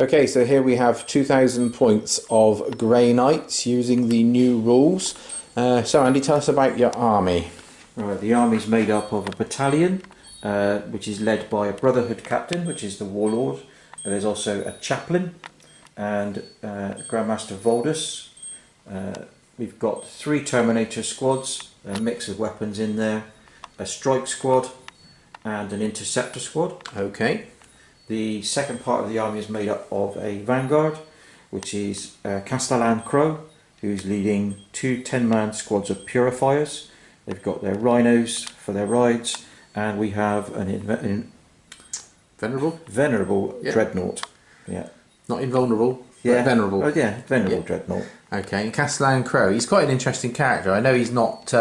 Okay, so here we have 2,000 points of Grey Knights using the new rules. So Andy, tell us about your army. Right, the army's made up of a battalion, which is led by a Brotherhood captain, which is the warlord. And there's also a chaplain and Grandmaster Voldus. We've got 3 Terminator squads, a mix of weapons in there, a strike squad and an interceptor squad. Okay. The second part of the army is made up of a vanguard, which is Castellan Crow, who's leading 2 10-man squads of Purifiers. They've got their Rhinos for their rides, and we have an venerable yeah. Dreadnought. Yeah. Not invulnerable, yeah. But venerable. Oh yeah, venerable Dreadnought. Okay, and Castellan Crow, he's quite an interesting character. I know he's not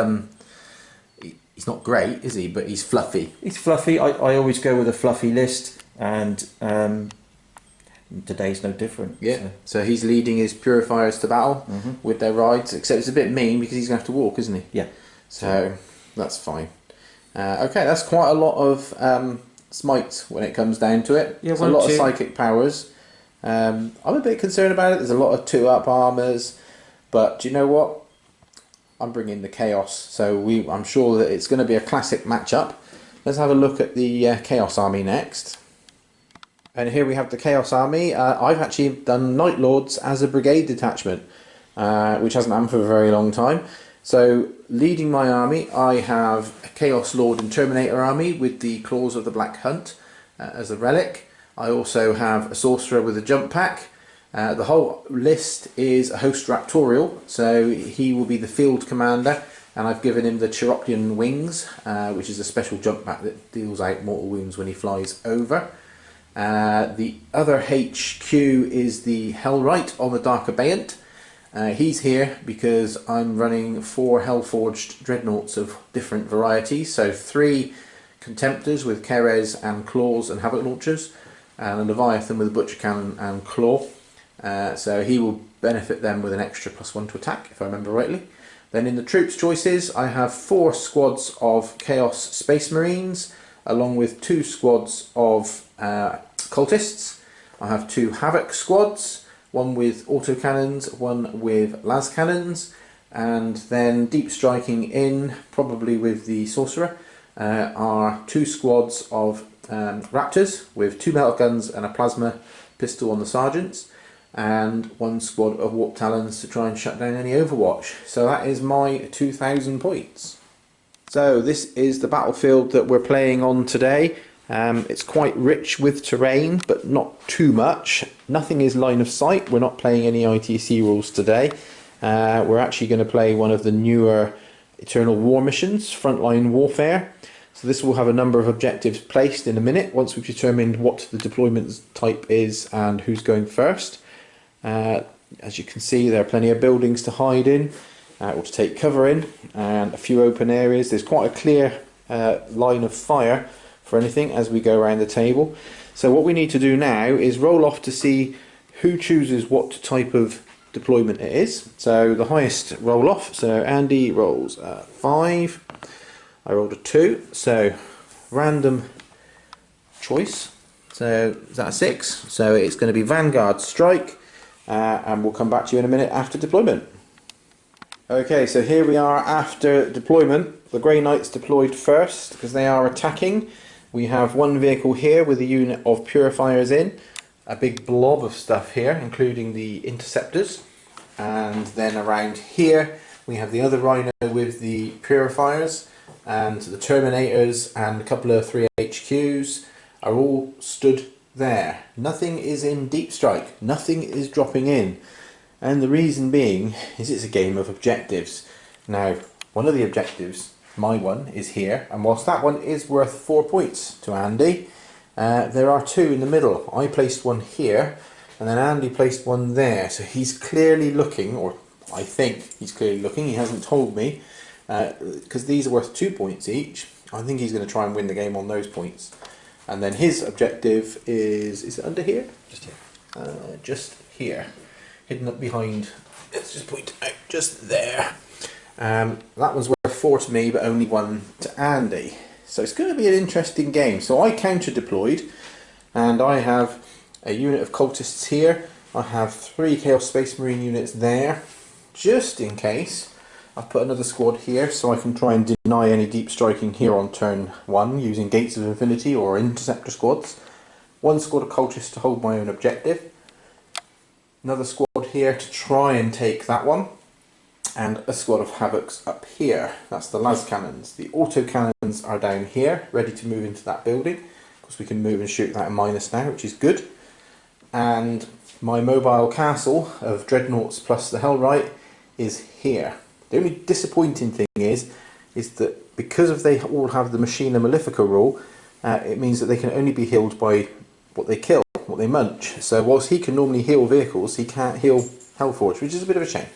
great, is he? But he's fluffy. He's fluffy. I always go with a fluffy list, and today's no different. Yeah. So he's leading his Purifiers to battle with their rides, except it's a bit mean because he's going to have to walk, isn't he? Yeah. So that's fine. Okay, that's quite a lot of smite when it comes down to it. Yeah, a lot of psychic powers. I'm a bit concerned about it. There's a lot of 2-up armors, but do you know what? I'm bringing the chaos, so I'm sure that it's going to be a classic matchup. Let's have a look at the Chaos Army next. And here we have the Chaos Army. I've actually done Night Lords as a brigade detachment, which hasn't happened for a very long time. So, leading my army, I have a Chaos Lord and Terminator army with the Claws of the Black Hunt as a relic. I also have a Sorcerer with a jump pack. The whole list is a Host Raptorial, so he will be the field commander, and I've given him the Chiroptian Wings, which is a special jump pack that deals out mortal wounds when he flies over. The other HQ is the Hellwright on the Dark Abeyant. He's here because I'm running 4 Hellforged Dreadnoughts of different varieties, so 3 Contemptors with Keres and Claws and Havoc Launchers, and a Leviathan with a Butcher Cannon and Claw. So he will benefit them with an extra +1 to attack, if I remember rightly. Then in the troops choices, I have 4 squads of Chaos Space Marines, along with 2 squads of cultists. I have 2 Havoc squads, one with autocannons, one with las cannons, and then deep striking in, probably with the sorcerer, are 2 squads of raptors with 2 metal guns and a plasma pistol on the sergeants, and 1 squad of warp talons to try and shut down any overwatch. So that is my 2,000 points. So this is the battlefield that we're playing on today. It's quite rich with terrain, but not too much. Nothing is line of sight. We're not playing any ITC rules today. We're actually going to play one of the newer Eternal War missions, Frontline Warfare. So this will have a number of objectives placed in a minute, once we've determined what the deployment type is and who's going first. As you can see, there are plenty of buildings to hide in, or to take cover in, and a few open areas. There's quite a clear line of fire for anything as we go around the table. So what we need to do now is roll off to see who chooses what type of deployment it is. So the highest roll off, so Andy rolls a 5, I rolled a 2, so random choice. So is that a 6? So it's going to be Vanguard Strike, and we'll come back to you in a minute after deployment. Okay, so here we are after deployment. The Grey Knights deployed first because they are attacking. We have 1 vehicle here with a unit of Purifiers in, a big blob of stuff here, including the Interceptors, and then around here we have the other Rhino with the Purifiers, and the Terminators and a couple of 3 HQs are all stood there. Nothing is in deep strike, nothing is dropping in, and the reason being is it's a game of objectives. Now, one of the objectives, my one, is here, and whilst that one is worth 4 points to Andy, there are 2 in the middle. I placed one here, and then Andy placed one there, so he's clearly looking, or I think he's clearly looking, he hasn't told me, because these are worth 2 points each. I think he's going to try and win the game on those points. And then his objective is it under here? Just here. Just here. Hidden up behind, let's just point out, just there. That one's worth 4 to me, but only 1 to Andy. So it's going to be an interesting game. So I counter deployed, and I have a unit of cultists here. I have 3 Chaos Space Marine units there, just in case. I've put another squad here so I can try and deny any deep striking here on turn 1 using Gates of Infinity or Interceptor squads. 1 squad of cultists to hold my own objective. Another squad here to try and take that one. And a squad of Havocs up here. That's the las cannons. The auto cannons are down here, ready to move into that building. Of course we can move and shoot that at minus now, which is good. And my mobile castle of dreadnoughts plus the Hellright is here. The only disappointing thing is that because of they all have the Machina Malefica rule, it means that they can only be healed by what they kill, what they munch. So whilst he can normally heal vehicles, he can't heal Hellforge, which is a bit of a shame.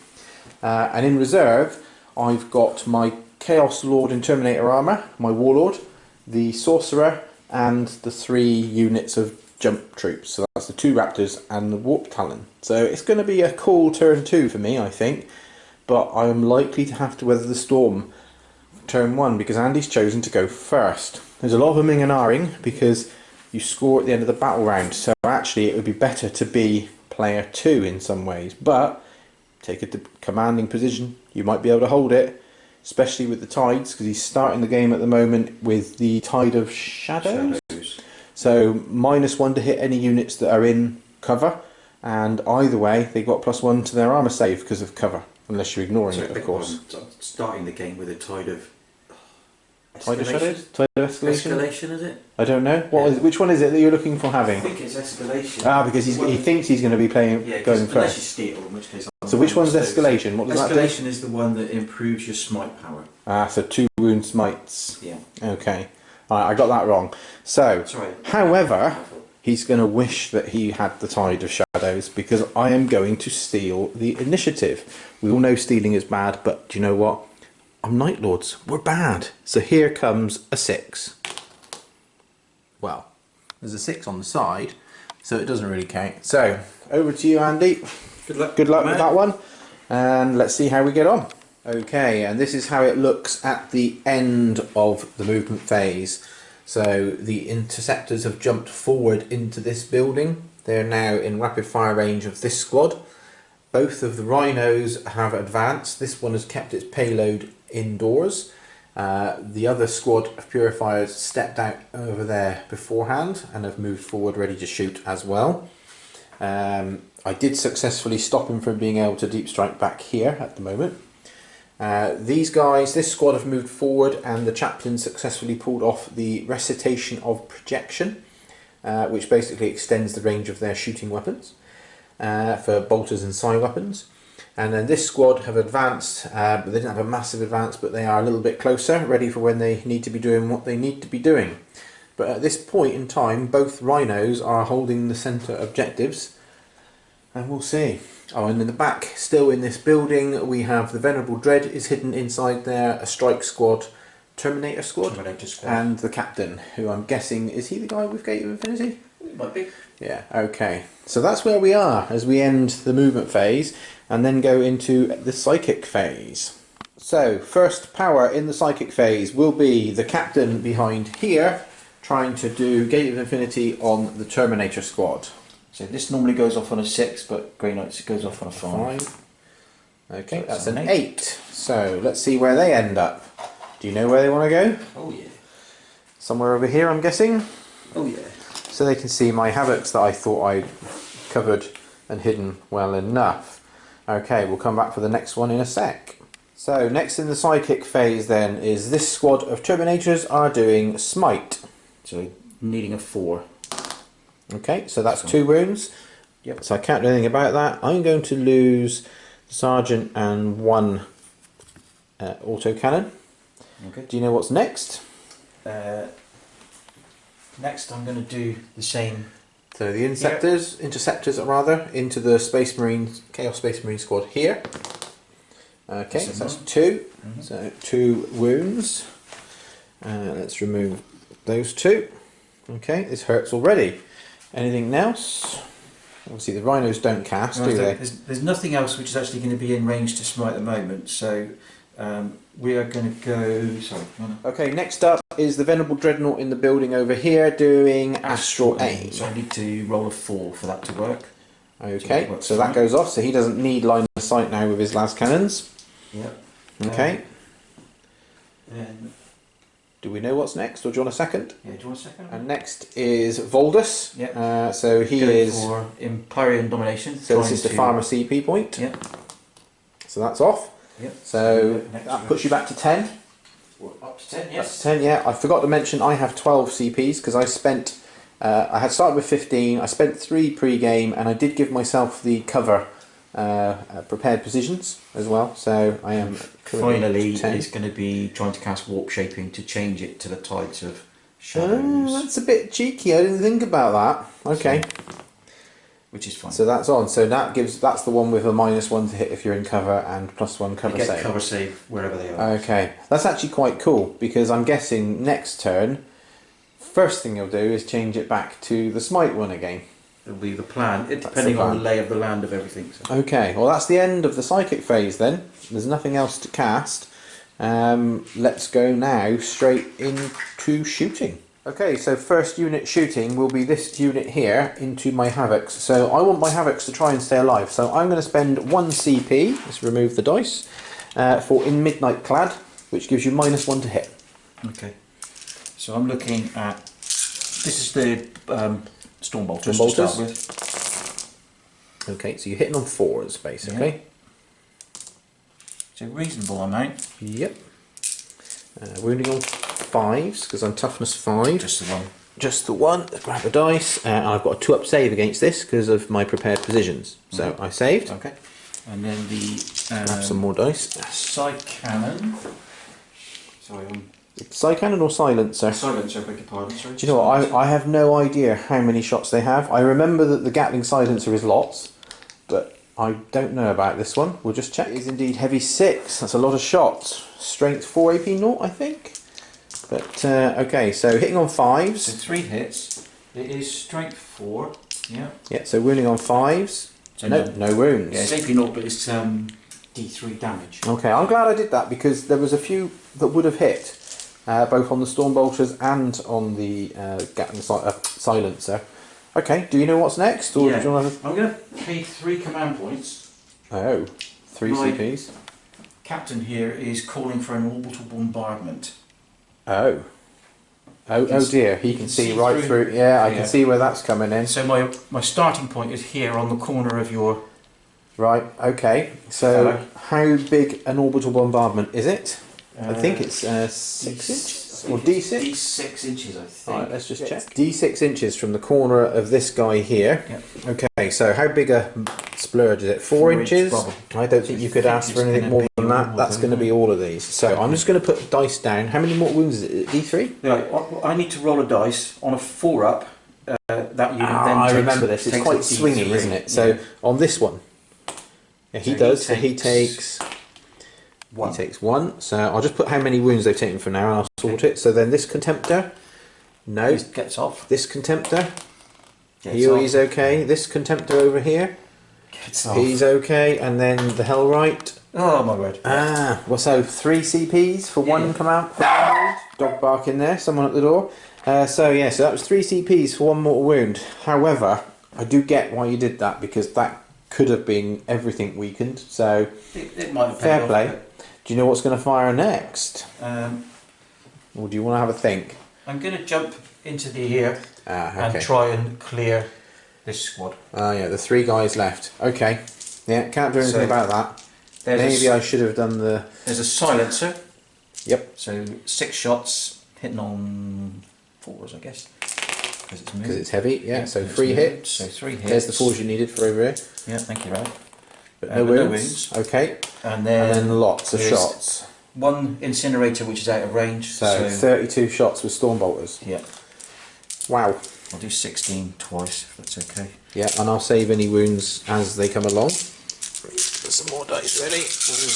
And in reserve, I've got my Chaos Lord and Terminator armour, my Warlord, the Sorcerer, and the 3 units of jump troops. So that's the 2 Raptors and the Warp Talon. So it's going to be a cool turn 2 for me, I think. But I am likely to have to weather the storm turn 1 because Andy's chosen to go first. There's a lot of umming and ahhing because you score at the end of the battle round. So actually it would be better to be player 2 in some ways. But take a commanding position, you might be able to hold it, especially with the tides, because he's starting the game at the moment with the Tide of Shadows. So -1 to hit any units that are in cover, and either way they've got +1 to their armour save because of cover, unless you're ignoring it, of course. Starting the game with a Tide of... Tide of Shadows? Tide of Escalation? Escalation, is it? I don't know. Which one is it that you're looking for having? I think it's Escalation. Ah, because he thinks he's going to be going unless first. you steal, in which case... So which one's Escalation? What does that do? Escalation is the one that improves your smite power. Ah, so 2 wound smites. Yeah. Okay. Alright, I got that wrong. So, however, he's going to wish that he had the Tide of Shadows because I am going to steal the initiative. We all know stealing is bad, but do you know what? I'm Night Lords. We're bad. So here comes a 6. Well, there's a 6 on the side, so it doesn't really count. So, over to you, Andy. Good luck. Good luck with that one. And let's see how we get on. Okay, and this is how it looks at the end of the movement phase. So the Interceptors have jumped forward into this building. They're now in rapid fire range of this squad. Both of the Rhinos have advanced. This one has kept its payload indoors. The other squad of Purifiers stepped out over there beforehand and have moved forward ready to shoot as well. I did successfully stop him from being able to deep strike back here at the moment. These guys, this squad have moved forward and the Chaplain successfully pulled off the Recitation of Projection, which basically extends the range of their shooting weapons for bolters and psi weapons. And then this squad have advanced, but they didn't have a massive advance, but they are a little bit closer, ready for when they need to be doing what they need to be doing. But at this point in time, both Rhinos are holding the centre objectives, and we'll see. Oh, and in the back, still in this building, we have the Venerable Dread is hidden inside there, a strike squad, Terminator squad, and the Captain, who I'm guessing, is he the guy with Gate of Infinity? Might be. Yeah, okay. So that's where we are as we end the movement phase and then go into the psychic phase. So, first power in the psychic phase will be the Captain behind here, trying to do Gate of Infinity on the Terminator squad. So this normally goes off on a 6, but Grey Knights goes off on a 5. Okay, so that's an 8. So let's see where they end up. Do you know where they want to go? Oh yeah. Somewhere over here, I'm guessing. Oh yeah. So they can see my Havocs that I thought I'd covered and hidden well enough. Okay, we'll come back for the next one in a sec. So next in the psychic phase then is this squad of Terminators are doing Smite. So needing a 4. Okay, so that's 2 wounds. Yep. So I can't do anything about that. I'm going to lose the Sergeant and 1 autocannon. Okay. Do you know what's next? Next I'm going to do the same. So the Interceptors rather, into the Space Marines, Chaos Space Marine squad here. Okay, so that's 2. So 2 wounds. Let's remove those 2. Okay, this hurts already. Anything else? Obviously the Rhinos don't cast, do they? There's nothing else which is actually going to be in range to smite at the moment, so We are going to go. Sorry. Okay, next up is the Venerable Dreadnought in the building over here doing Astral Aim. So I need to roll a 4 for that to work. Okay, so that goes off, so he doesn't need line of sight now with his last cannons. Yep. Okay. Then, do we know what's next, or do you want a second? yeah, do you want a second? And next is Voldus. Yep. So he is for Empyrean Domination. So this is the Farmer CP point. Yep. So that's off. Yep. So that puts you back to 10. Up to 10, yes. Up to 10, yeah. I forgot to mention I have 12 CPs because I spent. I had started with 15. I spent 3 pre-game, and I did give myself the cover prepared positions as well. So I am finally is going to be trying to cast warp shaping to change it to the tides of shadows. Oh, that's a bit cheeky. I didn't think about that. Okay. Which is fine. So that's on. So that's the one with a -1 to hit if you're in cover and +1 cover you get save. Cover save wherever they are. Okay, that's actually quite cool because I'm guessing next turn, first thing you'll do is change it back to the smite one again. It'll be the plan, depending on the lay of the land of everything. So. Okay, well that's the end of the psychic phase then. There's nothing else to cast. Let's go now straight into shooting. Okay, so first unit shooting will be this unit here into my Havocs. So I want my Havocs to try and stay alive. So I'm going to spend 1 CP, let's remove the dice, for In Midnight Clad, which gives you -1 to hit. Okay, so I'm looking at, this is the Stormbolters to start with. Okay, so you're hitting on 4s basically. Yeah. It's a reasonable amount. Yep. Wounding on 5s because I'm toughness 5. Just the one. Just the one. Grab a dice. I've got a 2-up save against this because of my prepared positions. So I saved. Okay. And then the Grab some more dice. side cannon. Sorry, Side cannon or silencer? silencer. Beg your pardon. Sorry. Do you know what? I have no idea how many shots they have. I remember that the Gatling silencer is lots, but I don't know about this one. We'll just check. It is indeed heavy 6. That's a lot of shots. Strength 4 AP 0, I think. But okay, so hitting on 5s. So 3 hits. It is strength 4. Yeah. Yeah, so wounding on 5s. So no wounds. Yeah, it's AP 0, but it's D3 damage. Okay, I'm glad I did that because there was a few that would have hit, both on the Stormbolters and on the Gatling silencer. Okay, do you know what's next? Or Yeah. do you want to... I'm going to pay 3 command points. Oh, 3 CPs. Captain here is calling for an orbital bombardment. Oh dear, he can see right through. Yeah, I can see where that's coming in. So my starting point is here on the corner of your... Right, okay. So how big an orbital bombardment is it? I think it's 6 inches or D6? D6 inches, I think. Alright, let's just check. D6 inches from the corner of this guy here. Yep. Okay, so how big a splurge is it? 4 inches? I don't think you could ask for anything more than that. That's going to be all of these. So I'm just going to put dice down. How many more wounds is it? D3? Yeah, I need to roll a dice on a 4-up. That unit then I takes, remember this. It's quite swingy, isn't it? So on this one, yeah, he does. So he takes 1. He takes 1. So I'll just put how many wounds they've taken for now, and I'll sort it. So then this Contemptor, no. He gets off. This Contemptor, Gets he's okay. This Contemptor over here, Gets off. he's okay. And then the Hellright. Oh my word. Well, so 3 CPs for 1 command. Dog bark in there. Someone at the door. So that was 3 CPs for 1 mortal wound. However, I do get why you did that because that could have been everything weakened. So it might have fair paid play. off, Do you know what's going to fire next? Or do you want to have a think? I'm going to jump into the here Okay. and try and clear this squad. Yeah, the 3 guys left. Okay. Yeah, can't do anything about that. Maybe I should have done the... There's a silencer. Yep. So 6 shots, hitting on 4s, I guess. Because it's heavy, yeah. So 3 hits. So 3 hits. There's the 4s you needed for over here. Yeah, thank you, Ralph. But no wounds. Okay. And then lots of shots. 1 incinerator, which is out of range. So 32 shots with Stormbolters. Yeah. Wow. I'll do 16 twice, if that's okay. Yeah, and I'll save any wounds as they come along. Put some more dice ready.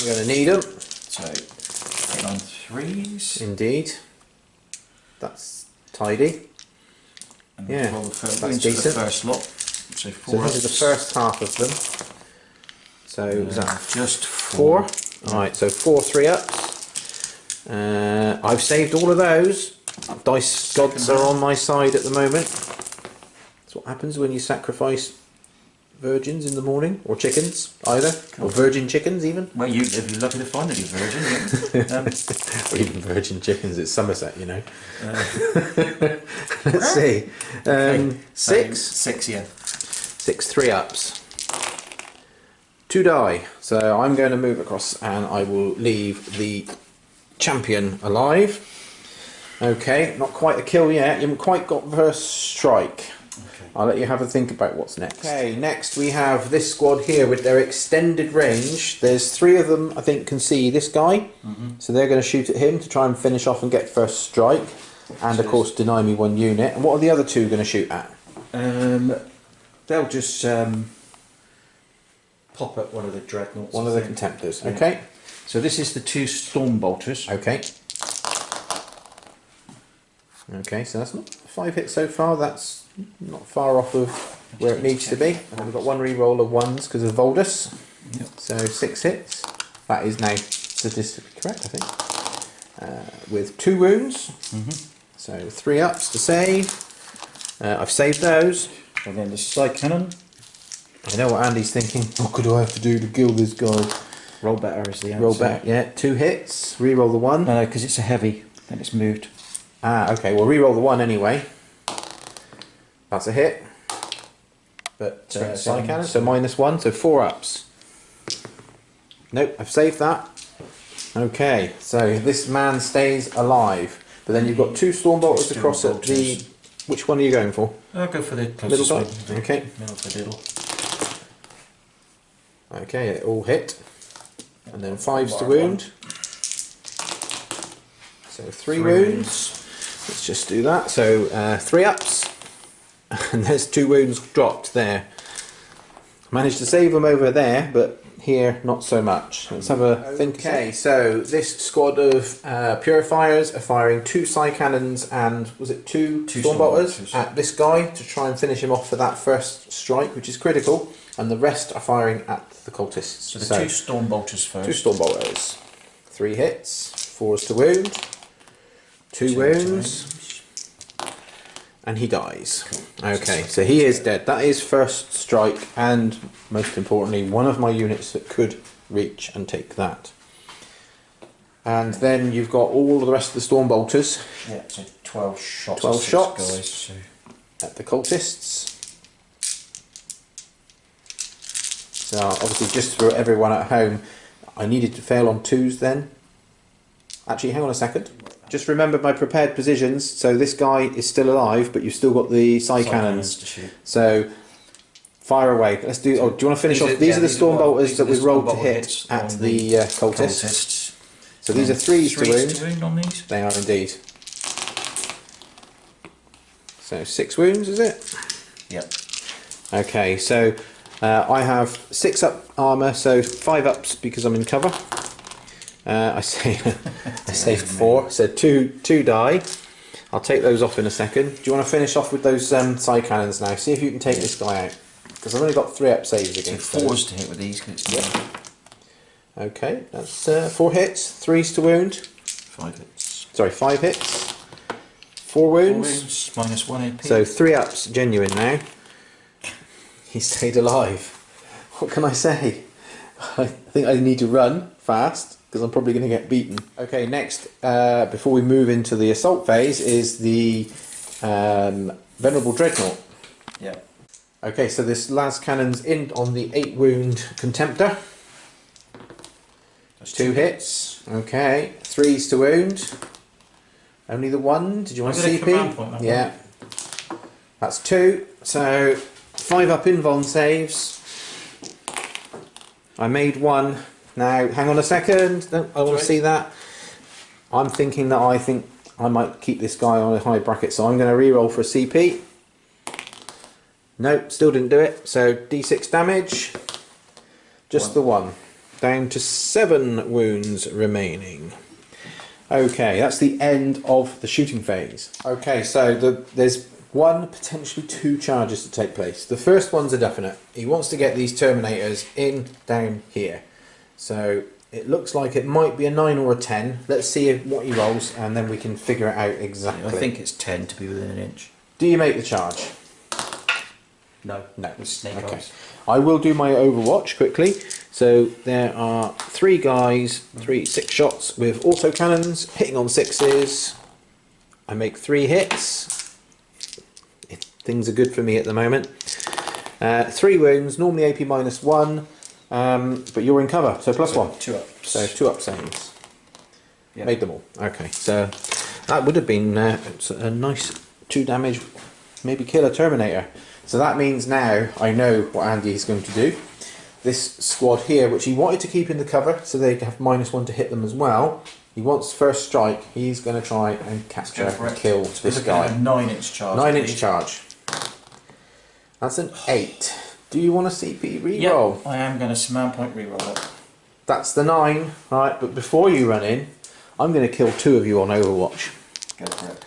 We're going to need them. So, hitting on 3s. Indeed. That's tidy. And Yeah, roll the first, that's into decent. The first lot. So 4 So this is the first half of them. So is that just 4? Alright, so 4 3-ups. I've saved all of those. Dice gods are on my side at the moment. That's what happens when you sacrifice virgins in the morning, or chickens, either, or virgin chickens even. Well, if you're lucky to find any virgin, yeah. Or even virgin chickens, it's Somerset, you know. Let's see. Okay. 6? 6, yeah. 6 3-ups. 2 die. So I'm going to move across and I will leave the champion alive. Okay, not quite a kill yet. You haven't quite got first strike. Okay. I'll let you have a think about what's next. Okay, next we have this squad here with their extended range. There's 3 of them, I think, can see this guy. So they're going to shoot at him to try and finish off and get first strike. And of course deny me 1 unit. And what are the other 2 going to shoot at? They'll just pop at one of the dreadnoughts. One of the Contemptors. Yeah. Okay. So this is the 2 storm bolters. Okay. Okay, so that's not 5 hits so far. That's not far off of where it needs to be. And we've got 1 re-roll of 1s because of Voldus. Yep. So 6 hits. That is now statistically correct, I think. With 2 wounds. So 3 ups to save. I've saved those. And then the side cannon. I know what Andy's thinking. What could I have to do to kill this guy? Roll better is the answer. Roll better, yeah. 2 hits. Re-roll the 1. No, because it's a heavy. Then it's moved. Ah, okay. Well, re-roll the 1 anyway. That's a hit. But side cannon, so -1, so 4 ups. Nope, I've saved that. Okay, so this man stays alive. But then you've got 2 storm bolters across at the... Which one are you going for? I'll go for the middle side. Okay. Middle for diddle. Okay, it all hit. And then 5s to wound. So 3 wounds. Let's just do that. So 3 ups. And there's 2 wounds dropped there. Managed to save them over there, but here not so much. Let's have a think. Okay, so this squad of Purifiers are firing 2 side cannons and was it 2 storm bolters at this guy to try and finish him off for that first strike, which is critical. And the rest are firing at the cultists. So the 2 storm bolters first. 2 storm bolters. 3 hits. 4s to wound. 2 wounds. And he dies. Cool. Okay, so he is dead. That is first strike, and most importantly, one of my units that could reach and take that. And then you've got all the rest of the storm bolters. Yeah, so 12 shots. 12 shots guys, so. At the cultists. So obviously, just for everyone at home, I needed to fail on 2s then. Actually, hang on a second. Just remember my prepared positions. So this guy is still alive, but you've still got the side cannons to shoot. So fire away. Let's do. Oh, do you want to finish off? These are the storm bolters that we've rolled to hit at the cultists. So these are 3s to wound. On these? They are indeed. So 6 wounds, is it? Yep. Okay, so I have 6 up armour, so 5 ups because I'm in cover. I saved 4, so 2 die. I'll take those off in a second. Do you want to finish off with those side cannons now? See if you can take this guy out. Because I've only got 3 up saves against so 4s to hit with these. Okay, that's 4 hits, 3s to wound. 5 hits. Sorry, 5 hits. 4 wounds. 4 wounds, -1 AP. So 3 ups, genuine now. He stayed alive. What can I say? I think I need to run fast, because I'm probably going to get beaten. Okay, next, before we move into the assault phase, is the Venerable Dreadnought. Yeah. Okay, so this last cannon's in on the 8 wound Contemptor. That's 2 hits. Okay, 3s to wound. Only the 1. Did you want to CP? Yeah. That's 2. So 5 up invuln saves. I made 1. Now, hang on a second. I want to see that. I'm thinking that I might keep this guy on a high bracket, so I'm going to re-roll for a CP. Nope, still didn't do it. So D6 damage. Just the 1. Down to 7 wounds remaining. Okay, that's the end of the shooting phase. Okay, so there's 1, potentially 2 charges to take place. The first one's a definite. He wants to get these Terminators in down here. So It looks like it might be a 9 or a 10. Let's see what he rolls, and then we can figure it out exactly. I think it's 10 to be within an inch. Do you make the charge? No. No. With snake Okay. eyes. I will do my Overwatch quickly. So there are 3 guys, 6 shots with autocannons, hitting on 6s. I make 3 hits. Things are good for me at the moment. 3 wounds, normally AP -1, but you're in cover, so +1. 2 ups. So 2 up saves. Yeah. Made them all. Okay, so that would have been a nice 2 damage, maybe kill a Terminator. So that means now I know what Andy is going to do. This squad here, which he wanted to keep in the cover, so they have -1 to hit them as well. He wants first strike. He's going to try and capture and kill this guy. A 9-inch charge. 9-inch charge. That's an 8. Do you want a CP reroll? Yep, I am going to Command Point reroll it. That's the 9, right? But before you run in, I'm going to kill 2 of you on Overwatch. Go for it.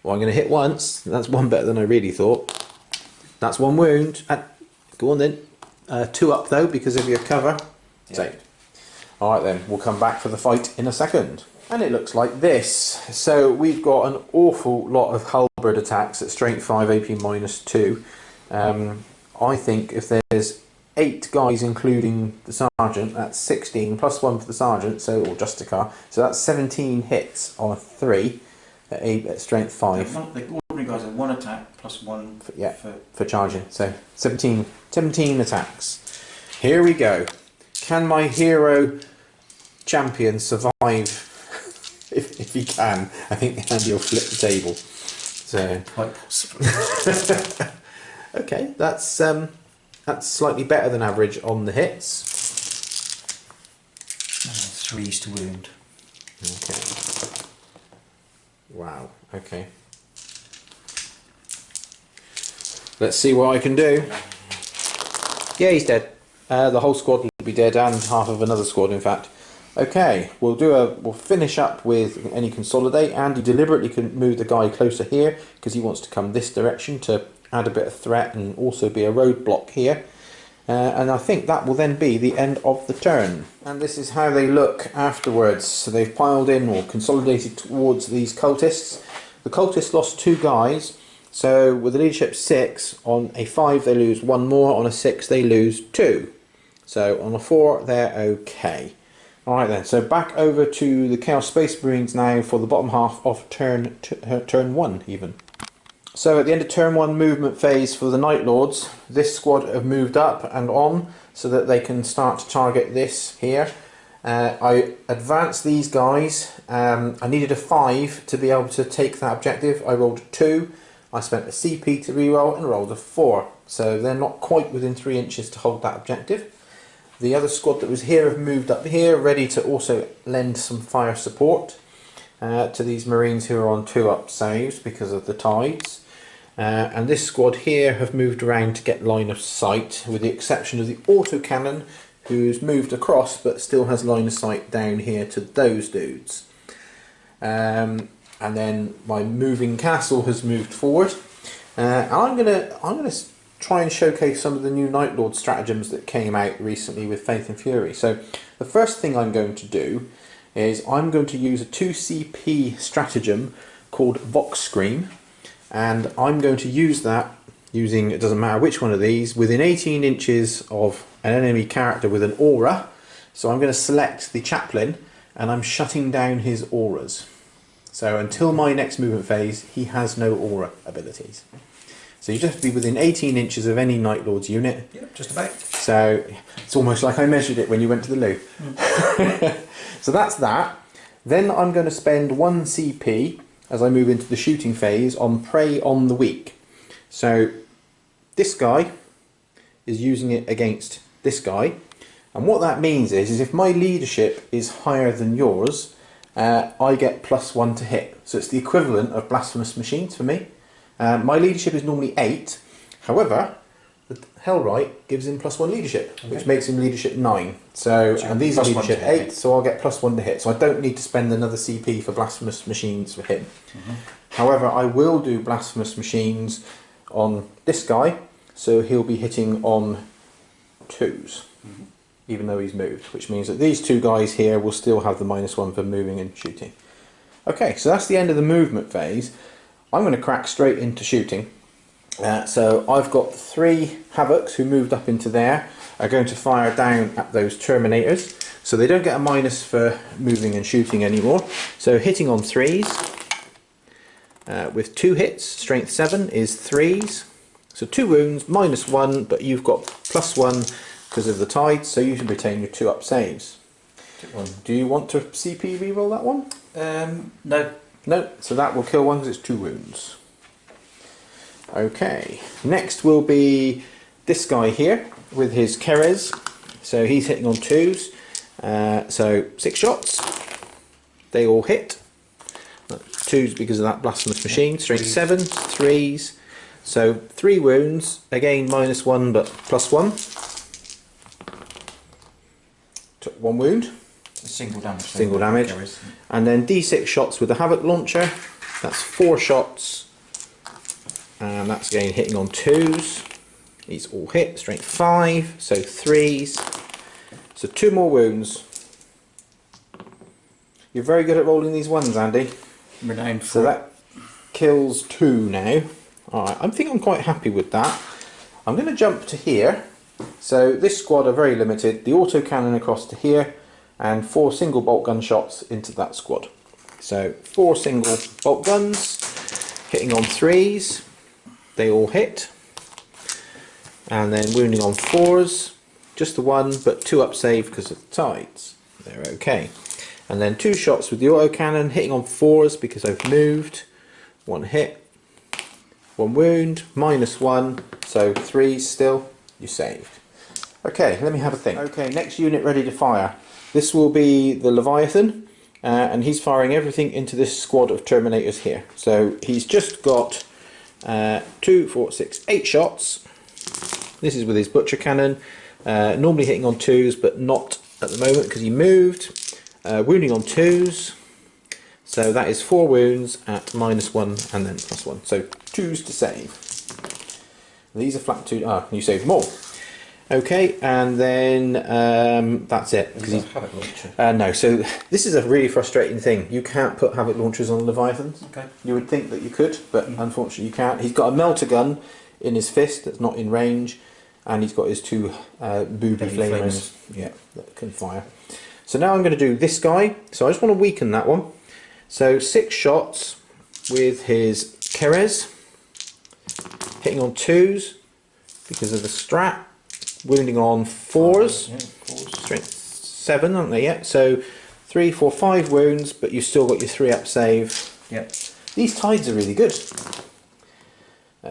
Well, I'm going to hit once. That's 1 better than I really thought. That's 1 wound. Go on then. 2 up though because of your cover. Yeah. Saved. Alright then, we'll come back for the fight in a second. And it looks like this. So we've got an awful lot of halberd attacks at strength 5, AP -2. I think if there's 8 guys including the sergeant, that's 16 +1 for the sergeant, so or Justicar. So that's 17 hits on a 3 at strength 5. The ordinary guys have 1 attack +1 for charging. So 17 attacks. Here we go. Can my hero champion survive? if he can, I think Andy will flip the table. So quite possibly. okay, that's slightly better than average on the hits. 3s to wound. Okay. Wow. Okay. Let's see what I can do. Yeah, he's dead. The whole squad will be dead, and half of another squad, in fact. Okay, we'll finish up with any consolidate. Andy deliberately couldn't move the guy closer here because he wants to come this direction to add a bit of threat and also be a roadblock here. And I think that will then be the end of the turn. And this is how they look afterwards. So they've piled in or consolidated towards these cultists. The cultists lost 2 guys. So with the leadership 6, on a 5 they lose 1 more, on a 6 they lose 2. So on a 4 they're okay. Alright then, so back over to the Chaos Space Marines now for the bottom half of turn 1 even. So at the end of turn 1 movement phase for the Night Lords, this squad have moved up and on so that they can start to target this here. I advanced these guys. I needed a 5 to be able to take that objective. I rolled a 2. I spent a CP to reroll and rolled a 4. So they're not quite within 3 inches to hold that objective. The other squad that was here have moved up here, ready to also lend some fire support to these Marines who are on 2 up saves because of the tides. And this squad here have moved around to get line of sight, with the exception of the autocannon, who's moved across but still has line of sight down here to those dudes. And then my moving castle has moved forward. I'm gonna try and showcase some of the new Night Lord stratagems that came out recently with Faith and Fury. So the first thing I'm going to do is I'm going to use a 2CP stratagem called Vox Scream, and I'm going to use that using, it doesn't matter which one of these, within 18 inches of an enemy character with an aura. So I'm going to select the Chaplain and I'm shutting down his auras. So until my next movement phase, he has no aura abilities. So you just have to be within 18 inches of any Night Lord's unit. Yep, just about. So it's almost like I measured it when you went to the loo. So that's that. Then I'm going to spend 1 CP as I move into the shooting phase on Prey on the Weak. So this guy is using it against this guy. And what that means is if my leadership is higher than yours, I get +1 to hit. So it's the equivalent of Blasphemous Machines for me. My leadership is normally 8, however, the Hellright gives him +1 leadership, which makes him leadership 9. So, and these are leadership 8, so I'll get +1 to hit. So I don't need to spend another CP for Blasphemous Machines for him. However, I will do Blasphemous Machines on this guy, so he'll be hitting on 2s. even though he's moved, which means that these two guys here will still have the -1 for moving and shooting. Okay, so that's the end of the movement phase. I'm going to crack straight into shooting. So I've got 3 Havocs who moved up into there, are going to fire down at those Terminators, so they don't get a minus for moving and shooting anymore. So hitting on 3s, with 2 hits, strength 7 is 3s, so 2 wounds, -1, but you've got +1 because of the tides, so you can retain your 2 up saves. Do you want to CP reroll that one? No. No, so that will kill one because it's 2 wounds. Okay, next will be this guy here with his Keres. So he's hitting on 2s, so 6 shots, they all hit. 2s because of that blasphemous machine, strength 7, 3s, so 3 wounds, again -1 but +1. Took 1 wound. Single damage. Single damage. And then D6 shots with the Havoc launcher, that's 4 shots, and that's again hitting on 2s. These all hit, strength 5, so 3s, so 2 more wounds. You're very good at rolling these ones, Andy. Renowned for so that kills 2 now. Alright, I think I'm quite happy with that. I'm going to jump to here. So this squad are very limited. The autocannon across to here, and 4 single bolt gun shots into that squad. So 4 single bolt guns, hitting on 3s, they all hit. And then wounding on 4s, just the 1, but 2 up save because of the tides. They're okay. And then 2 shots with the autocannon, hitting on 4s because I've moved. 1 hit, 1 wound, -1, so 3s still, you saved. Okay, let me have a think. Okay, next unit ready to fire. This will be the Leviathan, and he's firing everything into this squad of Terminators here. So he's just got 2, 4, 6, 8 shots. This is with his Butcher Cannon, normally hitting on 2s, but not at the moment because he moved. Wounding on 2s, so that is 4 wounds at -1 and then +1, so 2s to save. These are flat 2, you saved more. Okay, and then that's it. He's a Havoc launcher. No, so this is a really frustrating thing. You can't put Havoc launchers on Leviathans. Okay. You would think that you could, but unfortunately you can't. He's got a melter gun in his fist that's not in range, and he's got his 2 booby flamers, yeah, that can fire. So now I'm going to do this guy. So I just want to weaken that one. So 6 shots with his Keres, hitting on 2s because of the strat, wounding on 4s, strength 7, aren't they yet? So 3, 4, 5 wounds, but you've still got your 3 up save. Yep. These tides are really good.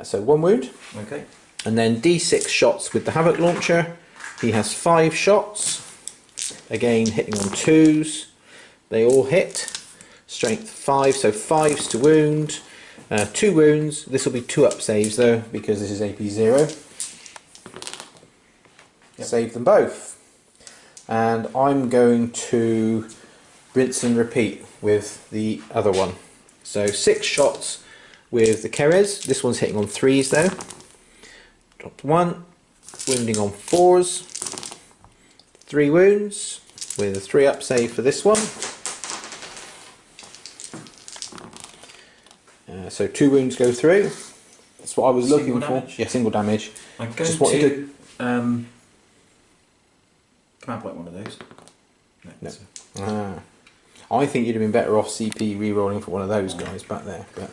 So 1 wound. Okay. And then D6 shots with the Havoc launcher. He has 5 shots. Again, hitting on 2s. They all hit. Strength 5, so 5s to wound. 2 wounds. This will be 2 up saves though, because this is AP 0. Yep. Save them both. And I'm going to rinse and repeat with the other one. So 6 shots with the Keres. This one's hitting on 3s though. Dropped 1. Wounding on 4s. 3 wounds with a 3 up save for this one. So 2 wounds go through. That's what I was looking for. Yeah, single damage. I'm going Just wanted to can I have like one of those? No. I think you'd have been better off CP re-rolling for one of those guys back there. But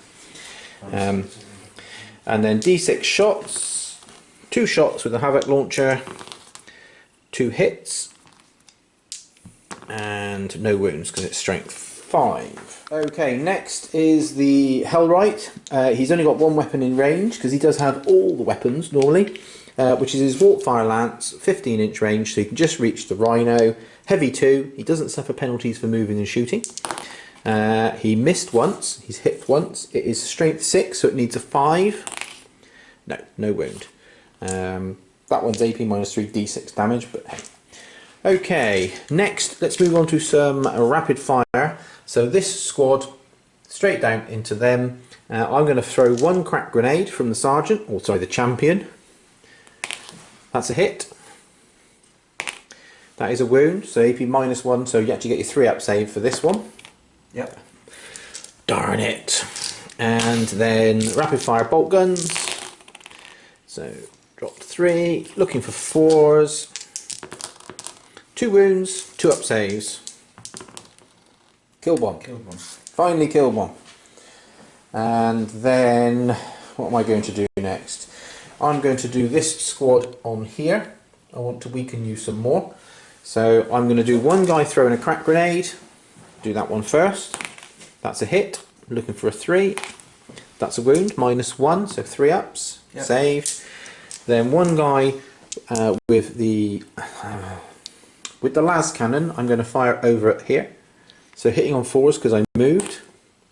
and then D6 shots. 2 shots with the Havoc launcher. 2 hits. And no wounds because it's strength 5. Okay, next is the Hellright. He's only got 1 weapon in range because he does have all the weapons normally, which is his Warpfire Lance, 15-inch range, so he can just reach the Rhino. Heavy 2, he doesn't suffer penalties for moving and shooting. He missed once, he's hit once. It is strength 6, so it needs a 5. No wound. That one's AP -3 D6 damage, but hey. Okay, next let's move on to some rapid fire. So this squad, straight down into them. I'm going to throw 1 crack grenade from the sergeant, or sorry, the champion. That's a hit. That is a wound, so AP -1, so you actually get your 3-up save for this one. Yep. Darn it. And then rapid fire bolt guns. So dropped 3, looking for 4s. 2 wounds, 2-up saves. Killed one. Killed one. Finally killed one. And then what am I going to do next? I'm going to do this squad on here. I want to weaken you some more. So I'm going to do one guy throwing a crack grenade. Do that one first. That's a hit. Looking for a 3. That's a wound. -1, so 3 ups. Yep. Saved. Then one guy with the las cannon. I'm going to fire over it here. So hitting on 4s because I moved.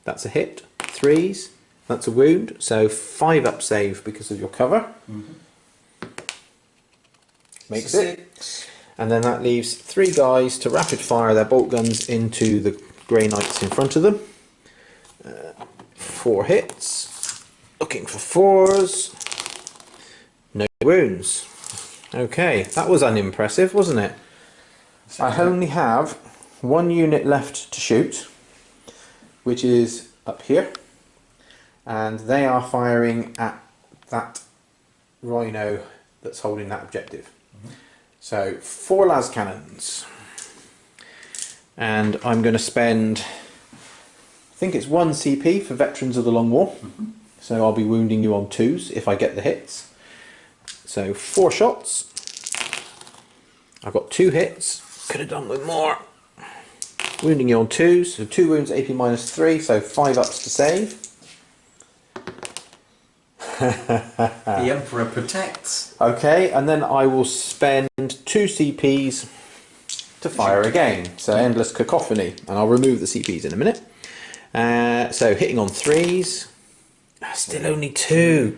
That's a hit. 3s. That's a wound. So 5-up save because of your cover. Makes it. And then that leaves 3 guys to rapid fire their bolt guns into the Grey Knights in front of them. 4 hits. Looking for 4s. No wounds. Okay, that was unimpressive, wasn't it? I only have 1 unit left to shoot, which is up here. And they are firing at that Rhino that's holding that objective. So 4 las cannons, and I'm going to spend, I think it's 1 CP for Veterans of the Long War. So I'll be wounding you on 2s if I get the hits. So 4 shots. I've got 2 hits. Could have done with more. Wounding you on 2s. So 2 wounds, AP -3. So 5 ups to save. The Emperor protects. Okay, and then I will spend 2 CPs to fire again. So endless cacophony, and I'll remove the CPs in a minute. So hitting on 3s. Still only 2.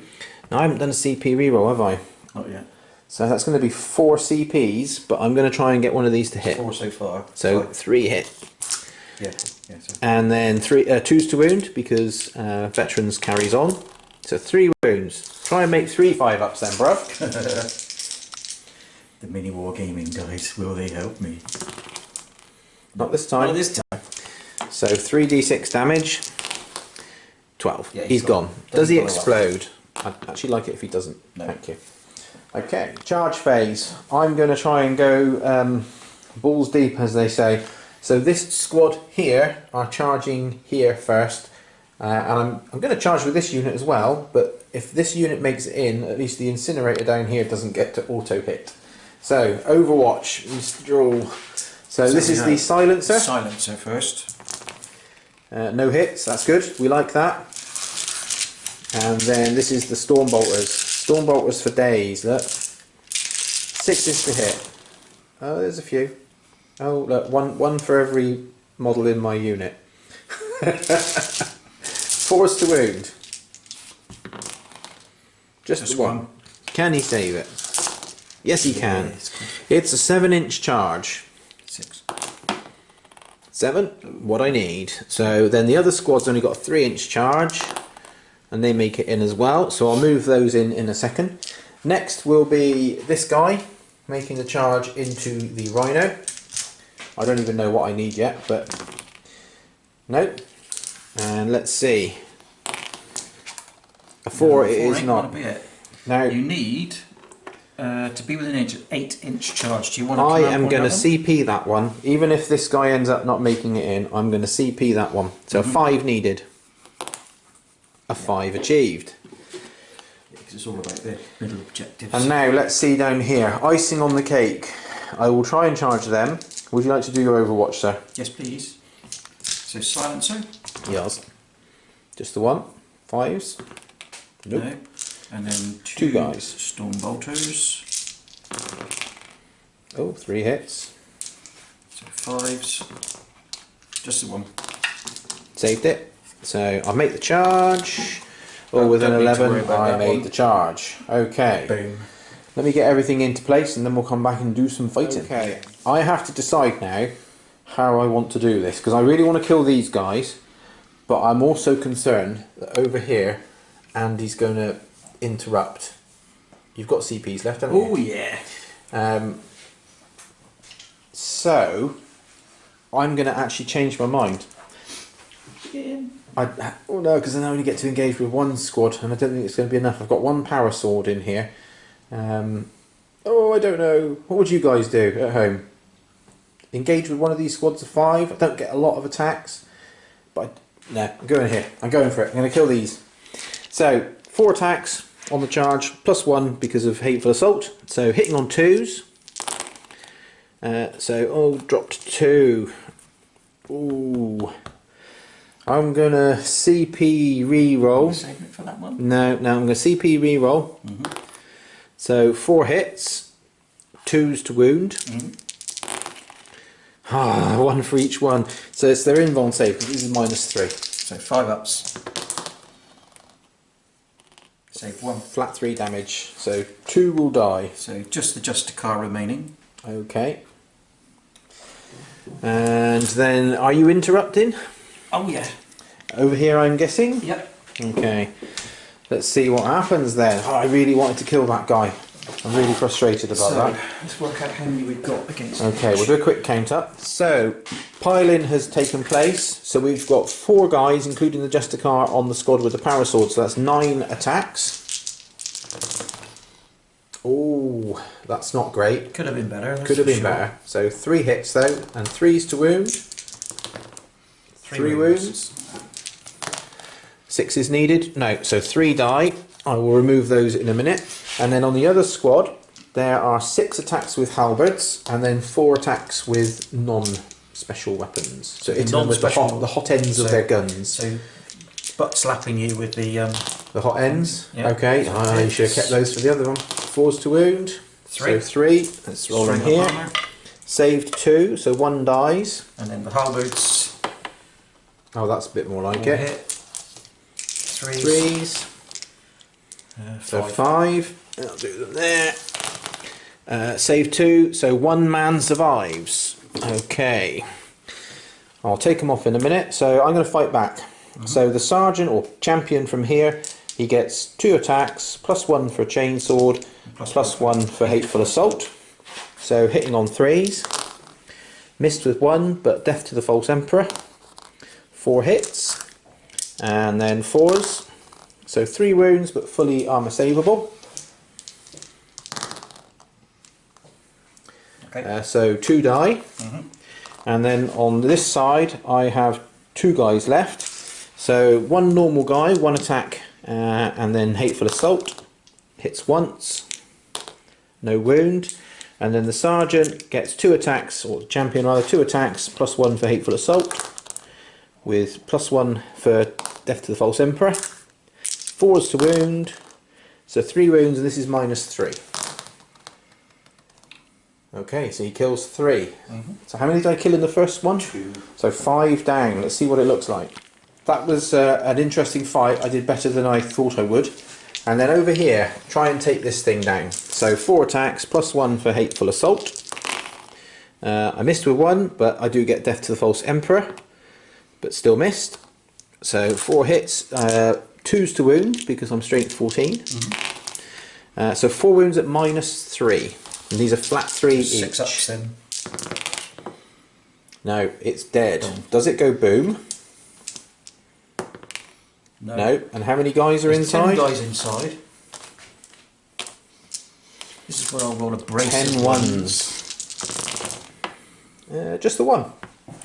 Now I haven't done a CP reroll, have I? Not yet. So that's going to be 4 CPs, but I'm going to try and get one of these to hit. 4 so far. So 3 hit. Yeah. So. And then 2s to wound because Veterans carries on. So 3 wounds. Try and make 3 5-ups then, bruv. The mini wargaming guys, will they help me? Not this time. Not this time. So 3d6 damage. 12. Yeah, he's gone. Does he follow up. explode? I'd actually like it if he doesn't. No. Thank you. Okay, charge phase. I'm going to try and go balls deep, as they say. So this squad here are charging here first. And I'm going to charge with this unit as well, but if this unit makes it in, at least the incinerator down here doesn't get to auto hit. So, Overwatch, Mr. All. So this is the silencer. Silencer first. No hits, that's good, we like that. And then this is the Stormbolters. Stormbolters for days, look. 6s to hit. Oh, there's a few. Oh, look, one for every model in my unit. 4s to wound. Just one. Can he save it? Yes, he can. Yeah, it's a 7-inch charge. 6. 7, what I need. So then the other squad's only got a 3-inch charge, and they make it in as well. So I'll move those in a second. Next will be this guy making the charge into the Rhino. I don't even know what I need yet, but no. And let's see. A 4 it is not. Now you need to be within an 8-inch charge. Do you want? I am going to CP that one, even if this guy ends up not making it in. I'm going to CP that one. So 5 needed. A 5 achieved. Because it's all about the middle objectives. And now let's see down here. Icing on the cake. I will try and charge them. Would you like to do your Overwatch, sir? Yes, please. So silencer. Yes. Just the one. 5s. Nope. No. And then 2 guys. Storm bolters. Oh, 3 hits. So 5s. Just the one. Saved it. So I make the charge. Oh, with an Don't need to 11, worry about I that made one. the charge. Okay. Boom. Let me get everything into place and then we'll come back and do some fighting. Okay. I have to decide now how I want to do this, because I really want to kill these guys, but I'm also concerned that over here Andy's going to interrupt. You've got CPs left, haven't you? Oh yeah. So I'm going to actually change my mind. Oh no, because I only get to engage with one squad, and I don't think it's going to be enough. I've got one power sword in here. Oh, I don't know. What would you guys do at home? Engage with one of these squads of 5. I don't get a lot of attacks, but no, I'm going here. I'm going for it. I'm going to kill these. So 4 attacks on the charge, +1 because of Hateful Assault. So hitting on 2s. Dropped 2. Ooh. I'm going to CP reroll. Saving it for that one? No, I'm going to CP reroll. So 4 hits, 2s to wound. 1 for each one. So it's their invuln save, because this is -3. So 5 ups. Save 1. Flat 3 damage. So 2 will die. So just the Justicar remaining. Okay. And then, are you interrupting? Oh yeah. Over here, I'm guessing? Yep. Okay. Let's see what happens then. Oh, I really wanted to kill that guy. I'm really frustrated about that. Let's work out how many we've got against Okay, we'll do a quick count up. So, pile-in has taken place. So we've got 4 guys, including the Justicar, on the squad with the power sword. So that's 9 attacks. Oh, that's not great. Could have been better. Could have been better. So 3 hits though, and 3s to wound. 3 wounds. 6 is needed. No, so 3 die. I will remove those in a minute. And then on the other squad, there are 6 attacks with halberds, and then 4 attacks with non-special weapons. So hitting them with the hot ends of their guns. So butt slapping you with the hot ends. Yeah. Okay, I should have kept those for the other one. 4s to wound. 3. So 3. Let's roll in here. Saved 2, so 1 dies. And then the halberds. Oh, that's a bit more like it. Hit. 3s. So 5. I'll do them there. Save 2, so 1 man survives. Okay. I'll take them off in a minute. So I'm going to fight back. So the sergeant or champion from here, he gets 2 attacks, +1 for a chainsword, +1 for hateful assault. So hitting on 3s. Missed with 1, but death to the false emperor. 4 hits. And then 4s. So 3 wounds, but fully armor savable. Okay. So 2 die. And then on this side, I have 2 guys left. So 1 normal guy, 1 attack, and then hateful assault. Hits once. No wound. And then the sergeant gets 2 attacks, or the champion rather, 2 attacks, +1 for hateful assault, with +1 for death to the false emperor. 4s to wound, so 3 wounds, and this is -3. Okay, so he kills 3. So how many did I kill in the first one? 2. So 5 down. Let's see what it looks like. That was an interesting fight. I did better than I thought I would. And then over here, try and take this thing down. So 4 attacks, +1 for hateful assault. I missed with 1, but I do get death to the false emperor, but still missed. So 4 hits, 2s to wound because I'm strength 14. So 4 wounds at -3. And these are flat 3 each. 6 ups then. No, it's dead. Does it go boom? No. And how many guys are inside? 10 guys inside. This is where I'll roll a brace. 10 ones. Just the 1.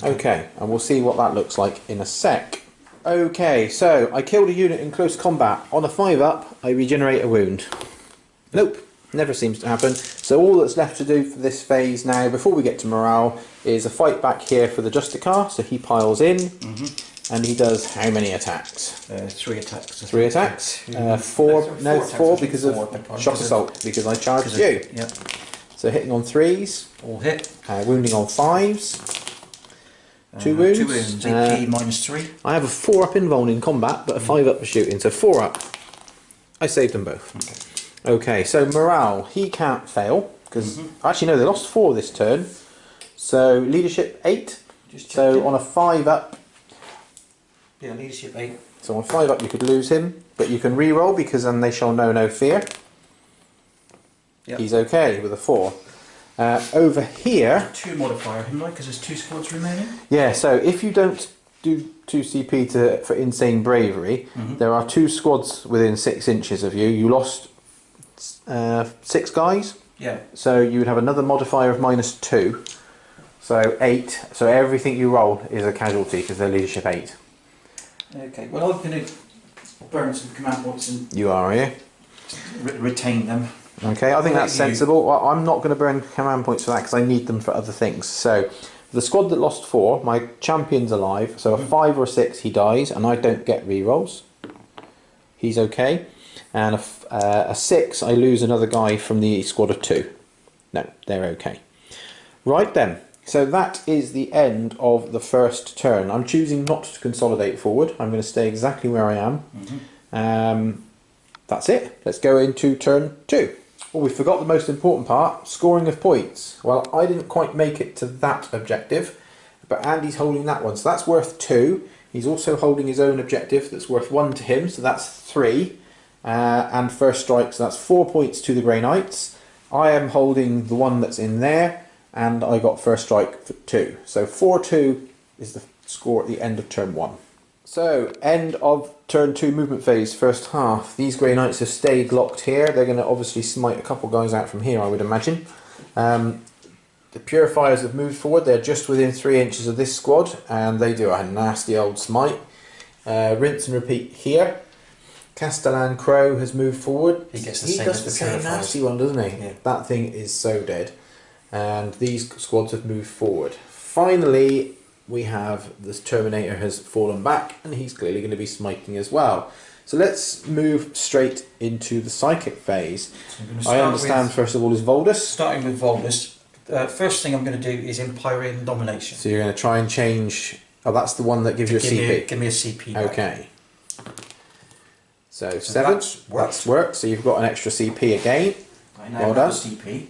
Okay, and we'll see what that looks like in a sec. Okay, so I killed a unit in close combat. On a 5 up, I regenerate a wound. Nope, never seems to happen. So all that's left to do for this phase now, before we get to morale, is a fight back here for the Justicar. So he piles in, and he does how many attacks? 3 attacks. 3 attacks. 4 because of shock assault, because I charged you. Yep. So hitting on 3s, All hit. wounding on 5s. 2 wounds. 2 wounds. AP -3. I have a 4 up invuln in combat, but a 5 up for shooting, so 4 up. I saved them both. Okay, so morale, he can't fail, because actually no, they lost 4 this turn. So leadership 8. So on a 5 up. Yeah, leadership 8. So on 5 up you could lose him, but you can re-roll because then they shall know no fear. Yep. He's okay with a 4. Over here, 2 modifier, him like, because there's 2 squads remaining. yeah, so if you don't do 2 CP for insane bravery, there are 2 squads within 6 inches of you. You lost 6 guys, Yeah. so you would have another modifier of -2, so 8. So everything you roll is a casualty because they're leadership 8. Okay, well I'm going to burn some command points and You are here. retain them. Okay, I think What that's about you? sensible. Well, I'm not going to burn command points for that because I need them for other things. So, the squad that lost 4, my champion's alive. So a 5 or 6, he dies, and I don't get rerolls. He's okay. And a 6, I lose another guy from the squad of 2. No, they're okay. Right then. So that is the end of the first turn. I'm choosing not to consolidate forward. I'm going to stay exactly where I am. That's it. Let's go into turn 2. Well, we forgot the most important part, scoring of points. Well, I didn't quite make it to that objective, but Andy's holding that one. So that's worth 2. He's also holding his own objective that's worth 1 to him, so that's 3. And first strike, so that's 4 points to the Grey Knights. I am holding the one that's in there, and I got first strike for 2. So 4-2 is the score at the end of turn 1. So, end of turn 2 movement phase, first half. These Grey Knights have stayed locked here. They're going to obviously smite a couple guys out from here, I would imagine. The Purifiers have moved forward. They're just within 3 inches of this squad, and they do a nasty old smite. Rinse and repeat here. Castellan Crow has moved forward. He gets the He same does as the the same Purifiers. nasty one, doesn't he? Yeah. That thing is so dead. And these squads have moved forward. Finally, we have this Terminator has fallen back, and he's clearly going to be smiting as well. So let's move straight into the psychic phase. So I'm gonna I start understand with- first of all is Voldus. Starting with Voldus, first thing I'm going to do is Empyrean Domination. So you're going to try and change. Oh, that's the one that gives you a CP. Give me a CP back. Okay. So 7. that's worked. worked. So you've got an extra CP again. I now Well have done. a CP.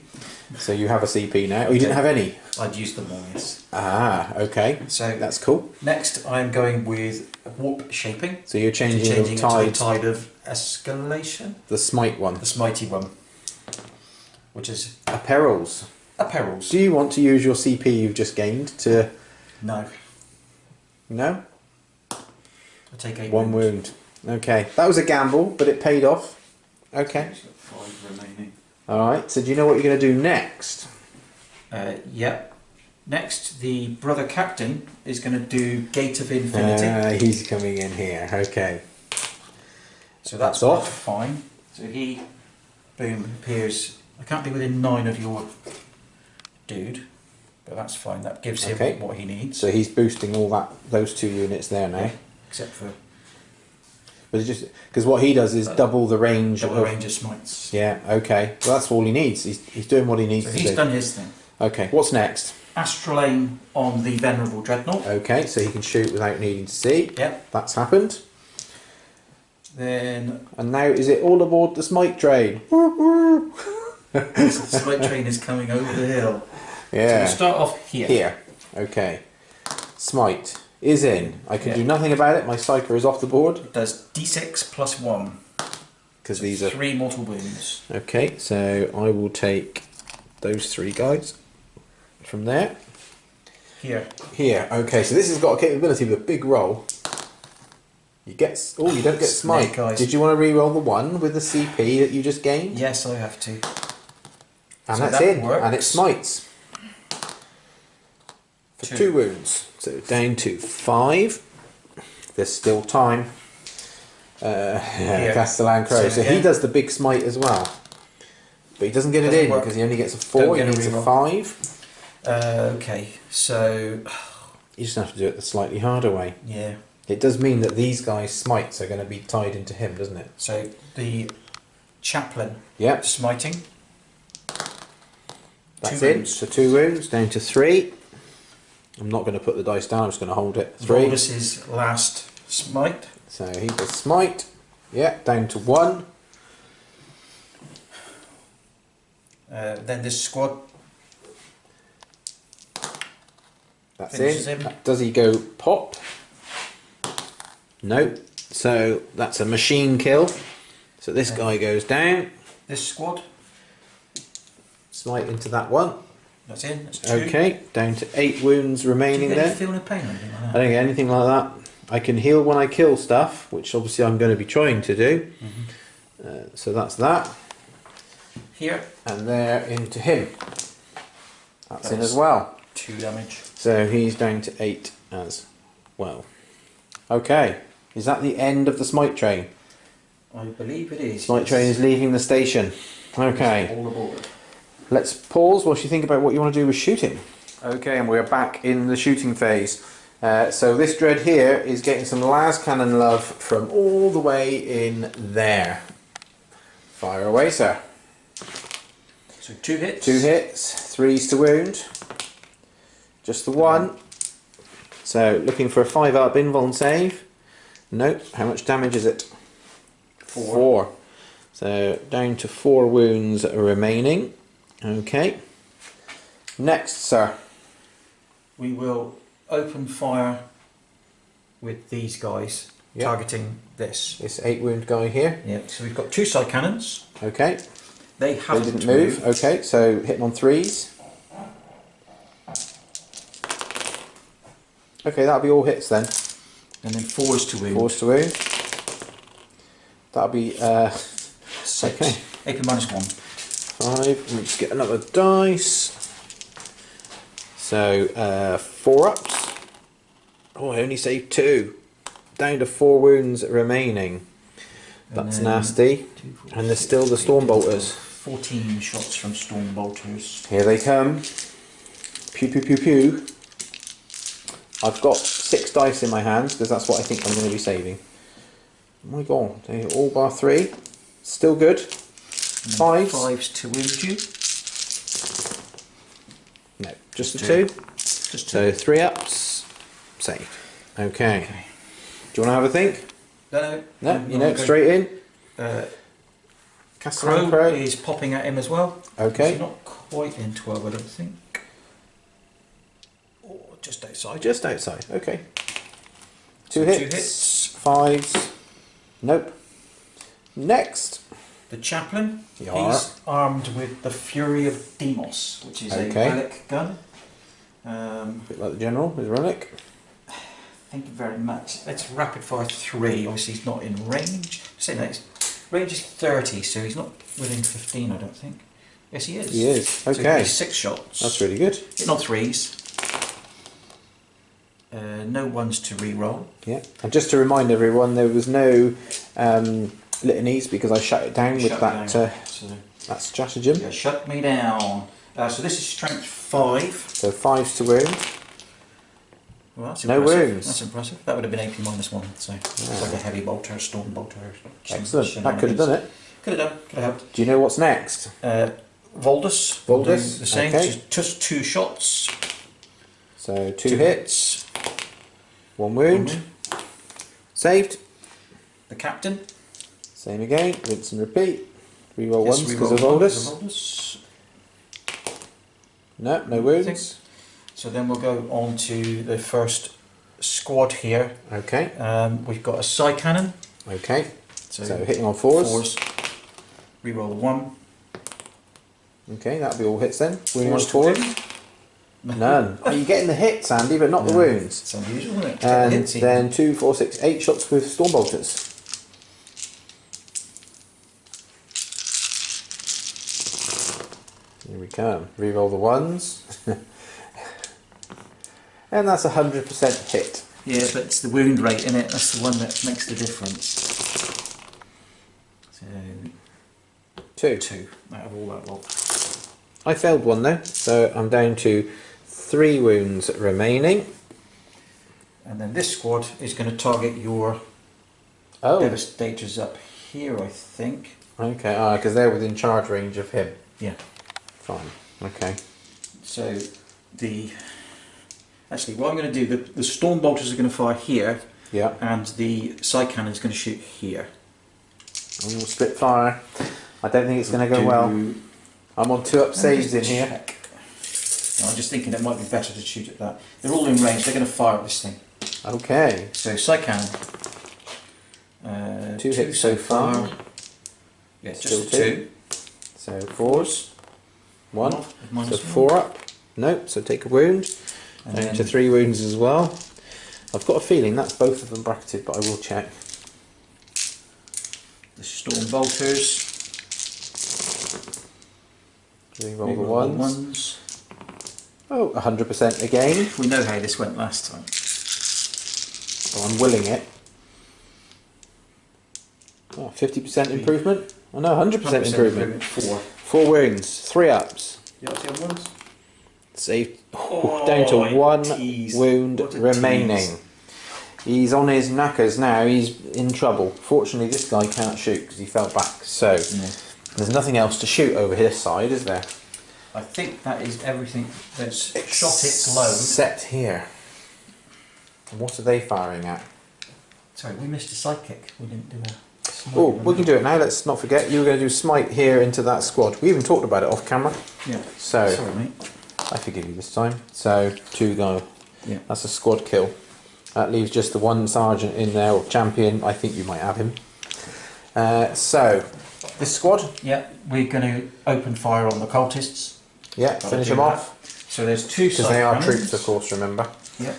So you have a CP now. Oh, you didn't have any. I'd used them all, yes. Ah, okay. So That's cool. next I'm going with Warp Shaping. So you're changing the Changing it to the tide, Tide of Escalation. the smite one. The Smitey one. Which is Apparels. Apparels. Do you want to use your CP you've just gained to... No. No? I take 8 1 wound. Okay. That was a gamble, but it paid off. Okay. He's got 5 remaining. Alright, so do you know what you're going to do next? Yep. Next, the brother captain is going to do Gate of Infinity. He's coming in here. Okay. So that's off. fine. So he, boom, appears. I can't be within 9 of your dude, but that's fine. That gives him Okay. what he needs. So he's boosting all those 2 units there now. Except for But it's just because what he does is double the range double of... range of smites. Yeah, okay. Well, that's all he needs. He's doing what he needs So to he's do. done his thing. Okay, what's next? Astral aim on the Venerable Dreadnought. Okay, so he can shoot without needing to see. Yep. That's happened. Then And now is it all aboard the smite train? the smite train is coming over the hill. So Yeah. we'll start off here. Here. Okay. Smite is in. I can Yeah. do nothing about it. My psyker is off the board It does D6 plus 1. because these are... 3 mortal wounds. Okay, so I will take those 3 guys from there. Here. Here. Okay, so this has got a capability with a big roll. You get... Oh, you don't get Snake smite. eyes. Did you want to re-roll the 1 with the CP that you just gained? Yes, I have to. And So that's that in. works. And it smites. For 2. 2 wounds. So down to 5. There's still time. Castellan Crow. So So he again- does the big smite as well. But he doesn't get it Doesn't in work. because he only gets a 4. Don't He get a needs a reroll. 5. Okay, so You just have to do it the slightly harder way. yeah. It does mean that these guys' smites are going to be tied into him, doesn't it? So the Chaplain Yep. smiting. That's 2 it. wounds. So 2 wounds down to 3. I'm not going to put the dice down. I'm just going to hold it. 3. Voldus's last smite. So he does smite. Yeah, down to 1. Then this squad. That's Finishes it. him. Does he go pop? No. So that's a machine kill. So this guy goes down. This squad. Smite into that one. That's in. That's 2. Okay, down to 8 wounds remaining Do you get any then. feel no pain or anything like I that? don't get anything like that. I can heal when I kill stuff, which obviously I'm going to be trying to do. So that's that. Here. And there into him. That's in That's as well. 2 damage. So he's down to 8 as well. Okay, is that the end of the smite train? I believe it is. Smite train is leaving the station. Okay, All aboard. let's pause whilst you think about what you want to do with shooting. Okay, and we're back in the shooting phase. So this dread here is getting some las cannon love from all the way in there. Fire away, sir. So 2 hits. 2 hits, 3s to wound. Just the 1. So looking for a 5 up invuln save. Nope. How much damage is it? 4. So down to 4 wounds remaining. Okay. Next, sir. We will open fire with these guys, Yep. targeting this. This 8 wound guy here. Yeah. So we've got 2 side cannons. Okay. They They haven't didn't move. moved. Okay, so hitting on 3s. Okay, that'll be all hits then. And then 4s to wound. 4s to wound. That'll be 6. okay. AP -1. 5. Let me just get another dice. So 4 ups. Oh, I only saved 2. Down to 4 wounds remaining. That's And then nasty. 2, 4, And there's still the storm bolters. 14 shots from storm bolters. Here they come. Pew pew pew pew. I've got 6 dice in my hands because that's what I think I'm going to be saving. Oh my god, they all bar 3. Still good. 5s. 5s to wound you. No, just the 2. 2. Just 2. So 3 ups. Saved. Okay. Do you want to have a think? No, No, you know, straight in. Cast around Crow Crow. is popping at him as well. Okay. He's not quite in 12, I don't think. Or just outside. Just outside. Okay. 2 So hits. 2 hits. 5s. Nope. Next. The Chaplain. Yeah. He's armed with the Fury of Demos, which is Okay. a relic gun. A bit like the General with Relic. Thank you very much. It's rapid fire 3. Obviously, he's not in range. Say that. Range is 30, so he's not within 15, I don't think. Yes, he is. He is. So Okay. he's 6 shots. That's really good. Hitting on 3s. No 1s to re-roll. Yeah. And just to remind everyone, there was no litanies because I shut it down with Shut that down. So, that stratagem. yeah, shut me down. So this is strength 5. So 5s to wound. Well, that's No impressive. wounds. That's impressive. That would have been AP -1, so it's like a heavy bolter, storm bolter. Excellent. That could have done it. Could have done. Could have helped. Do you know what's next? Voldus. will do Voldus, The same. okay. Just 2 shots. So 2 hits. 1 wound. Saved. The Captain. Same again. Rinse and repeat. Reroll Yes, ones because of reroll Voldus. Voldus. No, no wounds. So then we'll go on to the first squad here. Okay. We've got a side cannon. Okay. So, So hitting on 4s. 4s. Reroll 1. Okay, that'll be all hits then. Wounding on 4s to 4s. wound. None. Oh, you're getting the hits, Andy, but not the No. wounds. It's unusual, isn't it? And Hits in. then 2, 4, 6, 8 shots with storm bolters. Here we come. Reroll the 1s. And that's 100% hit. Yeah, but it's the wound rate in it. That's the one that makes the difference. So 2. 2 out of all that lot. I failed one though, so I'm down to 3 wounds remaining. And then this squad is going to target your Oh, Devastators up here, I think. okay, because they're within charge range of him. Yeah. Fine, okay. So actually, what I'm going to do, the storm bolters are going to fire here, Yeah, and the side cannon is going to shoot here. and we'll split fire. I don't think it's going to go well. I'm on 2 up saves in here. Check. No, I'm just thinking it might be better to shoot at that. They're all in range, they're going to fire at this thing. Okay, So, side cannon. 2 hits so far. Yeah, Still just 2. So 4s. 1. So Minus 4 up. Nope, so take a wound. And Down then to 3 wounds as well. I've got a feeling that's both of them bracketed, but I will check. the Storm Baltars. Reroll the Reroll ones. Oh, 100% again. We know how this went last time. Oh, I'm willing it. Oh, 50% improvement? Oh no, 100% improvement. 4. 4 wounds, 3 ups. You got the other ones? Save Oh, down to 1 tease. wound What a remaining. tease. He's on his knackers now, he's in trouble. Fortunately this guy can't shoot because he fell back, so there's nothing else to shoot over this side, is there? I think that is everything that's shot its load. Except here. And what are they firing at? Sorry, we missed a sidekick. We didn't do a smite. Oh, we can do it now, let's not forget. You were going to do smite here into that squad. We even talked about it off camera. Yeah. So, Sorry, mate. I forgive you this time. So, 2 go. Yeah. That's a squad kill. That leaves just the 1 sergeant in there, or champion. I think you might have him. So, this squad? Yeah, we're going to open fire on the cultists. Yeah, finish them off. So there's 2 Because side they are cannons. troops, of course, remember. Yeah.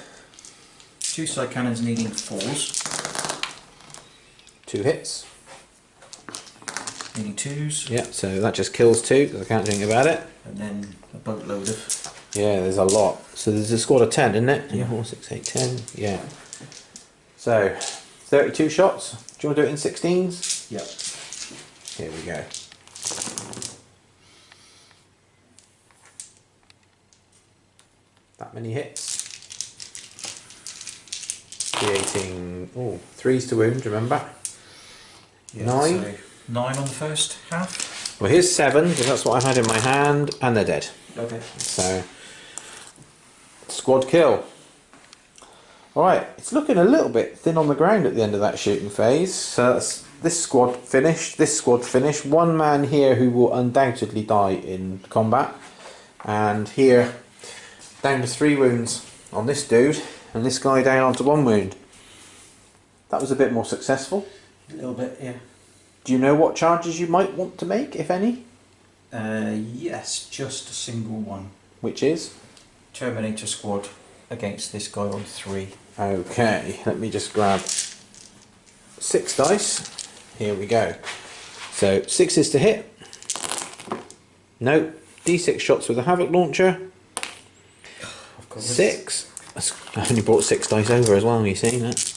2 side cannons needing 4s. 2 hits. Needing 2s. Yeah, so that just kills 2, because I can't do anything about it. And then a boatload of. Yeah, there's a lot. So there's a squad of 10, isn't it? Yeah. 4, 6, 8, 10. Yeah. So, 32 shots. Do you want to do it in 16s? Yeah. Here we go. That many hits. Creating, oh, 3s to wound, remember? 9. So 9 on the first half. Well, here's 7, because that's what I had in my hand, and they're dead. Okay. So, squad kill. Alright, it's looking a little bit thin on the ground at the end of that shooting phase. So that's this squad finished, this squad finished. 1 man here who will undoubtedly die in combat. And here, down to 3 wounds on this dude, and this guy down onto 1 wound. That was a bit more successful. A little bit, yeah. Do you know what charges you might want to make, if any? Yes, just a single one. Which is? Terminator squad against this guy on 3. Okay, let me just grab 6 dice. Here we go. So 6 is to hit. No. D6 shots with a Havoc launcher. 6. I only brought 6 dice over as well, you see that.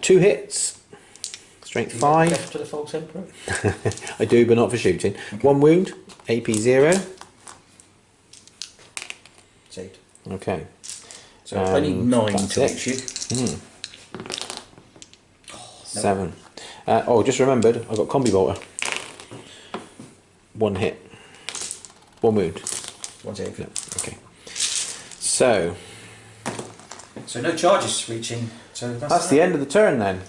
2 hits. Strength 5. Left to the False Emperor. I do, but not for shooting. Okay. 1 wound. AP 0. Saved. Okay. So I need 9 that's to it. hit you. 7. Oh, just remembered, I've got Combi Bolter. 1 hit. 1 wound. 1 save. No. Okay. So So no charges reaching. So that's the end of the turn then.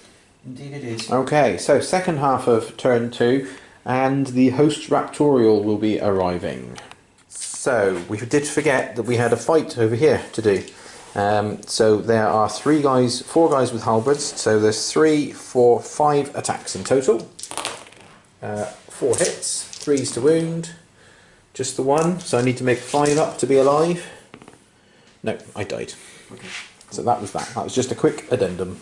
Indeed it is. Okay, so second half of turn 2, and the host Raptorial will be arriving. So we did forget that we had a fight over here to do. So there are 4 guys with halberds. So there's 3, 4, 5 attacks in total. 4 hits, 3s to wound. Just the 1. So I need to make 5 up to be alive. No, I died. Okay. So that was that. That was just a quick addendum.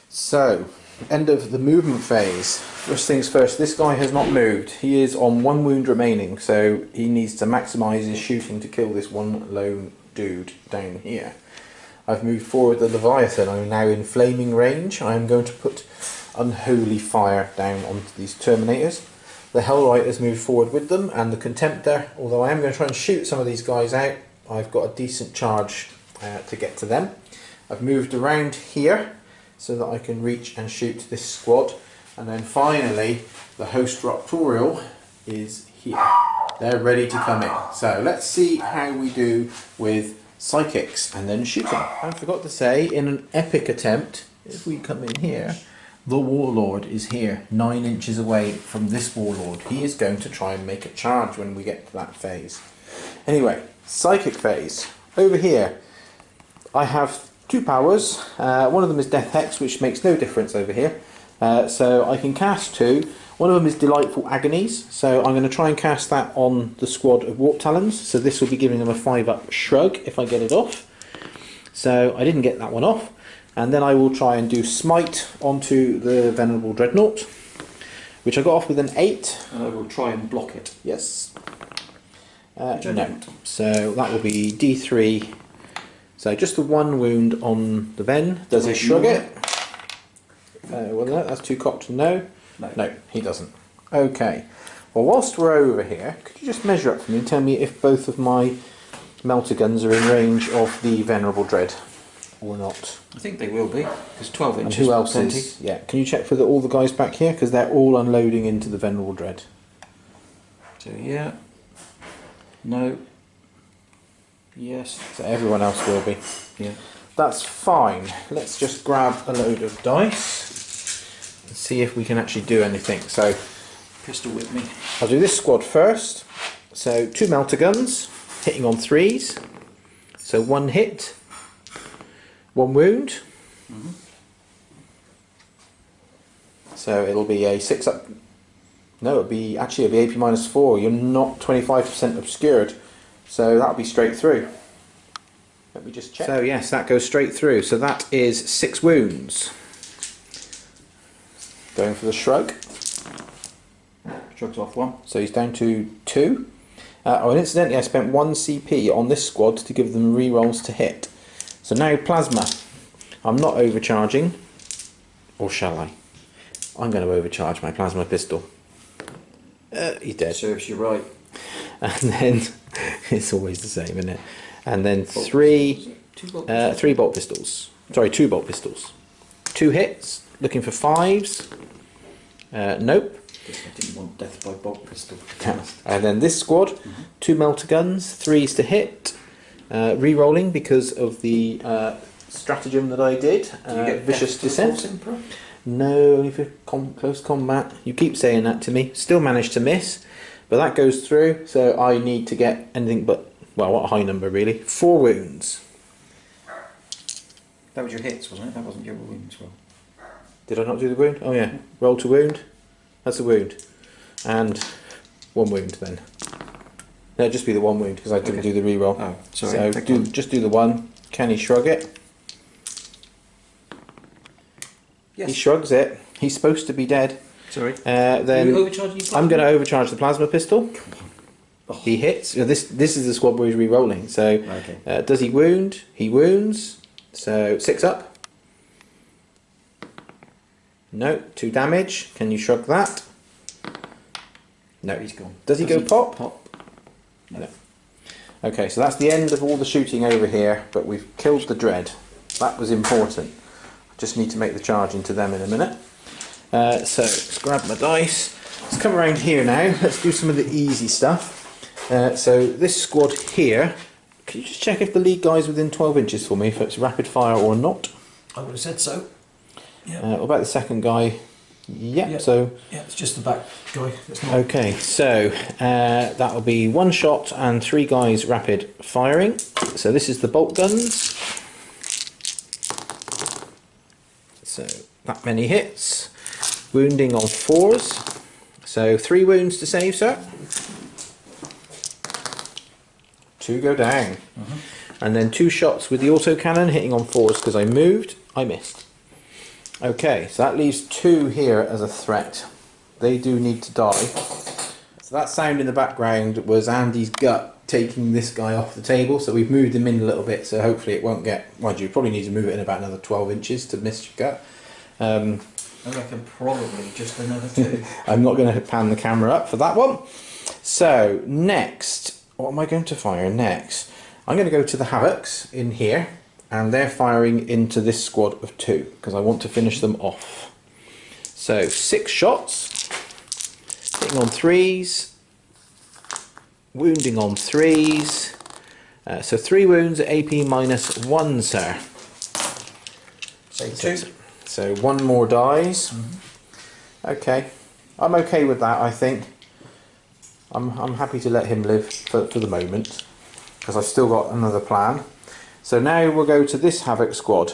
So, end of the movement phase. First things first, this guy has not moved. He is on 1 wound remaining, so he needs to maximise his shooting to kill this 1 lone dude down here. I've moved forward the Leviathan. I'm now in flaming range. I am going to put unholy fire down onto these Terminators. The Hellrider's moved forward with them, and the Contemptor, although I am going to try and shoot some of these guys out, I've got a decent charge to get to them. I've moved around here so that I can reach and shoot this squad, and then finally the host Raptorial is here. They're ready to come in. So let's see how we do with psychics and then shooting. I forgot to say, in an epic attempt, if we come in here, the Warlord is here, 9 inches away from this Warlord. He is going to try and make a charge when we get to that phase. Anyway, psychic phase. Over here, I have 2 powers. One of them is Death Hex, which makes no difference over here. So I can cast 2. One of them is Delightful Agonies, so I'm going to try and cast that on the squad of Warp Talons. So this will be giving them a 5-up shrug if I get it off. So I didn't get that one off. And then I will try and do Smite onto the Venerable Dreadnought, which I got off with an 8. And I will try and block it. Yes. Which I No. didn't. So that will be D3. So just the 1 wound on the Ven. Does he shrug it? Well, no, that's too cocked. No. No, he doesn't. Okay. Well, whilst we're over here, could you just measure up for me and tell me if both of my melter guns are in range of the Venerable Dread or not? I think they will be, because 12 And inches. who else plenty. is? Yeah. Can you check for all the guys back here, because they're all unloading into the Venerable Dread. So yeah. No. Yes. So everyone else will be. Yeah. That's fine. Let's just grab a load of dice and see if we can actually do anything. So Pistol with me. I'll do this squad first. So 2 melter guns, hitting on 3s. So 1 hit, 1 wound. So it'll be a 6-up. No, it'll be AP -4. You're not 25% obscured. So that'll be straight through. Let me just check. So yes, that goes straight through. So that is 6 wounds. Going for the shrug. Shrugs off 1. So he's down to 2. And incidentally, I spent 1 CP on this squad to give them rerolls to hit. So now plasma. I'm not overcharging. Or shall I? I'm going to overcharge my plasma pistol. He's dead. Serves you right. And then it's always the same, isn't it? And then 3 bolt pistols. Sorry, 2 bolt pistols. 2 hits. Looking for 5s. Nope. Guess I didn't want death by bolt pistol. And then this squad, 2 melter guns, 3s to hit. Re-rolling because of the stratagem that I did. Do you get Vicious death to the Descent. Force Emperor? No, only for close combat. You keep saying that to me. Still managed to miss, but that goes through. So I need to get anything but, well, what a high number really. 4 wounds. That was your hits, wasn't it? That wasn't your wounds. Well, Did I not do the wound? Oh yeah. Roll to wound. That's a wound. And 1 wound then. No, just be the 1 wound because I didn't do the reroll. oh, sorry. So just do the 1. Can he shrug it? Yes. He shrugs it. He's supposed to be dead. Sorry. Then you overcharging your I'm going to overcharge the plasma pistol. Oh. He hits. This is the squad where he's re-rolling. So Okay. does he wound? He wounds. So 6 up. No, 2 damage. Can you shrug that? No. He's gone. Does he go pop? Pop. No. Okay, so that's the end of all the shooting over here, but we've killed the dread. That was important. I just need to make the charge into them in a minute. So let's grab my dice. Let's come around here now. Let's do some of the easy stuff. So this squad here, can you just check if the lead guy's within 12 inches for me, if it's rapid fire or not? I would have said so. Yeah. What about the second guy? Yeah, Yeah. so... Yeah, it's just the back guy. It's not. Okay, so that will be 1 shot and 3 guys rapid firing. So this is the bolt guns. So that many hits. Wounding on 4s. So 3 wounds to save, sir. 2 go down. And then 2 shots with the autocannon hitting on 4s because I moved. I missed. Okay, so that leaves 2 here as a threat. They do need to die. So that sound in the background was Andy's gut taking this guy off the table. So we've moved him in a little bit, so hopefully it won't get... Mind you, probably need to move it in about another 12 inches to miss your gut. I reckon probably just another 2. I'm not going to pan the camera up for that one. So next, what am I going to fire next? I'm going to go to the Havocs in here. And they're firing into this squad of 2 because I want to finish them off. So 6 shots, hitting on 3s, wounding on 3s. So 3 wounds at AP -1, sir. Say 2. So 1 more dies. Okay, I'm okay with that. I think I'm happy to let him live for the moment because I've still got another plan. So now we'll go to this Havoc squad.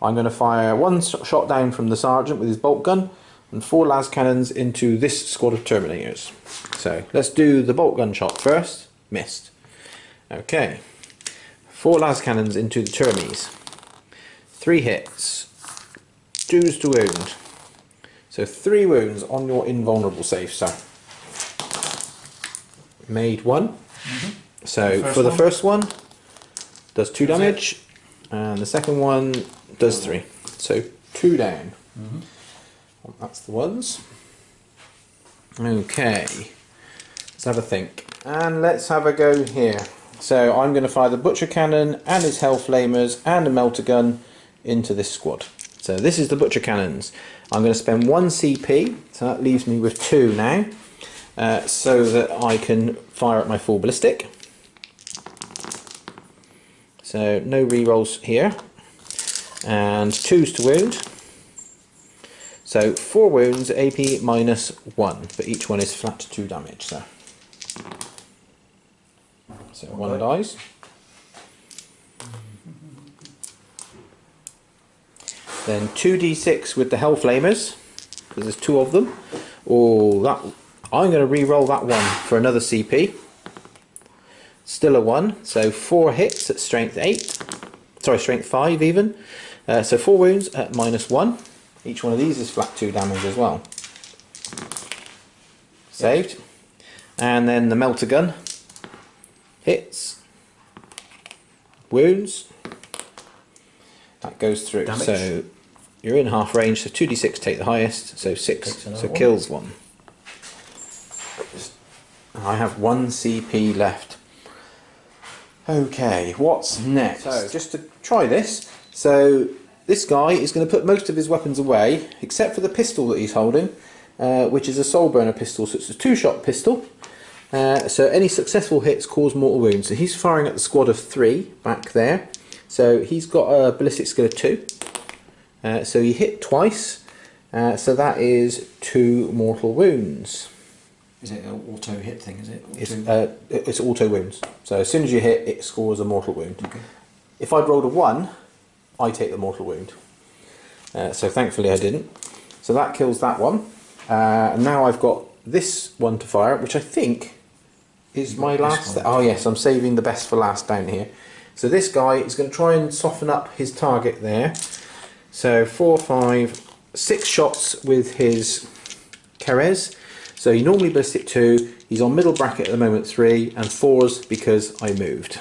I'm going to fire 1 shot down from the sergeant with his bolt gun, and 4 las cannons into this squad of Terminators. So let's do the bolt gun shot first. Missed. Okay. 4 las cannons into the Termies. 3 hits. 2s to wound. So 3 wounds on your invulnerable save, sir. Made 1. So for the first one, does 2 damage, and the second one does 3. So 2 down. That's the ones. Okay, let's have a think. And let's have a go here. So I'm going to fire the Butcher Cannon and his Hell Flamers and a Melter Gun into this squad. So this is the Butcher Cannons. I'm going to spend 1 CP, so that leaves me with 2 now, so that I can fire at my full ballistic. So no rerolls here. And 2s to wound. So 4 wounds, AP minus 1, but each one is flat 2 damage. So 1 dies. Then 2d6 with the Hell Flamers, because there's 2 of them. Oh, that I'm going to re-roll that one for another CP. Still a 1, so 4 hits at strength 8. Sorry, strength 5 even. So 4 wounds at minus 1. Each one of these is flat 2 damage as well. Saved. And then the Melter Gun. Hits. Wounds. That goes through. Damage. So you're in half range, so 2d6 take the highest, so 6. So kills 1. I have 1 CP left. Okay, what's next? So just to try this, so this guy is going to put most of his weapons away, except for the pistol that he's holding, which is a Soul Burner pistol, so it's a 2-shot pistol. So any successful hits cause mortal wounds. So he's firing at the squad of 3 back there. So he's got a ballistic skill of 2. So he hit twice, so that is 2 mortal wounds. Is it an auto hit thing, is it? It's auto wounds. So as soon as you hit, it scores a mortal wound. Okay. If I'd rolled a 1, I take the mortal wound. So thankfully I didn't. So that kills that one. And now I've got this one to fire, which I think is my last. Oh yes, I'm saving the best for last down here. So this guy is going to try and soften up his target there. So 4, 5, 6 shots with his Kerez. So he normally ballistic 2, he's on middle bracket at the moment 3, and 4s because I moved.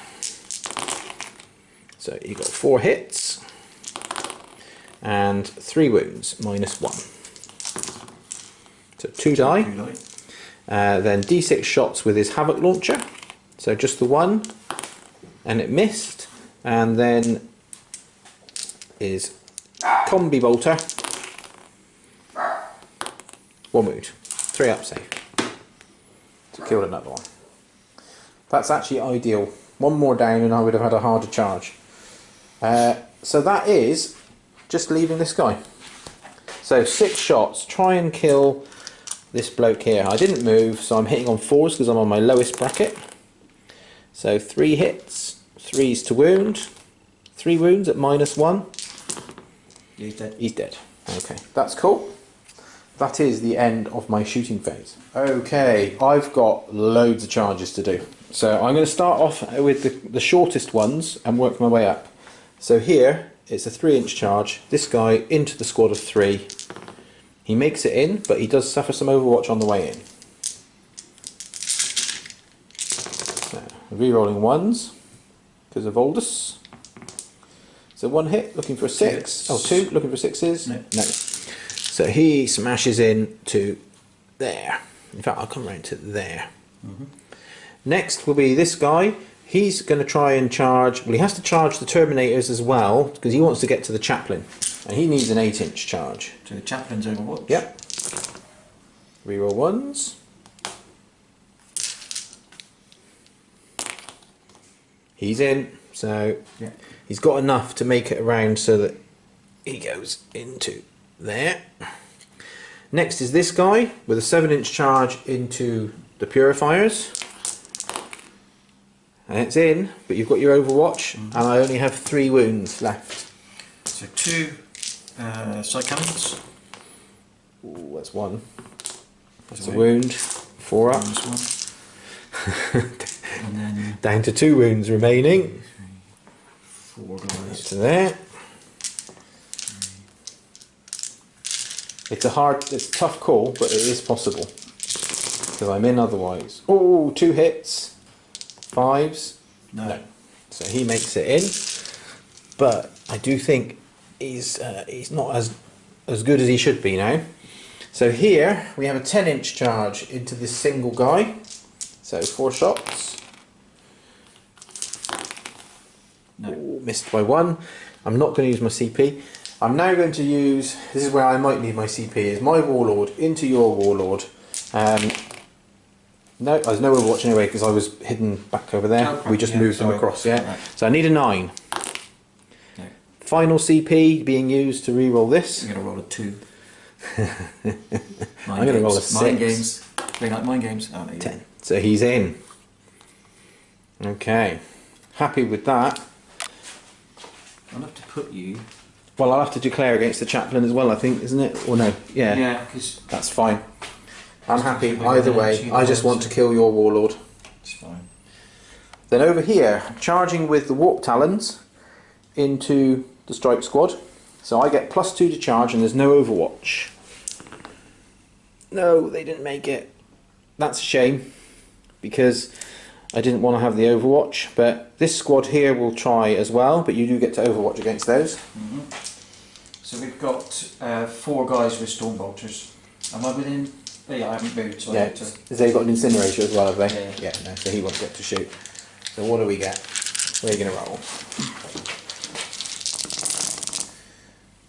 So he got 4 hits and 3 wounds, minus 1. So 2 die. Then d6 shots with his Havoc Launcher. So just the 1, and it missed. And then is Combi Bolter. 1 wound. 3 up save. So killed another one. That's actually ideal. 1 more down and I would have had a harder charge. So that is just leaving this guy. So 6 shots. Try and kill this bloke here. I didn't move, so I'm hitting on 4s because I'm on my lowest bracket. So 3 hits. 3s to wound. 3 wounds at minus 1. He's dead. He's dead. Okay, that's cool. That is the end of my shooting phase. Okay, I've got loads of charges to do. So I'm going to start off with the shortest ones and work my way up. So here, it's a 3-inch charge. This guy into the squad of 3. He makes it in, but he does suffer some overwatch on the way in. So, re-rolling 1s, because of Aldous. So 1 hit, looking for a 6. Oh, 2, looking for 6s. No. So he smashes in to there. In fact, I'll come round to there. Next will be this guy. He's going to try and charge. Well, he has to charge the Terminators as well because he wants to get to the Chaplain, and he needs an 8-inch charge. So the Chaplain's overwatch. Yep. Reroll 1s. He's in. So he's got enough to make it around so that he goes into there. Next is this guy with a 7-inch charge into the Purifiers, and it's in, but you've got your overwatch, and I only have 3 wounds left. So 2 side cannons. Ooh, that's one. That's a Sorry. wound. 4 up. Minus 1. And then Down to 2 wounds remaining. 4 guys. To there. It's a tough call, but it is possible. Because I'm in otherwise. Oh, 2 hits. 5s. No. So he makes it in. But I do think he's not as good as he should be now. So here we have a 10-inch charge into this single guy. So 4 shots. No. Ooh, missed by 1. I'm not going to use my CP. I'm now going to use, this is where I might need my CP, is my Warlord into your Warlord. No, there's no Overwatch anyway because I was hidden back over there. Okay, We just yeah, moved them sorry. across, yeah. Right. So I need a 9. No. Final CP being used to re-roll this. I'm going to roll a 2. I'm going to roll a 6. Mind games. Very like mind games. Oh, no, 10. So he's in. Okay. Happy with that. I'll have to put you. Well, I'll have to declare against the Chaplain as well, I think, isn't it? Or no? Yeah. Yeah, because That's fine. I'm happy It's either way. I just want to kill your Warlord. it's fine. Then over here, charging with the Warp Talons into the Strike Squad. So I get +2 to charge and there's no Overwatch. No, they didn't make it. That's a shame because I didn't want to have the Overwatch. But this squad here will try as well, but you do get to Overwatch against those. So we've got 4 guys with Storm Bolters. Am I within? Oh, yeah, I haven't moved, so I Yeah, get to. they've got an Incinerator as well, have they? Yeah. Yeah, no, so he won't get to shoot. So what do we get? Where are you going to roll?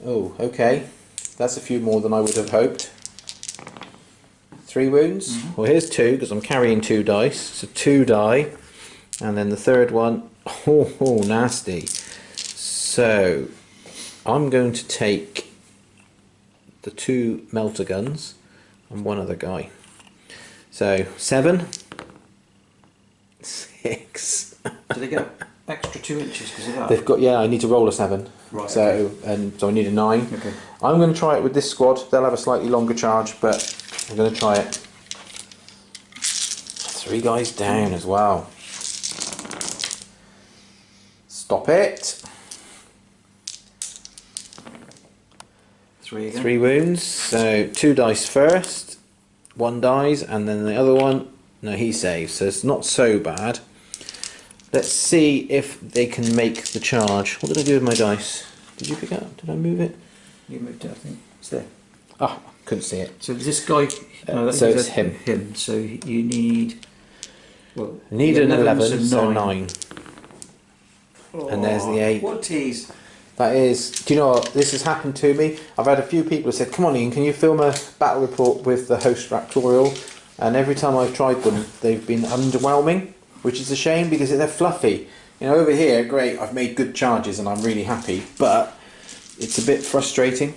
Oh, okay. That's a few more than I would have hoped. 3 wounds. Well, here's 2 because I'm carrying 2 dice. So 2 die. And then the third one, oh, nasty. So I'm going to take the 2 melter guns and 1 other guy. So 7, 6. Do they get extra 2 inches because of that? They've got, yeah, I need to roll a 7. Right, So okay. and so I need a 9. Okay. I'm going to try it with this squad. They'll have a slightly longer charge, but I'm going to try it. 3 guys down as well. Stop it. 3 again. 3 wounds. So 2 dice first. 1 dies, and then the other one. No, he saves. So it's not so bad. Let's see if they can make the charge. What did I do with my dice? Did you pick it up? Did I move it? You moved it, I think. It's there. Oh, couldn't see it. So this guy. So it's him. Him. So you need. Well, I need an 11, so 9. 9. And there's the 8. What a tease. That is, do you know what, this has happened to me. I've had a few people who said, come on Ian, can you film a battle report with the host Raptorial? And every time I've tried them, they've been underwhelming, which is a shame because they're fluffy. You know, over here, great, I've made good charges and I'm really happy, but it's a bit frustrating.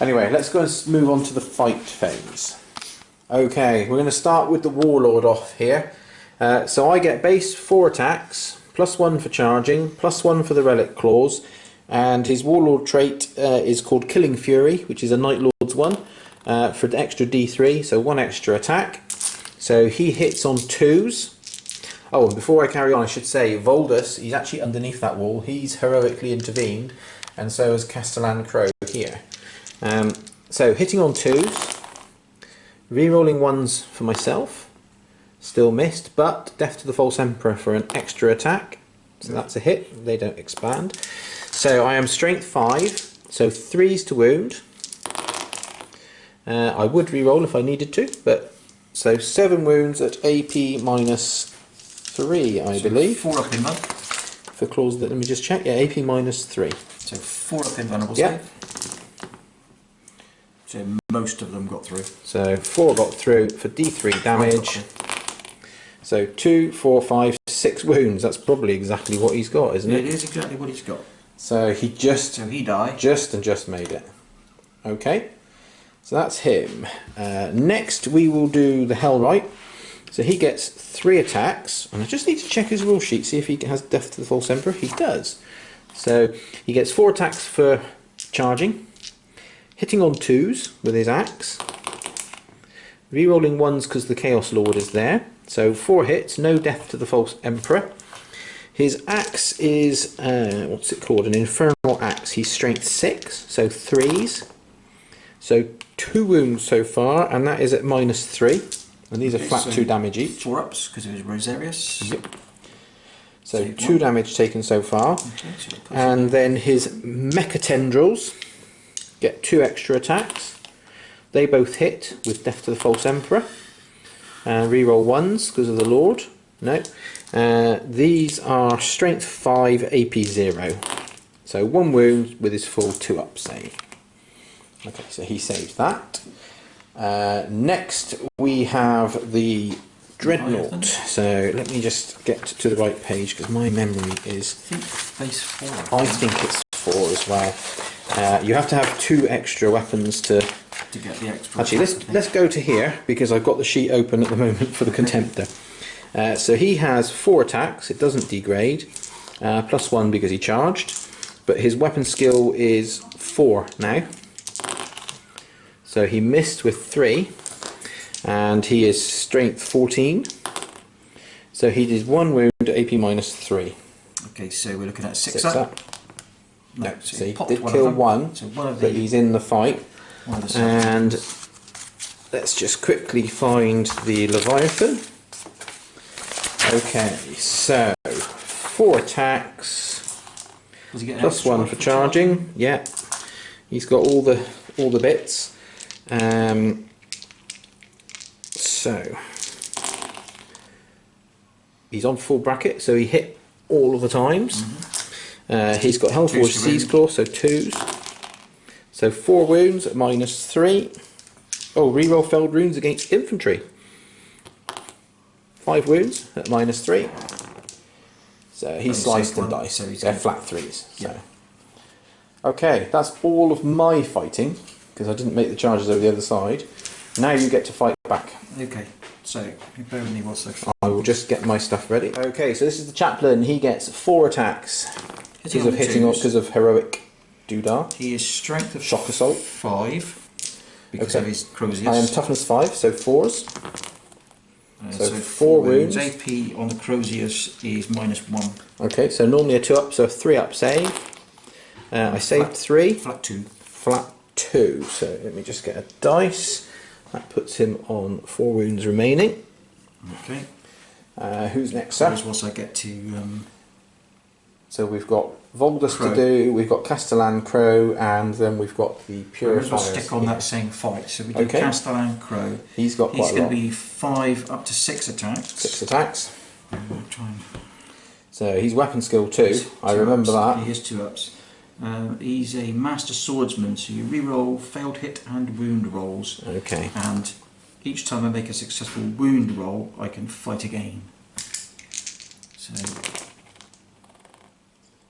Anyway, let's go and move on to the fight phase. Okay, we're going to start with the Warlord off here. So I get base 4 attacks, +1 for charging, +1 for the Relic Claws, and his Warlord trait is called Killing Fury, which is a Night Lord's one, for the extra D3, so 1 extra attack. So he hits on 2s. Oh, and before I carry on, I should say, Voldus, he's actually underneath that wall. He's heroically intervened, and so has Castellan Crow here. So hitting on 2s, re-rolling 1s for myself, still missed, but Death to the False Emperor for an extra attack. So that's a hit, they don't expand. So I am strength 5, so 3s to wound. I would re-roll if I needed to, but so 7 wounds at AP -3, I believe. 4 up in one. For claws, let me just check. Yeah, AP -3. So 4 up in vulnerable Yeah. save. So most of them got through. So 4 got through for D3 damage. So 2, 4, 5, 6 wounds. That's probably exactly what he's got, isn't It it? is exactly what he's got. So he just So he died. just made it. Okay, so that's him. Next we will do the Hellright. So he gets 3 attacks, and I just need to check his rule sheet, see if he has Death to the False Emperor. He does. So he gets 4 attacks for charging, hitting on 2s with his axe, rerolling 1s because the Chaos Lord is there. So 4 hits, no death to the False Emperor. His axe is, what's it called? An Infernal Axe. He's strength 6, so 3s. So 2 wounds so far, and that is at -3. And these are flat 2 damage each. 4 ups because of his Rosarius. Yep. So 2 damage taken so far. Okay, so And then his Mecha Tendrils get 2 extra attacks. They both hit with Death to the False Emperor. Reroll 1s because of the Lord. No. These are Strength 5, AP 0. So 1 wound with his full 2-up save. Okay, so he saves that. Next we have the Dreadmill. So let me just get to the right page because my memory is... I think base 4. I think it's 4 as well. You have to have 2 extra weapons to get the extra. Actually, let's go to here because I've got the sheet open at the moment for the Contemptor. So he has 4 attacks. It doesn't degrade. +1 because he charged. But his weapon skill is 4 now. So he missed with 3. And he is strength 14. So he did 1 wound at AP -3. Okay, so we're looking at 6 6 up. up. No, so so he popped did one kill of them. 1, So one of the, but he's in the fight. one of the And let's just quickly find the Leviathan. Okay, so 4 attacks, Does he get an plus extra 1 for charging. Yeah, he's got all the bits. So he's on full bracket, so he hit all of the times. He's got Hellforge Seize Claw, so 2s. So 4 wounds at -3. Oh, reroll failed wounds against infantry. 5 wounds at -3. So he's sliced and diced. so he's They're good. flat 3s. So. Yeah. Okay, that's all of my fighting because I didn't make the charges over the other side. Now you get to fight back. Okay, so bear with me whilst I will just get my stuff ready. Okay, so this is the Chaplain. He gets 4 attacks because of hitting off because of heroic doodah. He is strength of Shock assault. 5 because Okay. of his Crozius. I am toughness 5, so 4s. So 4 4 wounds. AP on the Crozius is -1. Okay, so normally a 2-up, so a 3-up save. I saved 3. Flat 2. Flat 2. So let me just get a dice. That puts him on 4 wounds remaining. Okay. Who's next, So sir? once I get to So we've got Voldus Crow. to do, we've got Castellan Crow, and then we've got the I'll Purifiers. stick on that same fight. So we do Okay. Castellan Crow. He's got He's quite a going lot. to be 5 up to 6 attacks. 6 attacks. Try and So he's weapon skill 2. I remember that. He is 2 ups. He's a master swordsman, so you reroll failed hit and wound rolls, Okay. and each time I make a successful wound roll, I can fight again. So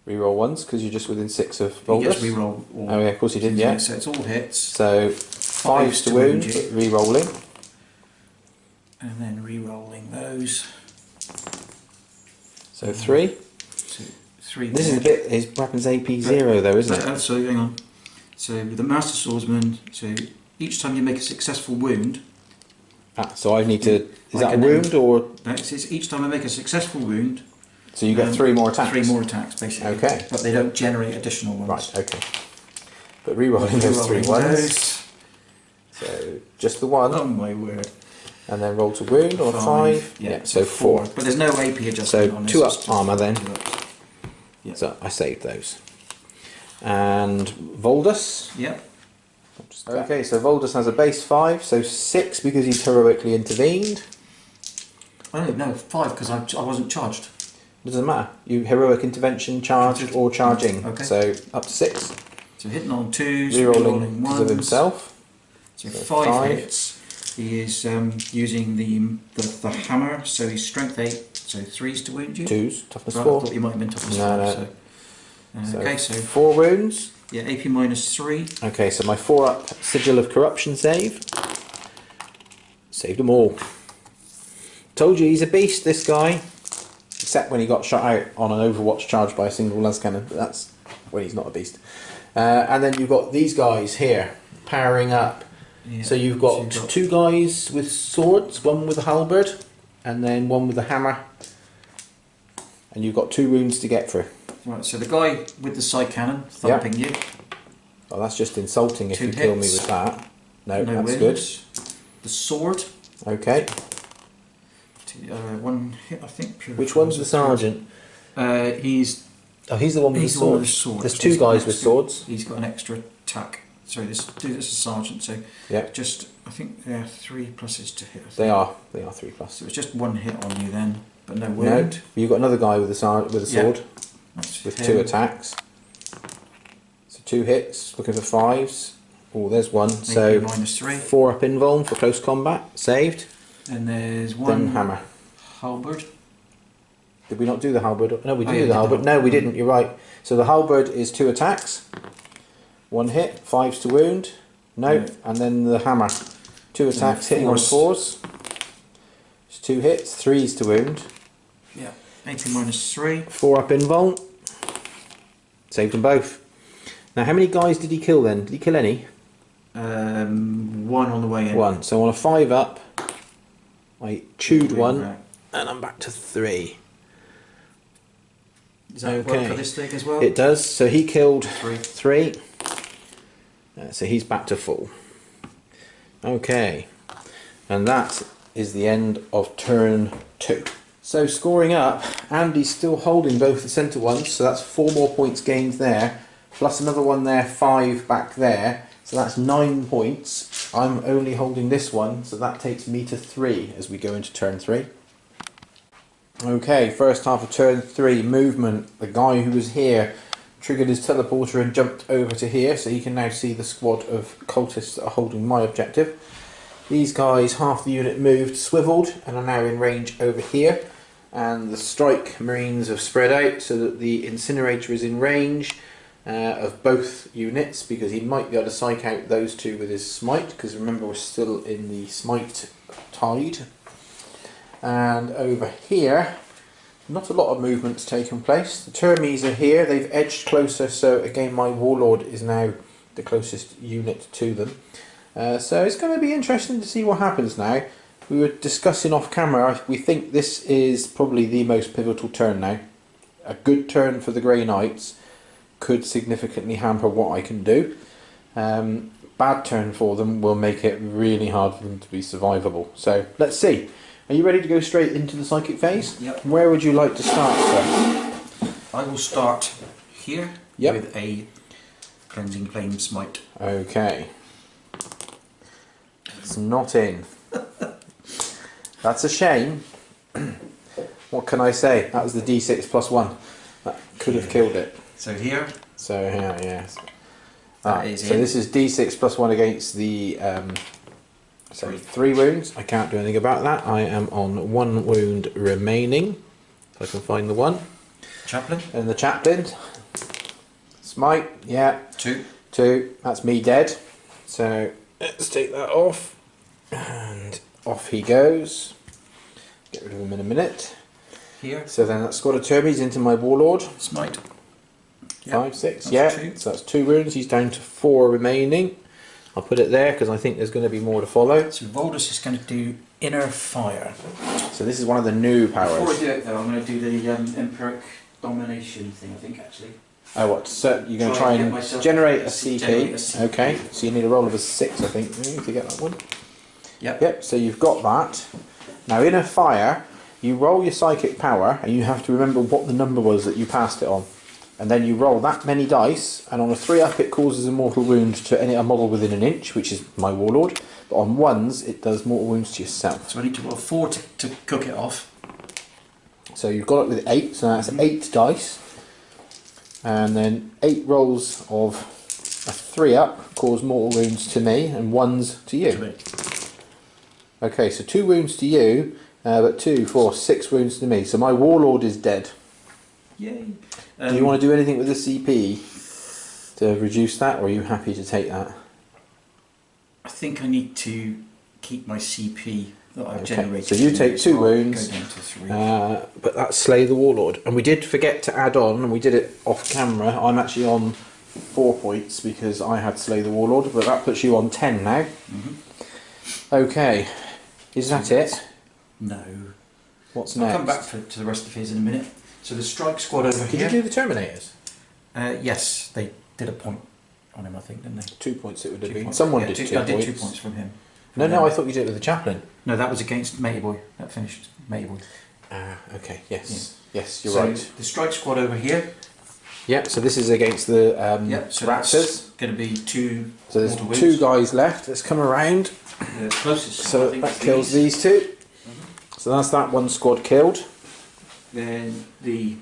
Reroll once because you're just within 6 of he Voldus. gets reroll all. Oh yeah, of course he did, yeah. So it's all hits, So 5s to wound, you. but re-rolling. and then re-rolling those. So 3. So 3. This is a bit, his weapon's AP 0 though, isn't it? So hang on. So with the master swordsman, so each time you make a successful wound, So I need to, is I that a can wound or, no, it says each time I make a successful wound, so you get 3 more attacks? 3 more attacks basically. Okay. But they don't generate additional ones. Right, okay. But re-rolling those 3 ones. So just the 1. Oh my word. And then roll to wound on a 5. Yeah, so 4. But there's no AP adjustment So on this. 2 it's up just armour then. 2 ups. Yeah. So I saved those. And Voldus. Yep. Okay, so Voldus has a base 5, so 6 because he's heroically intervened. Oh no, 5 because I wasn't charged. Doesn't matter. You heroic intervention, charged or charging. Okay. So up to 6. So hitting on 2s, Rerolling rerolling because of 1s. himself. So So 5 5. hits. He is using the hammer, so he's strength 8, so 3s to wound you. 2s, toughness Right, I 4. thought you might have been toughness No, 4. no. So, okay, so 4 wounds. yeah, AP -3. Okay, so my 4-up Sigil of Corruption save. Saved them all. Told you he's a beast, this guy. Except when he got shot out on an Overwatch charge by a single las cannon, but that's when he's not a beast. And then you've got these guys here. powering up. Yeah. So you've got two guys with swords, one with a halberd, and then one with a hammer. And you've got 2 wounds to get through. Right, so the guy with the side cannon thumping you. Oh, that's just insulting if 2 you kill me hits. with that. No, that's wounds. The sword. good. Okay. 1 hit, I think. Which one's the sergeant? He's Oh, he's the one with the the one sword. with the sword. There's So 2 he's got an guys with extra- swords. He's got an extra attack. Sorry, this is a sergeant. So Yeah, just I think there are 3 pluses to hit. I think. they are 3 plus. So it's just 1 hit on you then, but no No, wound. you've got another guy with a sword That's with him. 2 attacks. So 2 hits, looking for 5s. Oh, there's 1. Maybe So -3. 4 up invuln for close combat, saved. And there's Then 1 hammer. halberd. Did we not do the halberd? No, we did Oh, yeah, do we the did halberd. that. No, we didn't. You're right. So the halberd is 2 attacks, 1 hit, 5s to wound. No, Yeah. and then the hammer, 2 attacks, hitting on 4s. It's 2 hits, 3s to wound. Yeah. AP -3. 4 up invuln. Saved them both. Now, how many guys did he kill then? Did he kill any? 1 on the way in. 1. So on a 5 up, I chewed Wing 1, back. and I'm back to 3. Does that work Okay. for this thing as well? It does. So he killed 3. 3. So he's back to full. Okay. And that is the end of turn 2. So scoring up, Andy's still holding both the centre ones, so that's 4 more points gained there, plus another one there, 5 back there, so that's 9 points. I'm only holding this one, so that takes me to 3 as we go into turn 3. Okay, first half of turn 3, movement. The guy who was here triggered his teleporter and jumped over to here, so he can now see the squad of cultists that are holding my objective. These guys, half the unit moved, swiveled, and are now in range over here. And the strike marines have spread out so that the incinerator is in range of both units, because he might be able to psych out those 2 with his smite, because remember we're still in the smite tide. And over here, not a lot of movement's taken place. The Termies are here, they've edged closer, so again my Warlord is now the closest unit to them. So it's going to be interesting to see what happens now. We were discussing off camera, we think this is probably the most pivotal turn now. A good turn for the Grey Knights could significantly hamper what I can do. Bad turn for them will make it really hard for them to be survivable. So let's see. Are you ready to go straight into the psychic phase? Yep. Where would you like to start, sir? I will start here Yep. with a cleansing flame smite. Okay. It's not in. That's a shame. What can I say? That was the D6 plus 1. That could have killed it. So here, So yeah, yes. That is so in. this is D6 plus 1 against the 3 wounds. I can't do anything about that. I am on 1 wound remaining. If I can find the 1. Chaplain, And the Chaplain. Smite, yeah. 2. 2. That's me dead. So let's take that off. And off he goes. Get rid of him in a minute. Here, So then that squad of Termies into my Warlord. smite. 5, 6, that's yeah. 2. So that's 2 wounds. He's down to 4 remaining. I'll put it there because I think there's going to be more to follow. So Voldus is going to do inner fire. So this is one of the new Before I powers. do it though, I'm going to do the Empiric domination thing, I think actually. Oh, what? So you're going to try Try and and get myself generate a generate a CP. CP. Okay. So you need a roll of a 6, I think, to get that one. Yep. Yep. So you've got that. Now in a fire, you roll your psychic power, and you have to remember what the number was that you passed it on. And then you roll that many dice, and on a 3 up it causes a mortal wound to a model within an inch, which is my Warlord. But on 1s it does mortal wounds to yourself. So I need to roll 4 to cook it off. So you've got it with 8, so that's 8 dice. And then 8 rolls of a 3 up cause mortal wounds to me, and 1s to you. Okay, so 2 wounds to you, but 2, 4, 6 wounds to me. So my Warlord is dead. Yay. Do you want to do anything with the CP to reduce that, or are you happy to take that? I think I need to keep my CP that I've generated. So you take 2 I'll wounds, Go down to 3. but that's Slay the Warlord. And we did forget to add on, and we did it off camera, I'm actually on 4 points because I had to slay the warlord, but that puts you on 10 now. Okay, is that it? No. What's I'll next? come back to the rest of his in a minute. So the strike squad over Did here. you do the Terminators? Yes, they did a point on him, I think, didn't they? 2 points it would have 2 been. points. Someone Yeah, did two, 2 I points. did 2 points from him. No, I thought you did it with the Chaplain. No, that was against Matey Boy. That finished Matey Boy. Okay, yes. Yes, you're So right. the strike squad over here. Yep, so this is against the So Raptors. that's going to be 2 So there's mortal 2 wounds. guys left. Let's come around. The closest squad, So I think, that is kills these 2. So that's that one squad killed. Then the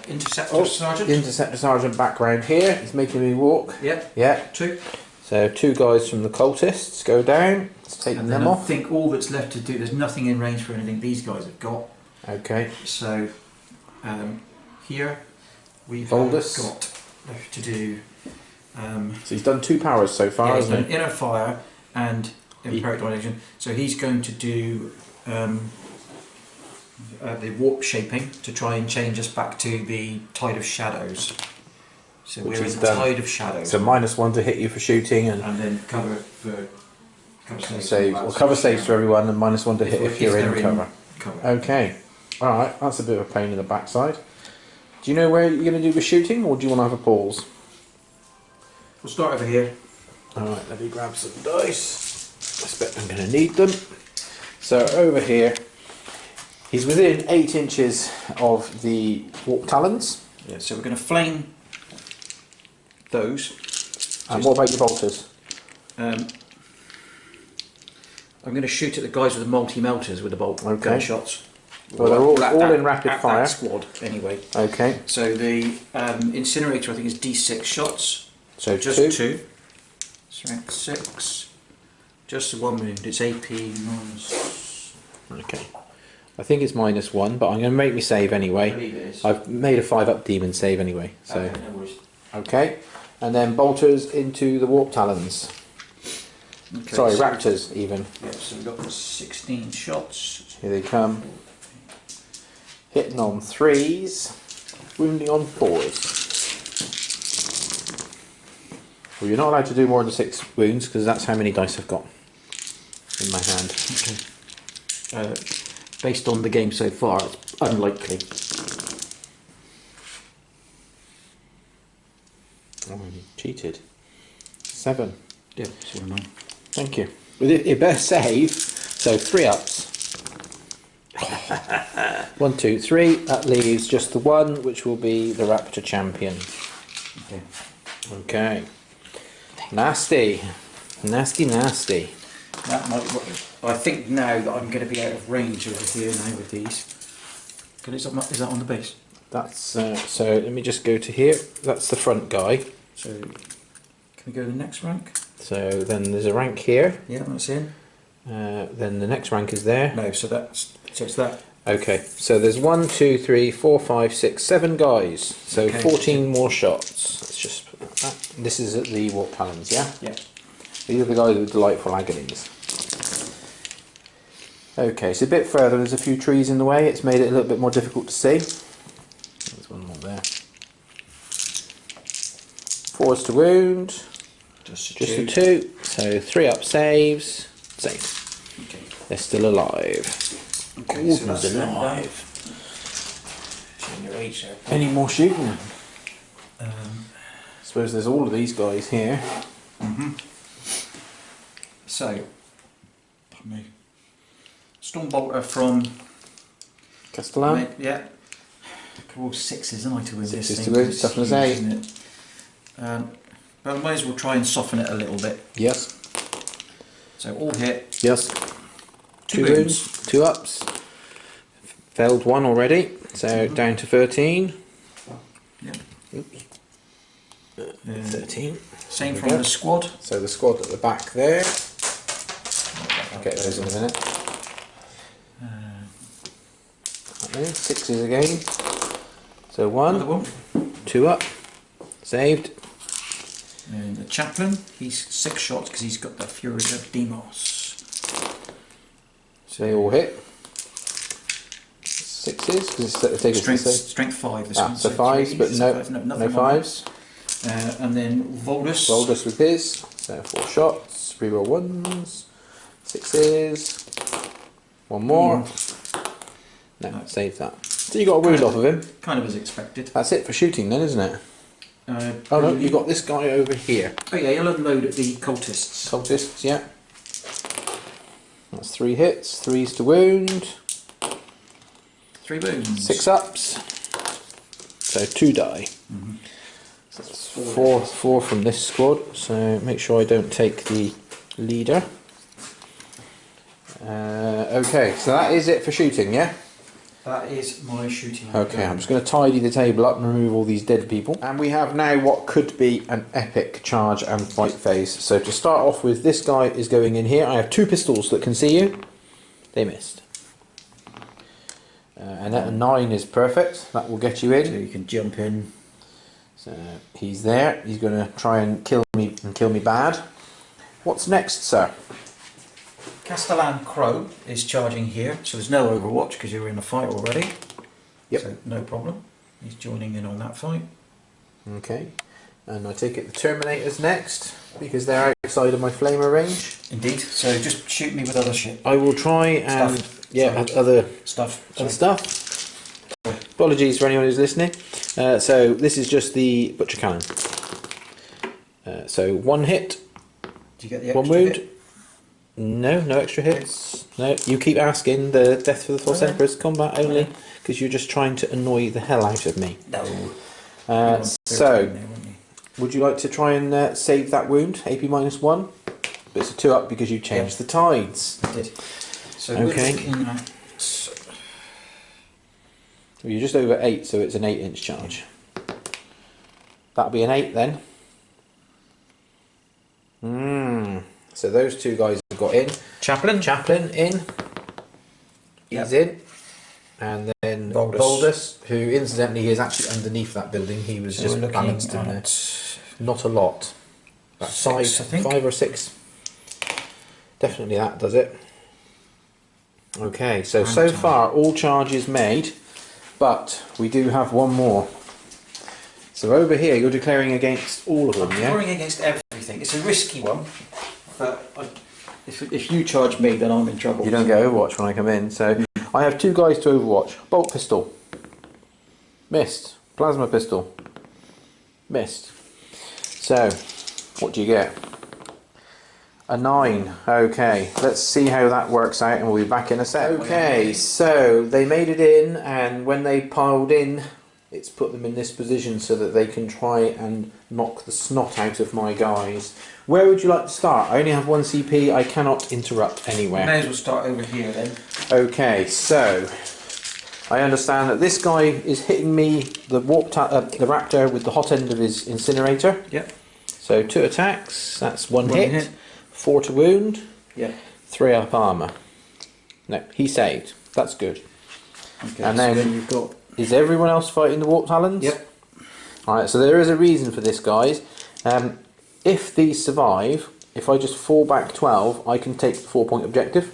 Interceptor Sergeant. The Interceptor Sergeant back round here. He's making me walk. Yep. Yeah. 2. So 2 guys from the cultists go down. Let's take And them then I off. think all that's left to do, there's nothing in range for anything these guys have got. Okay. So here we've Foldus. got left to do. So he's done 2 powers so far, Yeah, he's done hasn't he? Inner Fire and Empiric Domination. So he's going to do the warp shaping to try and change us back to the Tide of Shadows. So Which we're he's in the done. Tide of Shadows. So -1 to hit you for shooting and then cover for cover saves. saves. Well, cover saves for everyone and -1 to hit if you're in they're cover. cover. Okay. Alright, that's a bit of a pain in the backside. Do you know where you're going to do the shooting or do you want to have a pause? We'll start over here. Alright, let me grab some dice. I expect I'm going to need them. So over here, he's within 8 inches of the warp talons. Yeah, so we're going to flame those. And what about your bolters? I'm going to shoot at the guys with the multi-melters with the bolt Okay. gunshots. Well, they're all At in rapid at fire. That squad, anyway. Okay, So the incinerator, I think, is D6 shots. so Just 2. 2. Strength 6. Just the 1 wound. It's AP minus. Okay. I think it's -1, but I'm going to make me save I anyway. believe it is. I've made a 5-up demon save anyway. So Okay, no worries. okay, and then bolters into the warp talons. Okay, Sorry, so- raptors even. Yeah, so we've got 16 shots. Here they come. Hitting on 3s, wounding on 4s. Well, you're not allowed to do more than 6 wounds because that's how many dice I've got in my hand. Okay. Based on the game so far, it's unlikely. Oh, you cheated. 7. Yeah, so am I. Thank you. Well, it better save. So 3 ups. 1, 2, 3. That leaves just the 1, which will be the Raptor champion. Okay. Okay. Nasty. Nasty, nasty. That might work. I think now that I'm going to be out of range over here now with these. Is that on the base? That's so. Let me just go to here. That's the front guy. So, can we go to the next rank? So then there's a rank here. Yeah, that's in. Then the next rank is there. No, so it's that. Okay. So there's 1, 2, 3, 4, 5, 6, 7 guys. So Okay. 14 more shots. Let's just put that. This is at the warp talons. Yeah. Yeah. These are the guys with delightful agonies. Okay, so a bit further, there's a few trees in the way, it's made it a little bit more difficult to see. There's one more there. 4 to wound, Just the 2, so 3 up saves, saved. Okay. They're still alive. Okay, so Gordon's that's them alive. Showing your age there. Any more shooting? Um, I suppose there's all of these guys here. so, pardon me. Stormbolter from Castellan. yeah. All 6s, isn't I, to win this 6s thing? to win, 'cause it's toughness huge, 8. isn't it? But I might as well try and soften it a little bit. Yes. So all hit. Yes. 2 wounds. wounds. 2 ups. Failed 1 already, so down to 13. Yeah. Oops. 13. Same There from we go. the squad. So the squad at the back there. I'll get those in a minute. There, 6s again. So Another 1, one. 2 up, saved. And the Chaplain, he's 6 shots because he's got the Fury of Demos. So they all hit. 6s because it's taking Strength 5 this one. so 5s, but no nothing on fives. And then Voldus. Voldus with his. So 4 shots, reroll 1s, 6s, 1 more. No, save that. So you got a wound off of him. Kind of as expected. That's it for shooting then, isn't it? Oh no, you got this guy over here. Oh yeah, you'll unload at the cultists. Cultists, yeah. That's 3 hits, 3s to wound. 3 wounds. 6 ups. So 2 die. So that's 4 from this squad. So make sure I don't take the leader. Okay, so that is it for shooting, yeah? That is my shooting. Okay, I'm just going to tidy the table up and remove all these dead people. And we have now what could be an epic charge and fight phase. So to start off with, this guy is going in here. I have 2 pistols that can see you. They missed. And a 9 is perfect. That will get you in. So you can jump in. So he's there. He's going to try and kill me bad. What's next, sir? Castellan Crow is charging here, so there's no Overwatch because you're in a fight already. Yep. So no problem. He's joining in on that fight. Okay. And I take it the Terminator's next because they're outside of my flamer range. Indeed. So just shoot me with other shit. I will try and other stuff. Apologies for anyone who's listening. So this is just the Butcher Cannon. So 1 hit. Do you get the extra 1 wound. hit? No extra hits. No, you keep asking. The Death for the False Emperor's combat only because you're just trying to annoy the hell out of me. No. So, would you like to try and save that wound? AP -1. But it's a 2 up because you changed the tides. I did. So Okay. we're looking at... Well, you're just over 8, so it's an 8-inch charge. That'll be an 8 then. So those 2 guys have got in. Chaplain in. He's in. And then Voldus, who incidentally is actually underneath that building. He was just balanced in there. Not a lot. About 5, I think. 5 or 6. Definitely that does it. Okay, so far all charges made, but we do have 1 more. So over here you're declaring against all of them, yeah? Declaring against everything. It's a risky one, but if you charge me, then I'm in trouble. You don't get Overwatch when I come in, so I have 2 guys to Overwatch. Bolt pistol. Missed. Plasma pistol. Missed. So, what do you get? A 9. Okay, let's see how that works out and we'll be back in a sec. Okay, so they made it in, and when they piled in, it's put them in this position so that they can try and knock the snot out of my guys. Where would you like to start? I only have 1 CP, I cannot interrupt anywhere. May as well start over here then. Okay, so I understand that this guy is hitting me, the the raptor, with the hot end of his incinerator. Yep. So 2 attacks, that's 1 hit, 4 to wound, yeah, 3 up armour. No, he saved. That's good. Okay, and so then you've got... Is everyone else fighting the Warp Talons? Yep. Alright, so there is a reason for this, guys. If these survive, if I just fall back 12, I can take the 4-point objective.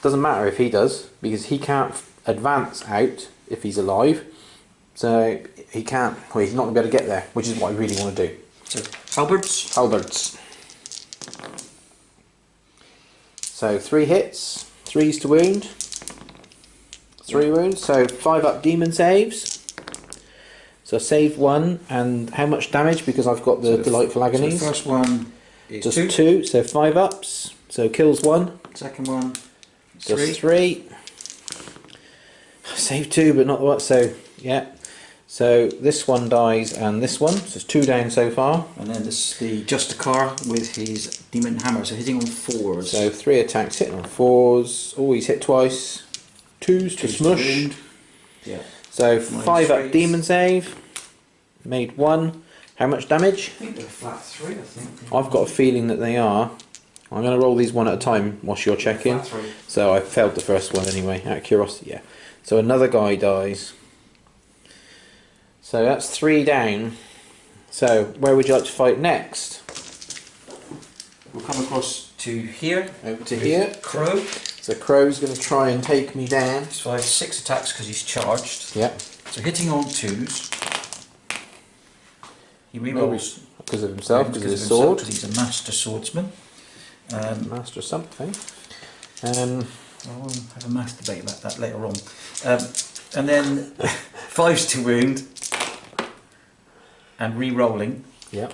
Doesn't matter if he does, because he can't advance out if he's alive. So he can't, well, he's not going to be able to get there, which is what I really want to do. So, halberds? Halberds. So 3 hits, 3s to wound. 3 wounds, so 5 up demon saves. So saved 1, and how much damage? Because I've got the delightful agonies. So the first one is just 2, so 5 ups. So kills 1. Second one, just 3. Save 2, but not what. So yeah. So this one dies, and this one. So it's 2 down so far. And then this the Justicar with his demon hammer, so hitting on 4s. So 3 attacks, hitting on 4s. Always hit twice. 2s to smush. Yeah. So 5 up demon save. Made 1. How much damage? I think they're flat 3, I think. I've got a feeling that they are. I'm going to roll these one at a time whilst you're checking. Flat 3. So I failed the first one anyway, out of curiosity, yeah. So another guy dies. So that's 3 down. So where would you like to fight next? We'll come across to here. Over to here. Crow. So Crow's going to try and take me down. So I have 6 attacks because he's charged. Yep. So hitting on 2s. He rerolls because of himself, because of his himself, sword. 'cause he's a master swordsman. Master something. I'll have a mass debate about that later on. And then 5s to wound and re-rolling. Yep.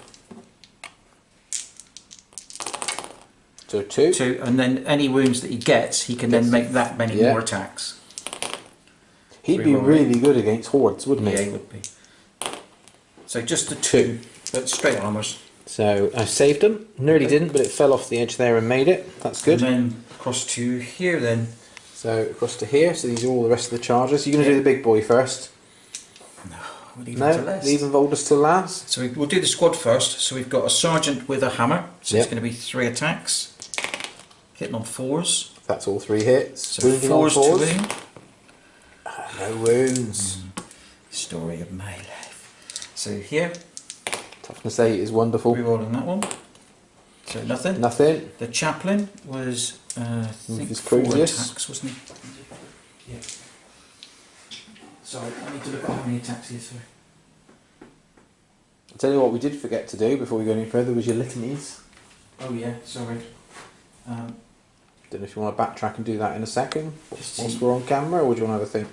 So 2. 2, and then any wounds that he gets, he can then make that many more attacks. He'd be really good against hordes, wouldn't he? Yeah, he would be. So just the 2, but straight armours. So I saved him. Nearly didn't, but it fell off the edge there and made it. That's good. And then across to here then. So across to here. So these are all the rest of the charges. You're going to do the big boy first. We'll leave him to last. Leaving Voldus till last. So we'll do the squad first. So we've got a sergeant with a hammer. So it's going to be 3 attacks. Hitting on 4s. That's all 3 hits. So Wounding 4s on 4s. to wound. No wounds. Story of my life. So here. Toughness 8 is wonderful. Rerolling that one. So nothing. Nothing. The chaplain was I think his 4 cruises. attacks, wasn't he? Yeah. Sorry, I need to look at how many attacks he has. Sorry. I'll tell you what we did forget to do before we go any further was your litanies. Oh yeah, sorry. Don't know if you want to backtrack and do that in a second Just once we're on camera, or do you want to have a think?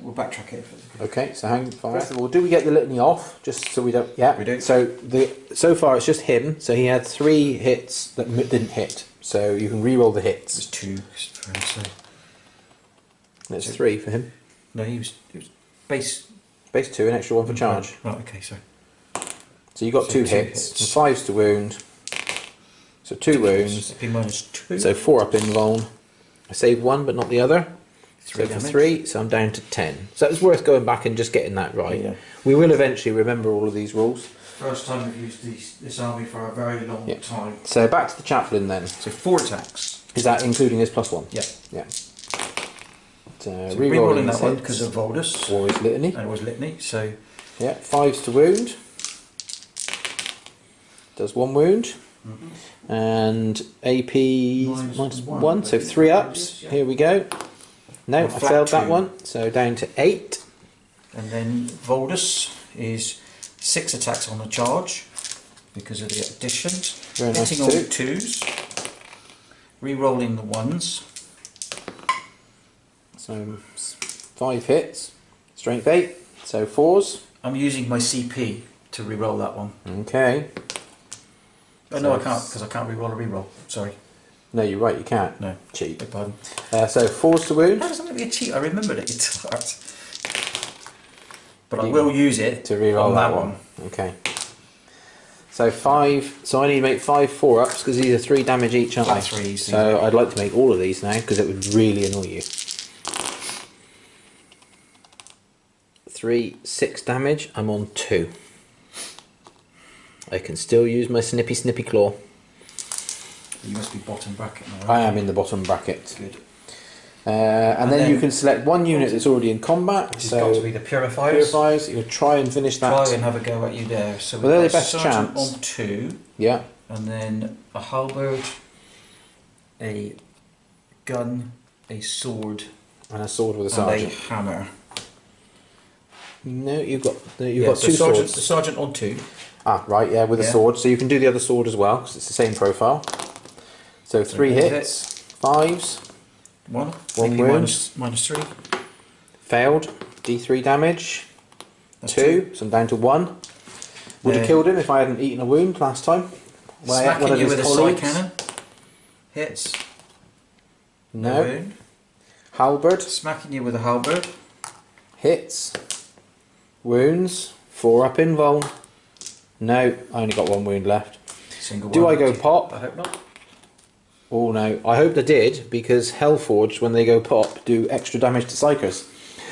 We'll backtrack it if it's okay. Okay, so hang fire. First of all, do we get the litany off? Just so we don't. Yeah, we do. So far it's just him. So he had 3 hits that didn't hit. So you can re-roll the hits. There's 2 for him, so. There's 3 for him. No, he was base. Base 2, an extra 1 for charge. Right, okay, sorry. So you got So 2 2 hits, hits. and 5s to wound. So 2 wounds. P minus 2. So 4 up in vuln. I saved 1 but not the other. 3 so for damage. 3, so I'm down to 10. So it's worth going back and just getting that right. Yeah. We will eventually remember all of these rules. First time we've used this army for a very long time. So back to the chaplain then. So 4 attacks. Is that including his +1? Yeah. Yeah. So Rerolling that his one hits, because of Voldus. or his litany. And it was litany, so. Yeah, 5s to wound. Does 1 wound. And AP minus 1, so 3 ups. Here we go. No, I flat failed that 2. one, so down to 8. And then Voldus is 6 attacks on the charge because of the additions. Very nice Hitting on too. 2s. Re-rolling the 1s. So 5 hits, strength 8, so 4s. I'm using my CP to re-roll that one. Okay. Oh, no, I can't because I can't re-roll a re-roll. Sorry. No, you're right, you can't. No. Cheat. Beg pardon. So 4s to wound. How does that be a cheat? I remembered it. It's hard. But I will use it to re-roll on that one. Okay. So 5. So I need to make 5 4-ups because these are 3 damage each, aren't That's they? 3. So I'd like to make all of these now because it would really annoy you. 3 6 damage. I'm on 2. I can still use my snippy claw. You must be bottom bracket now. I am in the bottom bracket. Good. And then you can select 1 unit that's already in combat. Which has So got to be the Purifiers. Purifiers, you'll try and finish that. Try and have a go at you there. So we've Well, they're got the best Sergeant chance. on 2, Yeah. and then a halberd, a gun, a sword, And a sword with a and a sergeant. hammer. No, you've got So 2 sergeant, swords. the sergeant on 2. Ah, right, yeah, with a Yeah. sword. So you can do the other sword as well, because it's the same profile. So 3 4 hits, 5s, 1. 1 AP wound. minus 3. Failed, D3 damage, That's 2, so I'm down to 1. Would have Then- killed him if I hadn't eaten a wound last time. One Smacking of you his with a side colleagues. cannon. Hits. No. Wound. Halberd, Smacking you with a halberd. hits, wounds, 4 up in vol. No, I only got 1 wound left. Single Do one. I go pop? I hope not. Oh no, I hoped I did, because Hellforged, when they go pop, do extra damage to Psychers.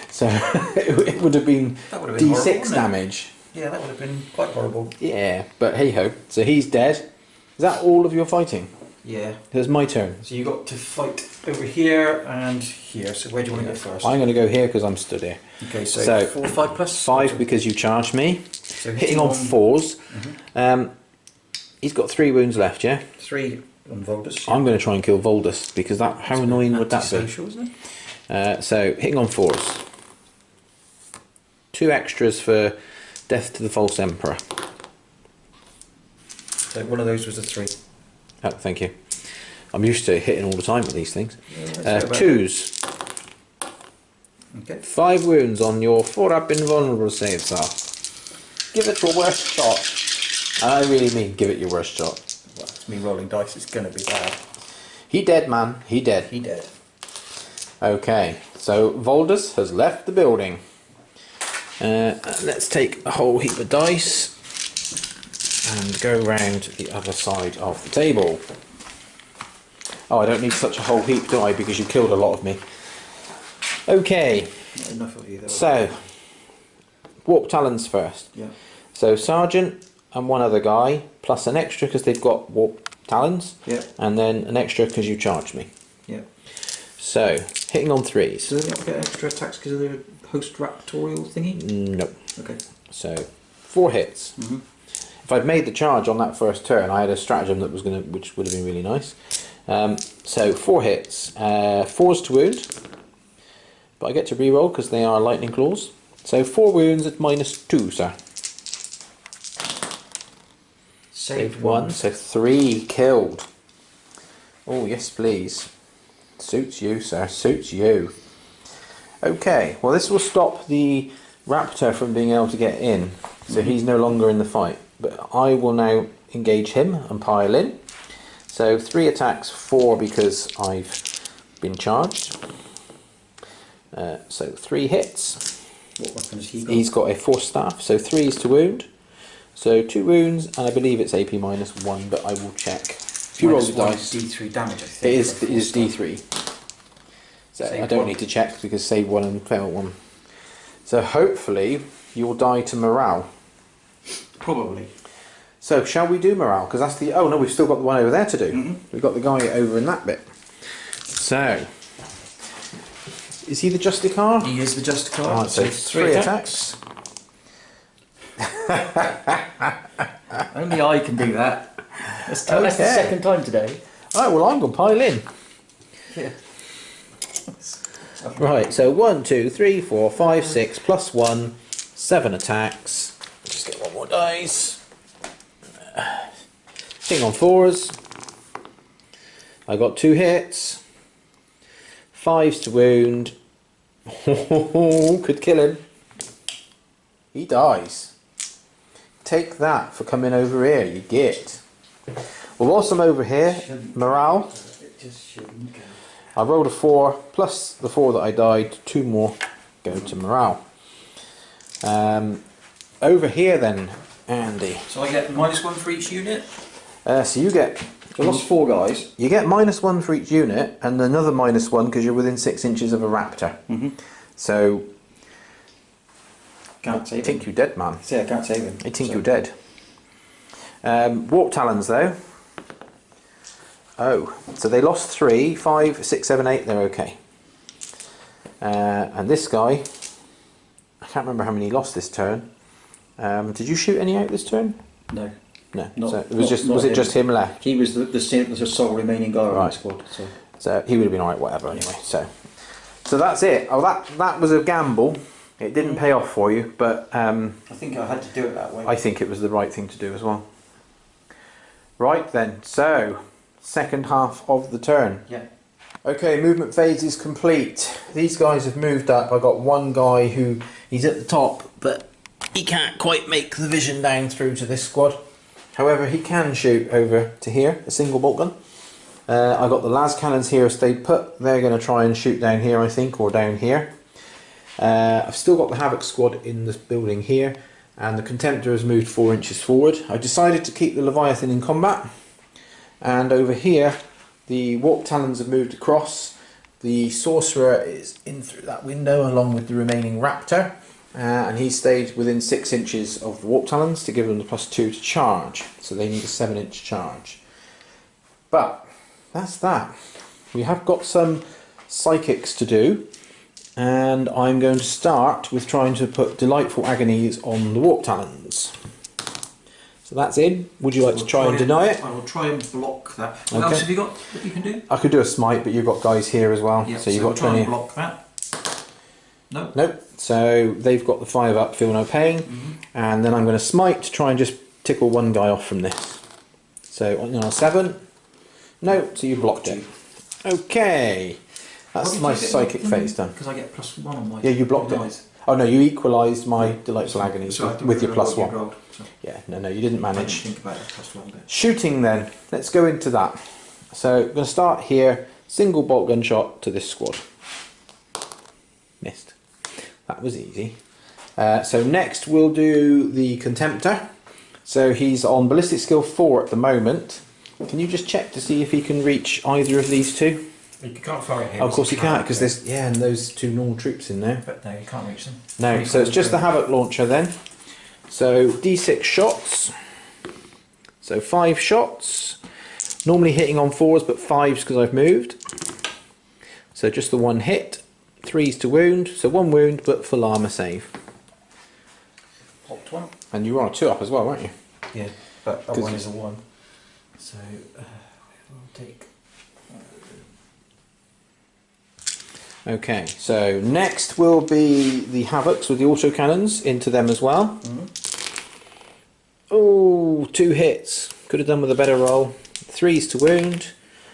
So it would have been That would have been D6 horrible, wouldn't it? damage. Yeah, that would have been quite horrible. Yeah, but hey ho. So he's dead. Is that all of your fighting? Yeah. It's my turn. So you got to fight over here and here. So where do you want to go first? I'm going to go here because I'm stood here. Okay, so, So, 4, 5 plus? 5 because you charged me. So Hitting on 4s. He's got 3 wounds left, yeah? 3 on Voldus. I'm going to try and kill Voldus because that. How annoying would that be? Antisocial, isn't it? So hitting on 4s. 2 extras for Death to the False Emperor. So one of those was a 3. Oh, thank you. I'm used to hitting all the time with these things. Yeah, 2s. Okay. 5 wounds on your 4-up invulnerable save, sir. Give it your worst shot. And I really mean give it your worst shot. Well, it's me rolling dice, it's going to be bad. He dead, man. He dead. He dead. Okay, so Voldus has left the building. Let's take a whole heap of dice and go round the other side of the table. Oh, I don't need such a whole heap, do I? Because you killed a lot of me. Okay. Not enough of you, though. So, Warp Talons first. Yeah. So, Sergeant and one other guy, plus an extra because they've got Warp Talons. Yeah. And then an extra because you charged me. Yeah. So, hitting on 3s. Do they not get extra attacks because of the post-raptorial thingy? No. Okay. So, 4 hits. Mm-hmm. If I'd made the charge on that first turn, I had a stratagem that was which would have been really nice. So 4 hits, 4s to wound, but I get to reroll because they are lightning claws. So 4 wounds at -2, sir. Saved 1, so 3 killed. Oh yes, please. Suits you, sir. Suits you. Okay. Well, this will stop the raptor from being able to get in, so he's no longer in the fight. But I will now engage him and pile in. So 3 attacks, 4 because I've been charged. So 3 hits. What weapon has he got? He's got a Force Staff, so 3s to wound. So 2 wounds, and I believe it's AP -1, but I will check. If you roll the dice, D3 damage, I think. it is D3. So Save I don't 1. need to check because save 1 and fail 1. So hopefully you'll die to morale. Probably. So shall we do morale? Because that's the... Oh no, we've still got the one over there to do. Mm-hmm. We've got the guy over in that bit. So... Is he the Justicar? He is the Justicar. Alright, so 3 attacks. Only I can do that. That's the Okay. second time today. Alright, well I'm going to pile in. Yeah. Right, so 1, 2, 3, 4, 5, 6, plus 1, 7 attacks. Just get one more dice. Hitting on 4s. I got 2 hits. 5s to wound. Could kill him. He dies. Take that for coming over here, you git. Well, whilst I'm over here, morale. It just shouldn't go. I rolled a 4 plus the 4 that I died. 2 more go to morale. Over here then, Andy. So I get -1 for each unit? So you get... So I lost 4 guys. You get -1 for each unit, and another -1 because you're within 6 inches of a raptor. Mm-hmm. So Can't I save think him. you're dead, man. See, I can't save him. I think so. you're dead. Warp Talons, though. Oh, so they lost 3, 5, 6, 7, 8. They're okay. And this guy, I can't remember how many he lost this turn. Did you shoot any out this turn? No. No. Not- So it was not- just not was it him. just him left? He was the sole remaining guy on Right. the squad. So. So he would have been alright, whatever. Anyway, so that's it. Oh, that was a gamble. It didn't pay off for you, but I think I had to do it that way. I think it was the right thing to do as well. Right then, so second half of the turn. Yeah. Okay, movement phase is complete. These guys have moved up. I got one guy who he's at the top, but he can't quite make the vision down through to this squad. However, he can shoot over to here, a single bolt gun. I got the las cannons here stayed put. They're going to try and shoot down here, I think, or down here. I've still got the Havoc squad in this building here, and the Contemptor has moved 4 inches forward. I decided to keep the Leviathan in combat, and over here the Warp Talons have moved across. The Sorcerer is in through that window along with the remaining Raptor, and he stayed within 6 inches of the Warp Talons to give them the +2 to charge, so they need a 7-inch charge. But that's that. We have got some psychics to do, and I'm going to start with trying to put Delightful Agonies on the Warp Talons. So that's in. Would you like to try and deny it? I will try and block that. What Okay. else have you got that you can do? I could do a smite, but you've got guys here as well, Yeah, so you've we'll got try and 20. block that. No. Nope. So they've got the 5 up, feel no pain. And then I'm going to smite to try and just tickle one guy off from this. So on 7. No, so you blocked it. Okay. That's my psychic phase done. Because I get +1 on my. Yeah, you blocked it. Oh no, you equalised my delightful agony with your +1. Rolled, so Yeah, no, you didn't I didn't manage. think about the +1 bit. Shooting then. Let's go into that. So we're going to start here. Single bolt gunshot to this squad. Missed. That was easy. So next we'll do the Contemptor. So he's on ballistic skill 4 at the moment. Can you just check to see if he can reach either of these two? You can't fire it here. Oh, of course you can't, because there's and those 2 normal troops in there. But no, you can't reach them. No, so it's just the Havoc launcher then. So D6 shots. So 5 shots. Normally hitting on 4s, but 5s because I've moved. So just the 1 hit. 3s to wound. So 1 wound, but full armour save. Popped 1. And you were on a 2 up as well, weren't you? Yeah, but that 'Cause one is a 1. So we'll take. Okay, so next will be the Havocs with the autocannons into them as well. Oh, 2 hits. Could have done with a better roll. 3s to wound.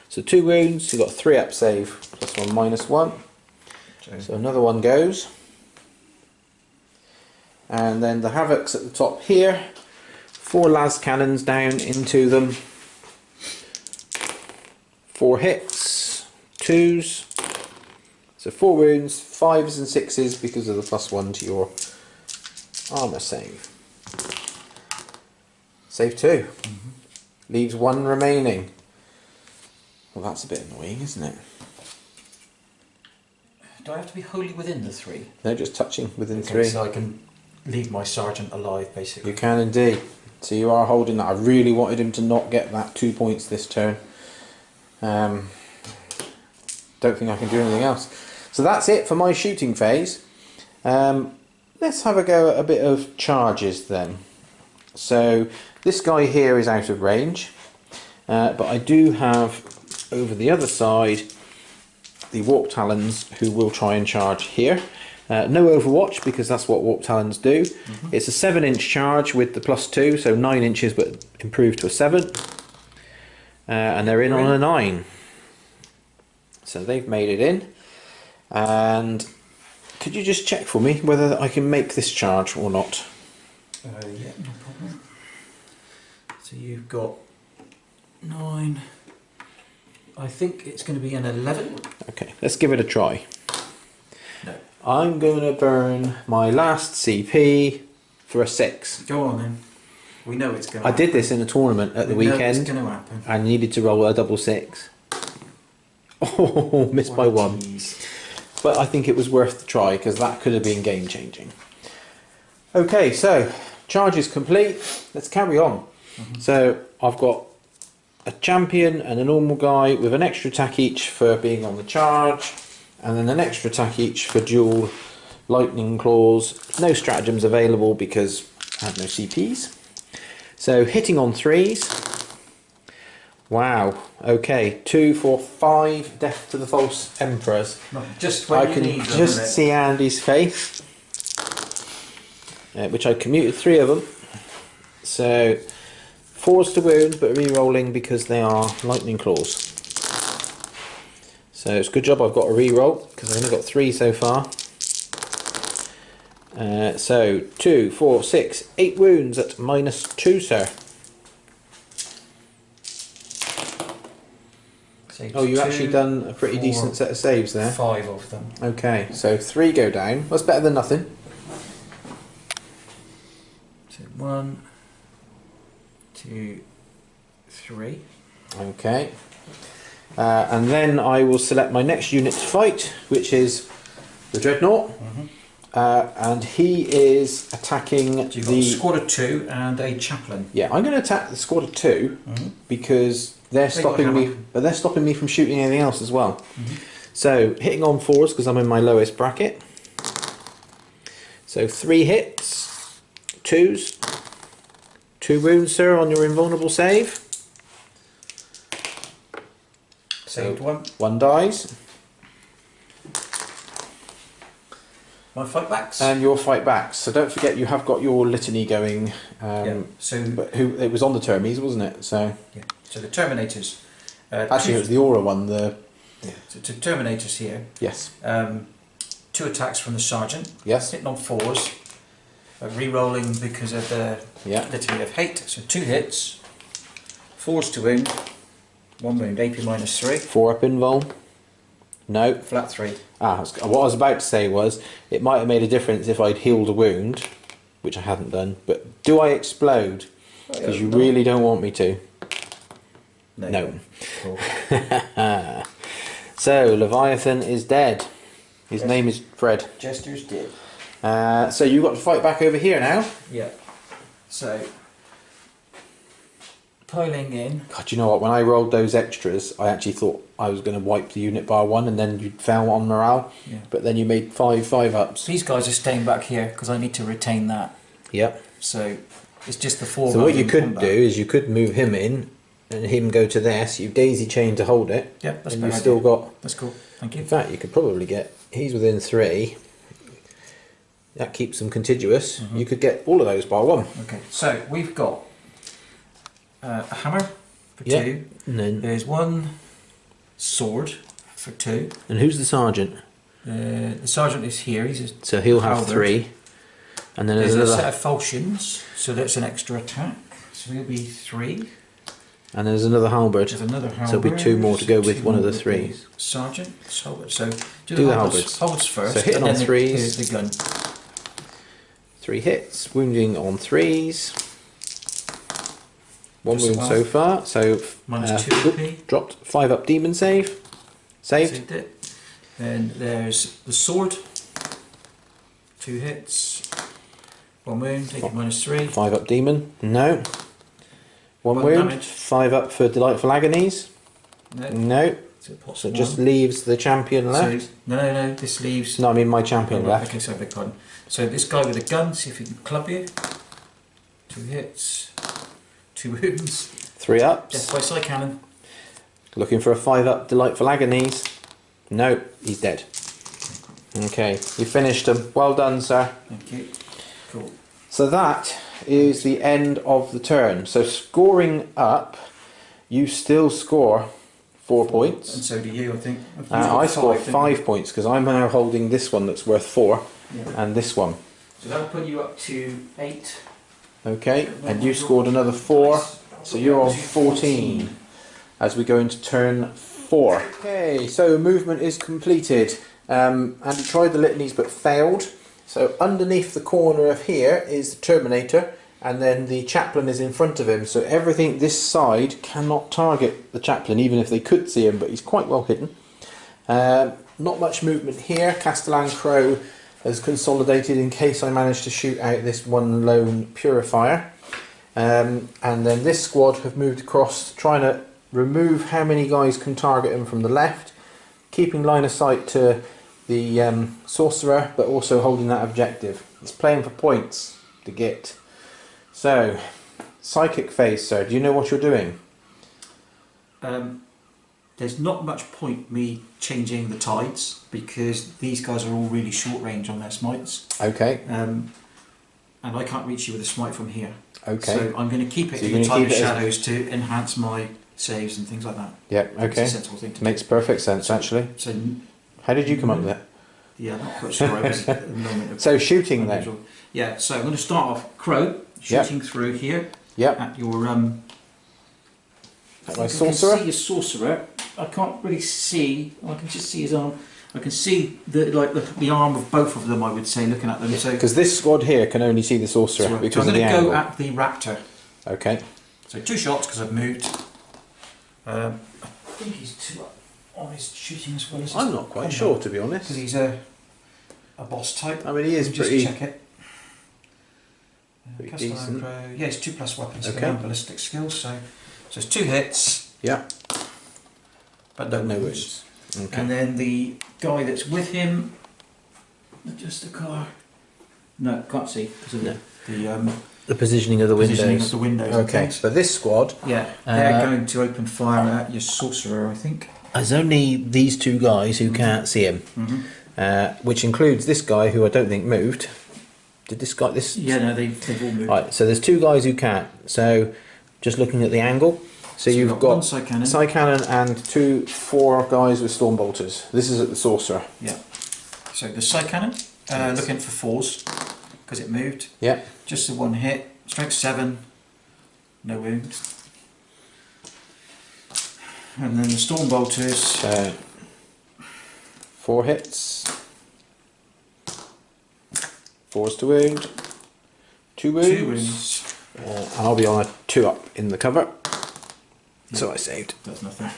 So 2 wounds, you've got 3 up save. +1, -1. So another one goes. And then the Havocs at the top here. 4 las cannons down into them. 4 hits. 2s. So 4 wounds, 5s and 6s because of the +1 to your armour save. Save 2. Leaves 1 remaining. Well, that's a bit annoying, isn't it? Do I have to be wholly within the 3? No, just touching within Okay, 3. so I can leave my sergeant alive, basically. You can indeed. So you are holding that. I really wanted him to not get that 2 points this turn. Don't think I can do anything else. So that's it for my shooting phase. Let's have a go at a bit of charges then. So this guy here is out of range, but I do have over the other side the Warp Talons who will try and charge here. No Overwatch because that's what Warp Talons do. It's a 7-inch charge with the +2, so 9 inches but improved to a 7. And they're in on a 9. So they've made it in. And could you just check for me whether I can make this charge or not? Yeah, no problem. So you've got 9. I think it's going to be an 11. Okay, let's give it a try. No. I'm going to burn my last CP for a 6. Go on then. We know it's going to I happen. did this in a tournament at the We know weekend. it's going to happen. I needed to roll a double 6. Oh, missed by 1. Jeez. But I think it was worth the try because that could have been game changing. Okay, so charge is complete. Let's carry on. So I've got a champion and a normal guy with an extra attack each for being on the charge, and then an extra attack each for dual lightning claws. No stratagems available because I have no CPs. So hitting on 3s. Wow. Okay, 2, 4, 5. Death to the false emperors. Just when I you can need them, just isn't it? see Andy's face, which I commuted 3 of them. So 4s to wound, but re-rolling because they are lightning claws. So it's a good job I've got a re-roll because I've only got 3 so far. So 2, 4, 6, 8 wounds at -2, sir. So Oh, you 2, actually done a pretty 4, decent set of saves there. 5 of them. Okay, so 3 go down. That's better than nothing. So 1, 2, 3. Okay. And then I will select my next unit to fight, which is the Dreadnought. And he is attacking So you've got a squad of 2 and a chaplain. Yeah, I'm going to attack the squad of 2 because they're They got stopping me. hammer. But they're stopping me from shooting anything else as well. So hitting on 4s because I'm in my lowest bracket. So 3 hits, 2s, 2 wounds, sir, on your invulnerable save. Saved 1. 1 dies. My fight backs. And your fight backs. So don't forget you have got your litany going. So But it was on the Termies, wasn't it? So yeah. So the Terminators. actually, it was the Aura one. So two Terminators here. Yes. 2 attacks from the Sergeant. Yes. Hitting on 4s. Re-rolling because of the litany of hate. So 2 hits. 4s to wound. 1 wound. AP -3. 4 up invul. No. Flat 3. What I was about to say was it might have made a difference if I'd healed a wound, which I haven't done. But do I explode? Because you really don't want me to. No. Cool. So Leviathan is dead. His name is Fred. Jester's dead. So you've got to fight back over here now. Yeah. So piling in. God, you know what? When I rolled those extras, I actually thought I was going to wipe the unit bar 1, and then you fell on morale. Yeah. But then you made 5 ups. These guys are staying back here because I need to retain that. Yep. So it's just the 4. So what you could do is you could move him in, and him go to there. So you daisy chain to hold it. Yeah, that's and better you've still idea. got. That's cool. Thank you. In fact, you could probably get. He's within 3. That keeps them contiguous. Mm-hmm. You could get all of those bar 1. Okay. So we've got a hammer for Yeah. 2. And then. There's 1 sword for 2. And who's the sergeant? The sergeant is here. He's a So he'll have halberd. 3. And then There's there's a set another. of falchions, so that's an extra attack. So he'll be 3. And there's another halberd. There's another halberd. So it'll be 2 more to go with 2 one of more the with 3. the Sergeant, halberd. So Do the halberds. halberds. Halberds first. So hitting and on then 3s. The gun. 3 hits, wounding on 3s. 1 Just wound one. so far. So -2 AP. dropped 5 up demon save. Saved. Saved it. Then there's the sword. 2 hits. 1 wound. Take -3. 5 up demon. No. 1 One wound. damage. 5 up for delightful agonies. No. No. So it pops So it one. just leaves the champion left. So, no. This leaves. No, I mean my champion Oh, right, left. okay, sorry, beg pardon. So this guy with a gun, see if he can club you. 2 hits. 2 wounds. 3 ups. Death by side cannon. Looking for a 5 up delightful agonies. No, he's dead. Okay, you finished him. Well done, sir. Thank you. Cool. So that is the end of the turn. So scoring up, you still score 4 points. And so do you, I think. I score didn't you? 5 points because I'm now holding this one that's worth 4 Yeah. and this one. So that'll put you up to 8. Okay, and you scored another 4, so you're on 14 as we go into turn 4. Okay, so movement is completed. Andy tried the litanies but failed. So underneath the corner of here is the Terminator, and then the Chaplain is in front of him. So everything this side cannot target the Chaplain, even if they could see him, but he's quite well hidden. Not much movement here. Castellan Crow has consolidated in case I manage to shoot out this one lone Purifier. And then this squad have moved across, trying to remove how many guys can target him from the left, keeping line of sight to the Sorcerer, but also holding that objective. It's playing for points to get. So, psychic phase, sir. Do you know what you're doing? There's not much point me changing the tides because these guys are all really short range on their smites. Okay. And I can't reach you with a smite from here. Okay. So I'm going to keep it So in you're the gonna time of keep it as- shadows to enhance my saves and things like that. Yeah. It's Okay. a sensible thing to Makes perfect sense, actually. So How did you come up with that? yeah, not quite sure I was at the moment. So shooting then. Unusual. Yeah, so I'm going to start off Crow, shooting through here Yep. at your At my I can sorcerer. see your sorcerer. I can't really see. I can just see his arm. I can see the arm of both of them. I would say, looking at them. So, Because this squad here can only see the sorcerer so because I'm of the going to angle. go at the raptor. Okay. So 2 shots because I've moved. I think he's 2 up on his shooting as well as his I'm not quite combat, sure, to be because honest. he's a boss type. I mean, he is Let me pretty. Just check it. Pretty Castellan decent. Crow. Yeah, it's 2+ weapon skill Okay. and ballistic skills. So it's 2 hits, Yeah. but no No wounds. wounds. Okay. And then the guy that's with him, just the car. No, can't see because of the The positioning of the positioning windows. of the windows. and Okay. things. So this squad Yeah, they're Uh, going to open fire at your sorcerer, I think. has only these 2 guys who can't see him. Mm-hmm. which includes this guy who I don't think moved. Did this guy, this? Yeah, no, they've all moved. Right, so there's 2 guys who can't. So just looking at the angle, so you've we've got one side cannon. side cannon and 4 guys with storm bolters. This is at the sorcerer. Yeah. So the side cannon, looking for 4s because it moved. Yeah. Just the 1 hit. Strength 7, no wounds. And then the storm bolters. So 4 hits. 4s to wound. 2 wounds. 2 wounds. And I'll be on a 2-up in the cover. So I saved. That's nothing.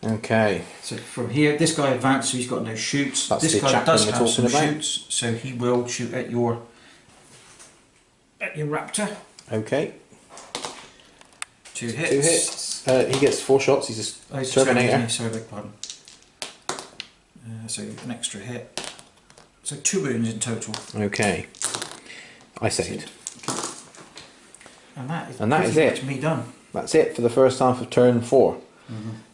Okay. So from here, this guy advanced, so he's got no shoots. That's This the guy Chaplain does we're have some talking about. shoots, so he will shoot at your raptor. Okay. 2 hits. 2 hits. He gets 4 shots. He's a He's Terminator. Sorry, beg pardon. So an extra hit. So 2 wounds in total. Okay. I saved. And that is, And that is pretty it. much me done. That's it for the first half of turn 4.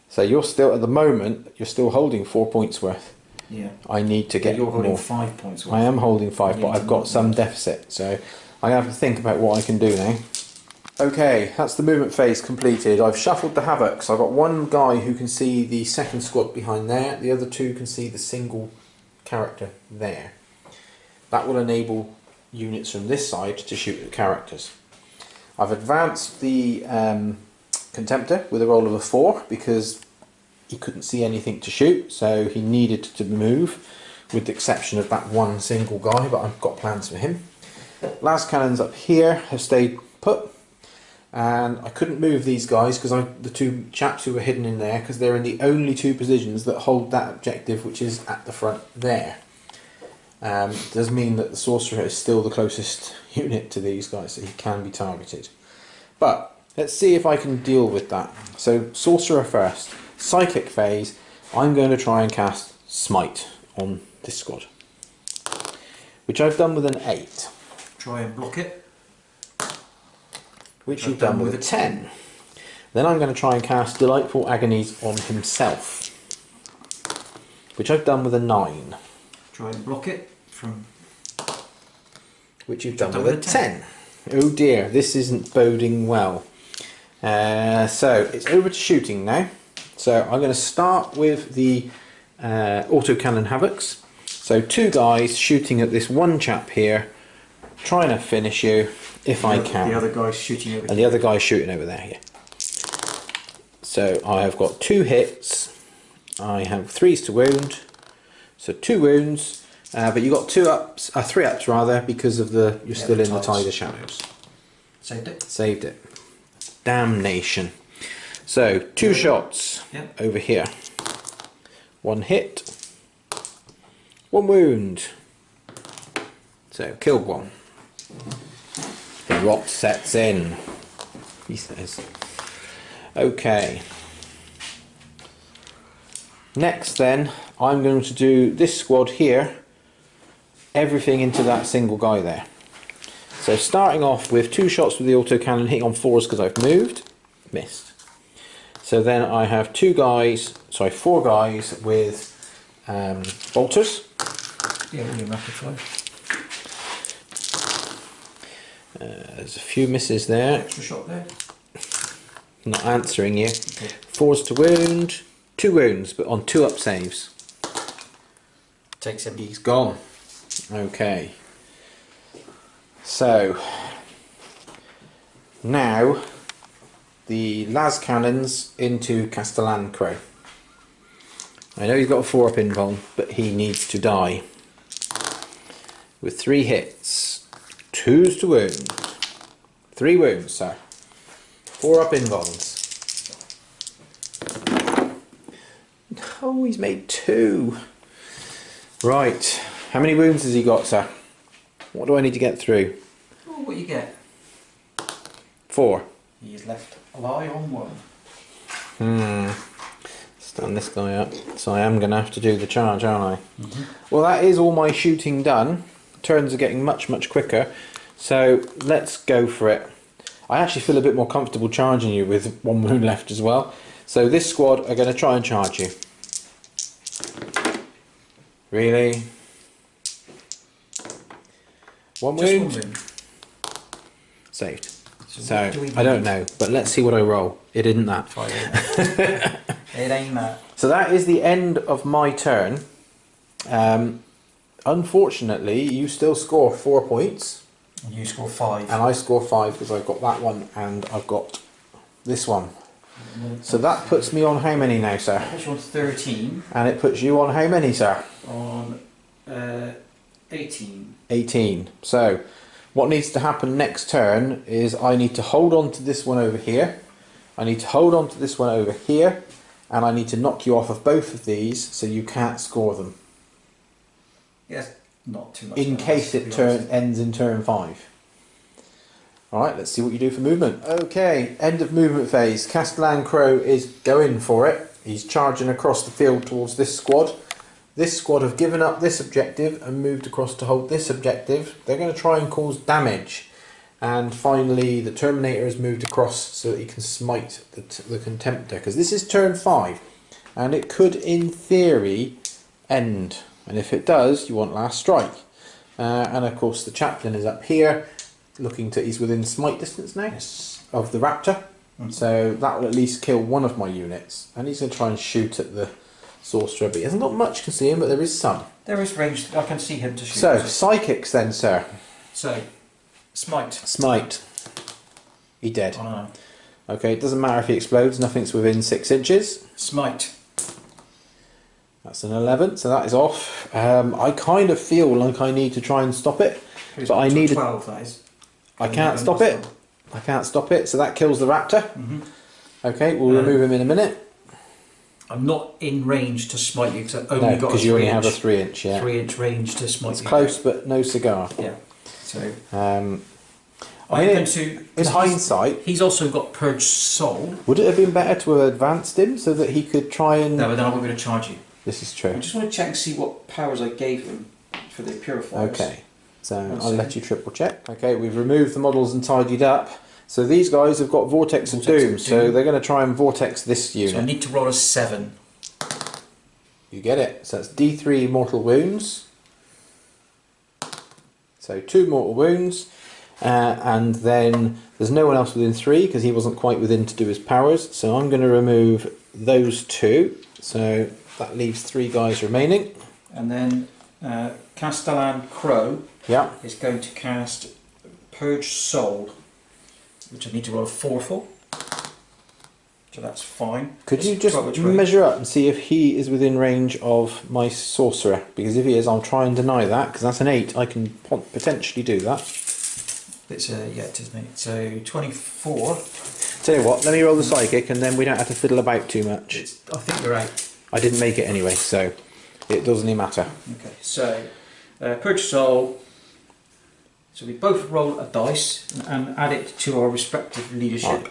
So you're still, at the moment, you're still holding 4 points worth. Yeah. I need to get You're holding more. 5 points. I am holding 5, but Yeah, I've got some deficit. So I have to think about what I can do now. Okay, that's the movement phase completed. I've shuffled the Havocs. I've got 1 guy who can see the second squad behind there. The other 2 can see the single character there. That will enable units from this side to shoot at characters. I've advanced the Contemptor with a roll of a 4 because he couldn't see anything to shoot, so he needed to move, with the exception of that 1 single guy, but I've got plans for him. Las cannons up here have stayed put, and I couldn't move these guys because the 2 chaps who were hidden in there, because they're in the only 2 positions that hold that objective, which is at the front there. Does mean that the sorcerer is still the closest unit to these guys, so he can be targeted. But let's see if I can deal with that. So sorcerer first. Psychic phase. I'm going to try and cast Smite on this squad, which I've done with an 8. Try and block it. Which you've done with a 10. Then I'm going to try and cast Delightful Agonies on himself, which I've done with a 9. Try and block it from. Which you've done with a 10. Oh dear, this isn't boding well. So it's over to shooting now. So I'm going to start with the autocannon Havocs. So 2 guys shooting at this 1 chap here, trying to finish you if I can. The other guy's shooting over. And the other guy's shooting over there. Yeah. So I have got 2 hits. I have 3s to wound. So 2 wounds. But you got 2 ups, 3 ups rather, because of you're still in the Tide of Shadows. Saved it. Saved it. Damnation. So 2 shots over here. 1 hit. 1 wound. So killed 1. The rot sets in, he says. Okay. Next then, I'm going to do this squad here. Everything into that single guy there. So starting off with 2 shots with the autocannon, hitting on 4s because I've moved. Missed. So then I have 4 guys with bolters. Yeah, really rapid fire. There's a few misses there. Extra shot there. Not answering you. Okay. 4s to wound. 2 wounds, but on 2 up saves. Takes him. He's gone. Okay. So now the las cannons into Castellan Crow. I know he's got a 4-up invuln, but he needs to die. With 3 hits, 2s to wound, 3 wounds, sir. 4-up invulns. Oh, he's made 2. Right. How many wounds has he got, sir? What do I need to get through? Oh, what you get? 4. He is left alive on 1. Stand this guy up. So I am going to have to do the charge, aren't I? Well, that is all my shooting done. Turns are getting much, much quicker. So let's go for it. I actually feel a bit more comfortable charging you with 1 wound left as well. So this squad are going to try and charge you. Really? One Just wound? one wound. Saved. So So, what do we I don't need? know, but let's see what I roll. It isn't that. 5 ain't it ain't that. So that is the end of my turn. Unfortunately, you still score 4 points. And you score 5. And I score 5 because I've got that one and I've got this one. So that puts me on how many now, sir? Puts you on 13. And it puts you on how many, sir? On 18. 18. So what needs to happen next turn is I need to hold on to this one over here. I need to hold on to this one over here. And I need to knock you off of both of these so you can't score them. Yes, not too much. In case it ends in turn 5. Alright, let's see what you do for movement. Okay, end of movement phase. Castellan Crow is going for it. He's charging across the field towards this squad. This squad have given up this objective and moved across to hold this objective. They're going to try and cause damage. And finally, the Terminator has moved across so that he can smite the Contemptor. Because this is turn 5. And it could, in theory, end. And if it does, you want last strike. And of course, the Chaplain is up here. He's within smite distance now of the Raptor. So that will at least kill one of my units. And he's going to try and shoot at the Sorcerer. But he hasn't got much to see him, but there is some. There is range. I can see him to shoot. So, Psychics then, sir. So, smite. Smite. He dead. Oh, no. Okay, it doesn't matter if he explodes, nothing's within 6 inches. Smite. That's an 11, so that is off. I kind of feel like I need to try and stop it, but I need 12, that is. I can't stop it. I can't stop it, so that kills the Raptor. Okay, we'll remove him in a minute. I'm not in range to smite you because I only No, got because you only have a 3 inch, yeah. 3 inch range to smite It's you. close, but no cigar. Yeah. So I I'm mean, going to. in hindsight, He's also got Purge Soul. would it have been better to have advanced him so that he could try and... No, but then I won't be able to charge you. This is true. I just want to check and see what powers I gave him for the Purifiers. Okay, so One I'll let second. you triple check. Okay, we've removed the models and tidied up. So these guys have got Vortex of Doom, so they're going to try and Vortex this So I unit. need to roll a 7. You get it. So that's D3 mortal wounds. So 2 mortal wounds. And then there's no one else within 3 because he wasn't quite within to do his powers. So I'm going to remove those 2. So that leaves 3 guys remaining. And then Castellan Crow Yeah. is going to cast Purge Soul, which I need to roll a 4 for. So that's fine. Could It's you just 12 inch range. measure up and see if he is within range of my Sorcerer? Because if he is, I'll try and deny that, because that's an 8. I can potentially do that. It's yeah, it is, mate. So 24. Tell you what, let me roll the Psychic, and then we don't have to fiddle about too much. I think you're out. I didn't make it anyway, so it doesn't even matter. Okay, so Purge Soul. So we both roll a dice and add it to our respective leadership. Right.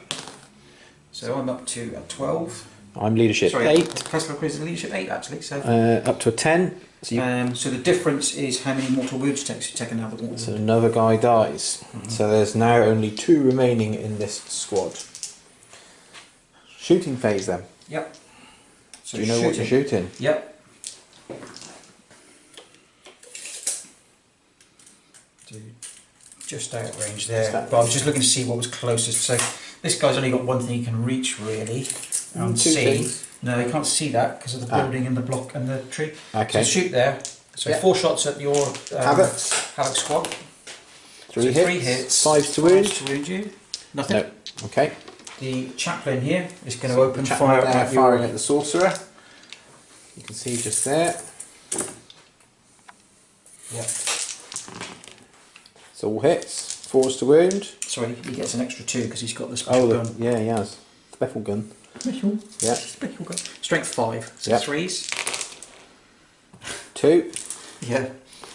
So I'm up to a 12. I'm leadership Sorry, 8, Castellan Crow is leadership 8 actually. So up to a 10. So, so the difference is how many mortal wounds you take another one. so another guy dies. So there's now only 2 remaining in this squad. Shooting phase then. Yep. So Do you know what you're shooting? Yep. Just out of range there. But I was just looking to see what was closest. So this guy's only got one thing he can reach really. And 2 see. things. No, he can't see that because of the building and the block and the tree. Okay. So shoot there. So Yep. 4 shots at your Havocs. Havoc squad. 3 So hits. 3 hits. 5 to wound. 5 to wound you. Nothing. No. Okay. The Chaplain here is going to open Chaplain fire there at your... firing at the Sorcerer. You can see just there. Yep. So all hits. 4s to wound. Sorry, he gets an extra 2 because he's got the special Oh, gun. yeah, he has. Special gun. Special. Yeah. Special gun. Strength 5. So Yep. 3s. 2. Yeah.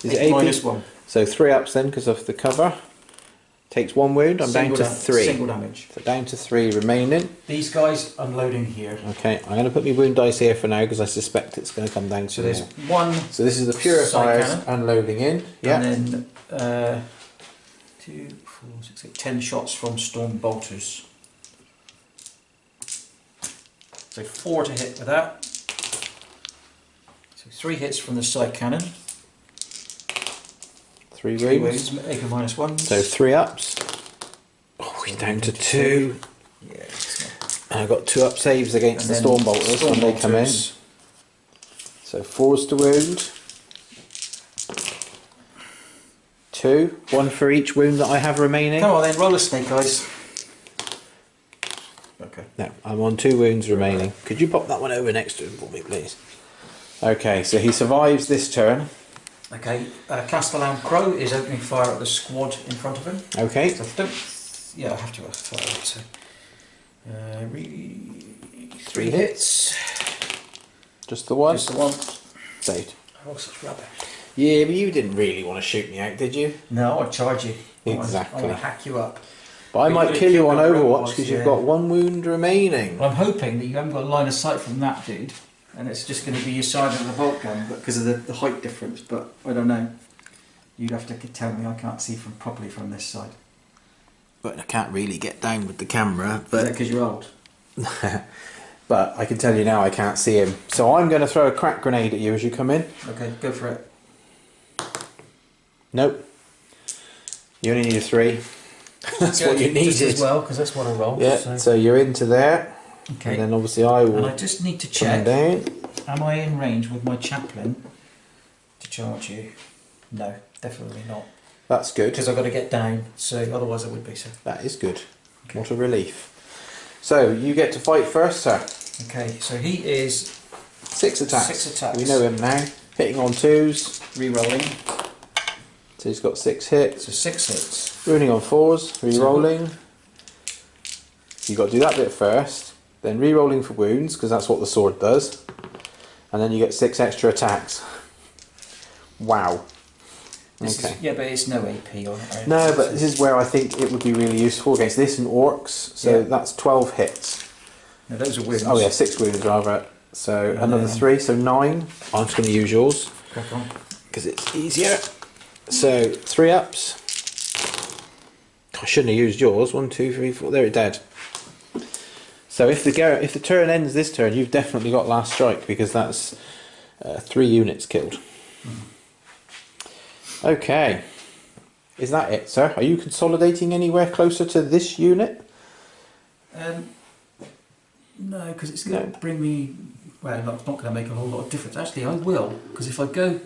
Is it AP? Minus 1. So 3 ups then because of the cover. Takes 1 wound. I'm down to 3. Single damage. So down to 3 remaining. These guys unloading here. Okay, I'm going to put my wound dice here for now because I suspect it's going to come down So to there's more. 1 So this is the Purifiers side unloading in. Yeah. and then 2, 4, 6, 8, 10 shots from Storm Bolters. So 4 to hit with that. So 3 hits from the side cannon. 3 3 wounds. wounds, AK -1. So 3 ups. Oh, he's down to 2. Yeah. It's not. And I've got 2 up saves against And the then storm bolters when they come in. Stormbolters. So 4's to wound. 2. 1 for each wound that I have remaining. Come on then, roll a snake eyes. Okay. No, I'm on 2 wounds remaining. Could you pop that one over next to him for me, please? Okay, so he survives this turn. Okay, Castellan Crow is opening fire at the squad in front of him. Okay. So I don't. Yeah, I have to fire it. So, 3 hits. Just the one? Just the one. Saved. Oh, such rubbish. Yeah, but you didn't really want to shoot me out, did you? No, I'd charge you. Exactly. I want to hack you up. But I But might you kill you would've on killed Overwatch robots, because yeah. you've got 1 wound remaining. Well, I'm hoping that you haven't got a line of sight from that dude, and it's just going to be your side of the bolt gun, but because of the height difference. But I don't know. You'd have to tell me I can't see properly from this side. But I can't really get down with the camera. Is that because you're old? But I can tell you now I can't see him. So I'm going to throw a crack grenade at you as you come in. Okay, go for it. Nope. You only need a 3. That's what you Just needed. as well, because that's what I rolled. Yeah, so you're into there. Okay. And then obviously I will And I just need to come check. down. Am I in range with my chaplain to charge you? No, definitely not. That's good. Because I've got to get down, so otherwise I would be, so. That is good. Okay. What a relief. So you get to fight first, sir. Okay, so he is 6 attacks. 6 attacks. We know him now. Hitting on 2s. re-rolling. So he's got 6 hits. So 6 hits. Wounding on 4s. Re-rolling. You've got to do that bit first. Then re-rolling for wounds, because that's what the sword does. And then you get 6 extra attacks. Wow. This Okay. is, yeah, but it's no AP on it. Right? No, but this is where I think it would be really useful against this and orcs. So Yeah. that's 12 hits. No, those are wounds. Oh yeah, 6 wounds rather. So And another then- 3, so 9. I'm just going to use yours Crack on. because it's easier. So 3 ups. I shouldn't have used yours. 1, 2, 3, 4. There, it's dead. So if the turn ends this turn, you've definitely got last strike because that's 3 units killed. Okay. Is that it, sir? Are you consolidating anywhere closer to this unit? No, because it's going No. to bring me. Well, it's not going to make a whole lot of difference. Actually, I will, because if I go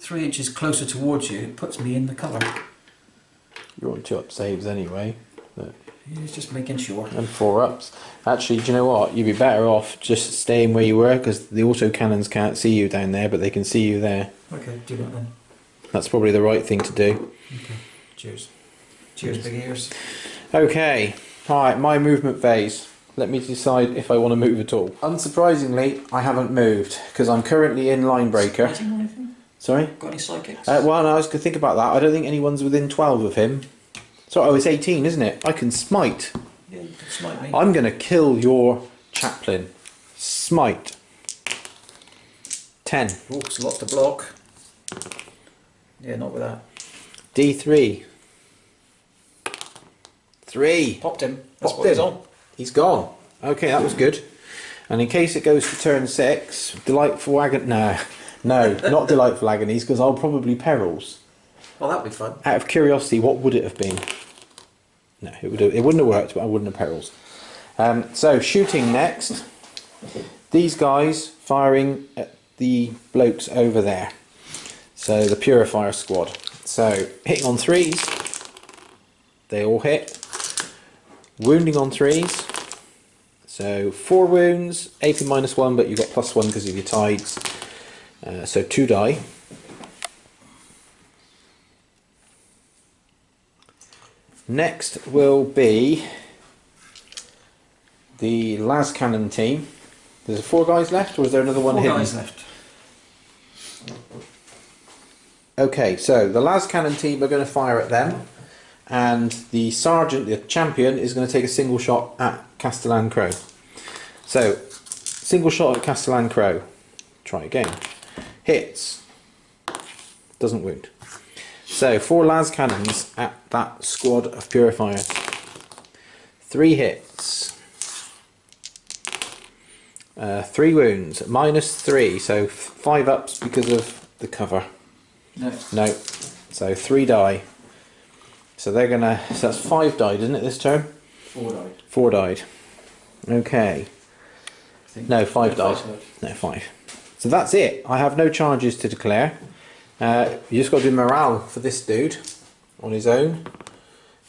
3 inches closer towards you, it puts me in the colour. You're on 2 up saves anyway. But Yeah, it's just making sure. and 4 ups. Actually, do you know what? You'd be better off just staying where you were because the auto cannons can't see you down there, but they can see you there. Okay, do that then. That's probably the right thing to do. Okay, cheers. Cheers, big ears. Okay, alright, my movement phase. Let me decide if I want to move at all. Unsurprisingly, I haven't moved because I'm currently in line breaker. Fighting or anything? Sorry? Got any psychics? Well, no, I was going to think about that. I don't think anyone's within 12 of him. So, oh, it's 18, isn't it? I can smite. Yeah, you can smite me. I'm going to kill your chaplain. Smite. 10. Oh, it's lots to block. Yeah, not with that. D3. 3. Popped him. That's Popped what he's him. on. He's gone. Okay, that was good. And in case it goes to turn 6, delightful agony. No, not delightful agonies because I'll probably perils. Well, that'd be fun. Out of curiosity, what would it have been? No, it wouldn't have worked, but I wouldn't have perils. So shooting next. These guys firing at the blokes over there. So the Purifier squad. So hitting on 3s. They all hit. Wounding on 3s. So 4 wounds, AP -1, but you got +1 because of your tides. So 2 die. Next will be the las cannon team. There's 4 guys left, or is there another one 4 hidden? guys left. Okay, so the las cannon team are going to fire at them, and the sergeant, the champion, is going to take a single shot at Castellan Crow. So, single shot at Castellan Crow. Try again. Hits. Doesn't wound. So, 4 las cannons at that squad of Purifiers. 3 hits. 3 wounds, -3, so 5 ups because of the cover. No. No, so 3 die. So they're gonna. So that's 5 died, isn't it? This turn. 4 died. 4 died. Okay. I think. No, 5 died. 5 died. No, 5. So that's it. I have no charges to declare. You just got to do morale for this dude on his own.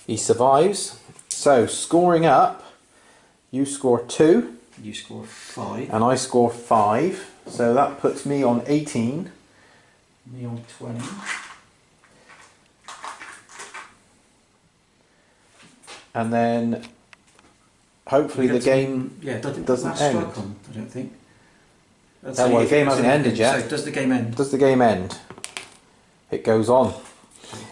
He survives. So scoring up, you score 2. You score 5. And I score 5. So that puts me on 18. Me on 20. And then hopefully the game doesn't end. I don't think. Well, the game hasn't ended yet. So does the game end? Does the game end? It goes on.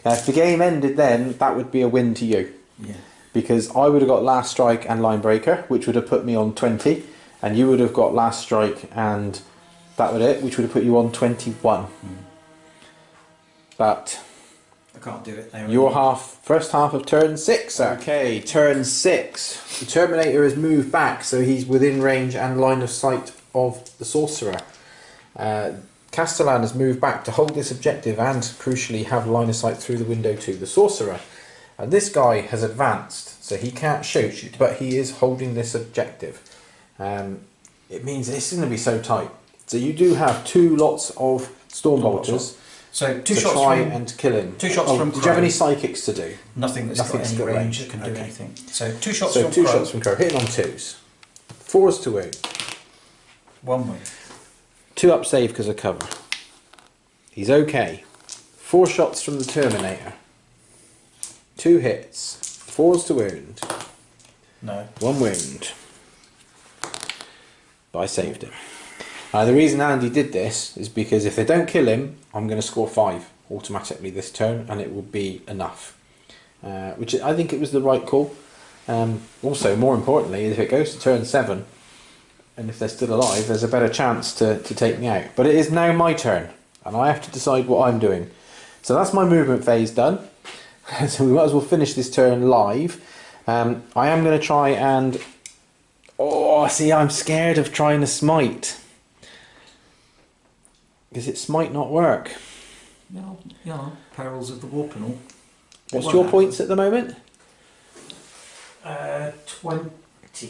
Now, if the game ended then, that would be a win to you. Yeah. Because I would have got last strike and line breaker, which would have put me on 20, and you would have got last strike and that would it, which would have put you on 21. But I can't do it. your first half of turn 6. Okay, turn 6. The Terminator has moved back, so he's within range and line of sight of the Sorcerer. Castellan has moved back to hold this objective and, crucially, have line of sight through the window to the Sorcerer. And this guy has advanced, so he can't shoot, but he is holding this objective. It means this is going to be so tight. So you do have 2 lots of Storm Bolters. So 2 to shots try from, and kill him. 2 shots from Did you Crow. have any psychics to do? Nothing that's Nothing's got any got range range. that can do Okay. anything. So 2 shots So from 2 Crow. shots from Crow, hitting on 2s. 4s to wound. 1 win. 2 up save because of cover. He's okay. 4 shots from the Terminator. 2 hits. 4s to wound. No. 1 wound. But I saved him. The reason Andy did this is because if they don't kill him, I'm going to score 5 automatically this turn, and it will be enough. Which I think it was the right call. Also, more importantly, if it goes to turn 7, and if they're still alive, there's a better chance to take me out. But it is now my turn, and I have to decide what I'm doing. So that's my movement phase done. So we might as well finish this turn live. I am going to try and... Oh, see, I'm scared of trying to smite. Because it might not work. Yeah, perils of the warp and all. What's your points at the moment? 20 to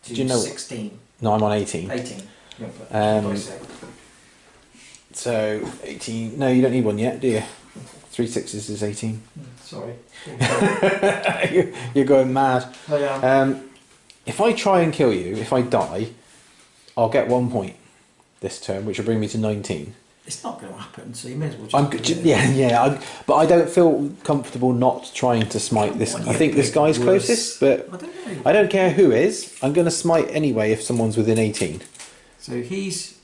Do you know what? 16. No, I'm on 18. 18. Yeah, but Um, I say. So, 18... No, you don't need one yet, do you? 3 6s is 18. Sorry. You're going mad. I am. If I try and kill you, if I die, I'll get 1 point this turn, which will bring me to 19. It's not going to happen, so you may as well just. I'm do it. but I don't feel comfortable not trying to smite this. Well, I think this guy's worse. closest, but I don't know. I don't care who is. I'm going to smite anyway if someone's within 18. So he's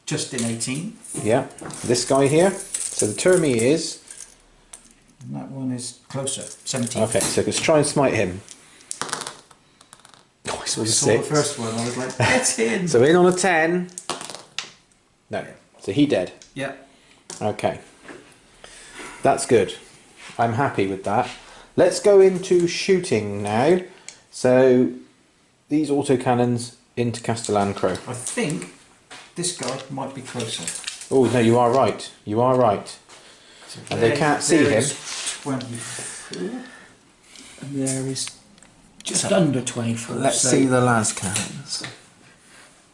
just in 18. Yeah, this guy here. So the term he is. And that one is closer. 17. Okay, so let's try and smite him. Oh, I I saw the saw the 6. first one, I was like, get in! So in on a 10. No, so he dead. Yeah. Okay, that's good. I'm happy with that. Let's go into shooting now. So these autocannons into Castellan Crow. I think this guy might be closer. Oh no, you are right. You are right. So And they can't see there him. is 24. And there is just under 24. Let's so see the las cannons.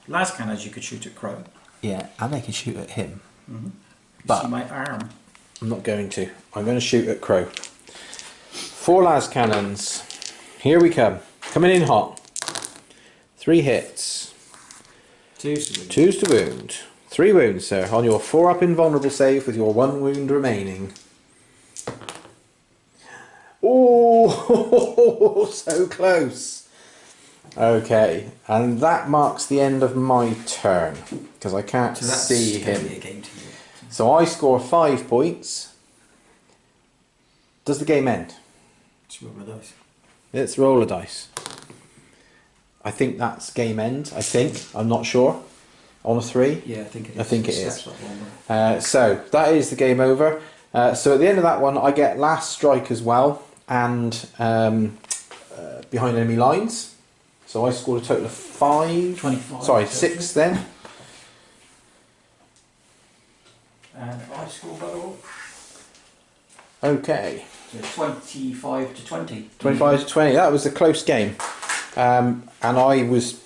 Las cannons you could shoot at Crow. Yeah, and they can shoot at him. Mm-hmm. But- see my arm. I'm not going to. I'm going to shoot at Crow. 4 las cannons. Here we come. Coming in hot. 3 hits. 2s to wound. 3 wounds, sir, on your 4 up invulnerable save with your 1 wound remaining. Oh, so close. Okay, and that marks the end of my turn because I can't So that's see gonna him. be a game to you. So I score 5 points. Does the game end? Let's roll the dice. Let's roll a dice. I think that's game end. I think. I'm not sure. On a 3. Yeah, I think it is. I think it It's is. that one. So that is the game over. So at the end of that one, I get last strike as well, and behind enemy lines. So I scored a total of 5. 25. Sorry, 6 then. And I scored better all. Okay. So 25 to 20. 25 to 20. That was a close game. And I was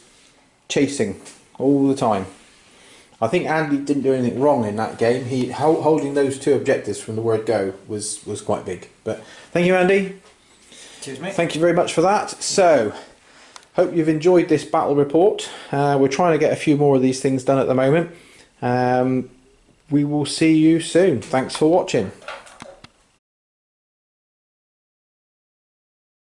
chasing all the time. I think Andy didn't do anything wrong in that game. He holding those 2 objectives from the word go was quite big. But thank you, Andy. Cheers, mate. Thank you very much for that. So, hope you've enjoyed this battle report. We're trying to get a few more of these things done at the moment. We will see you soon. Thanks for watching.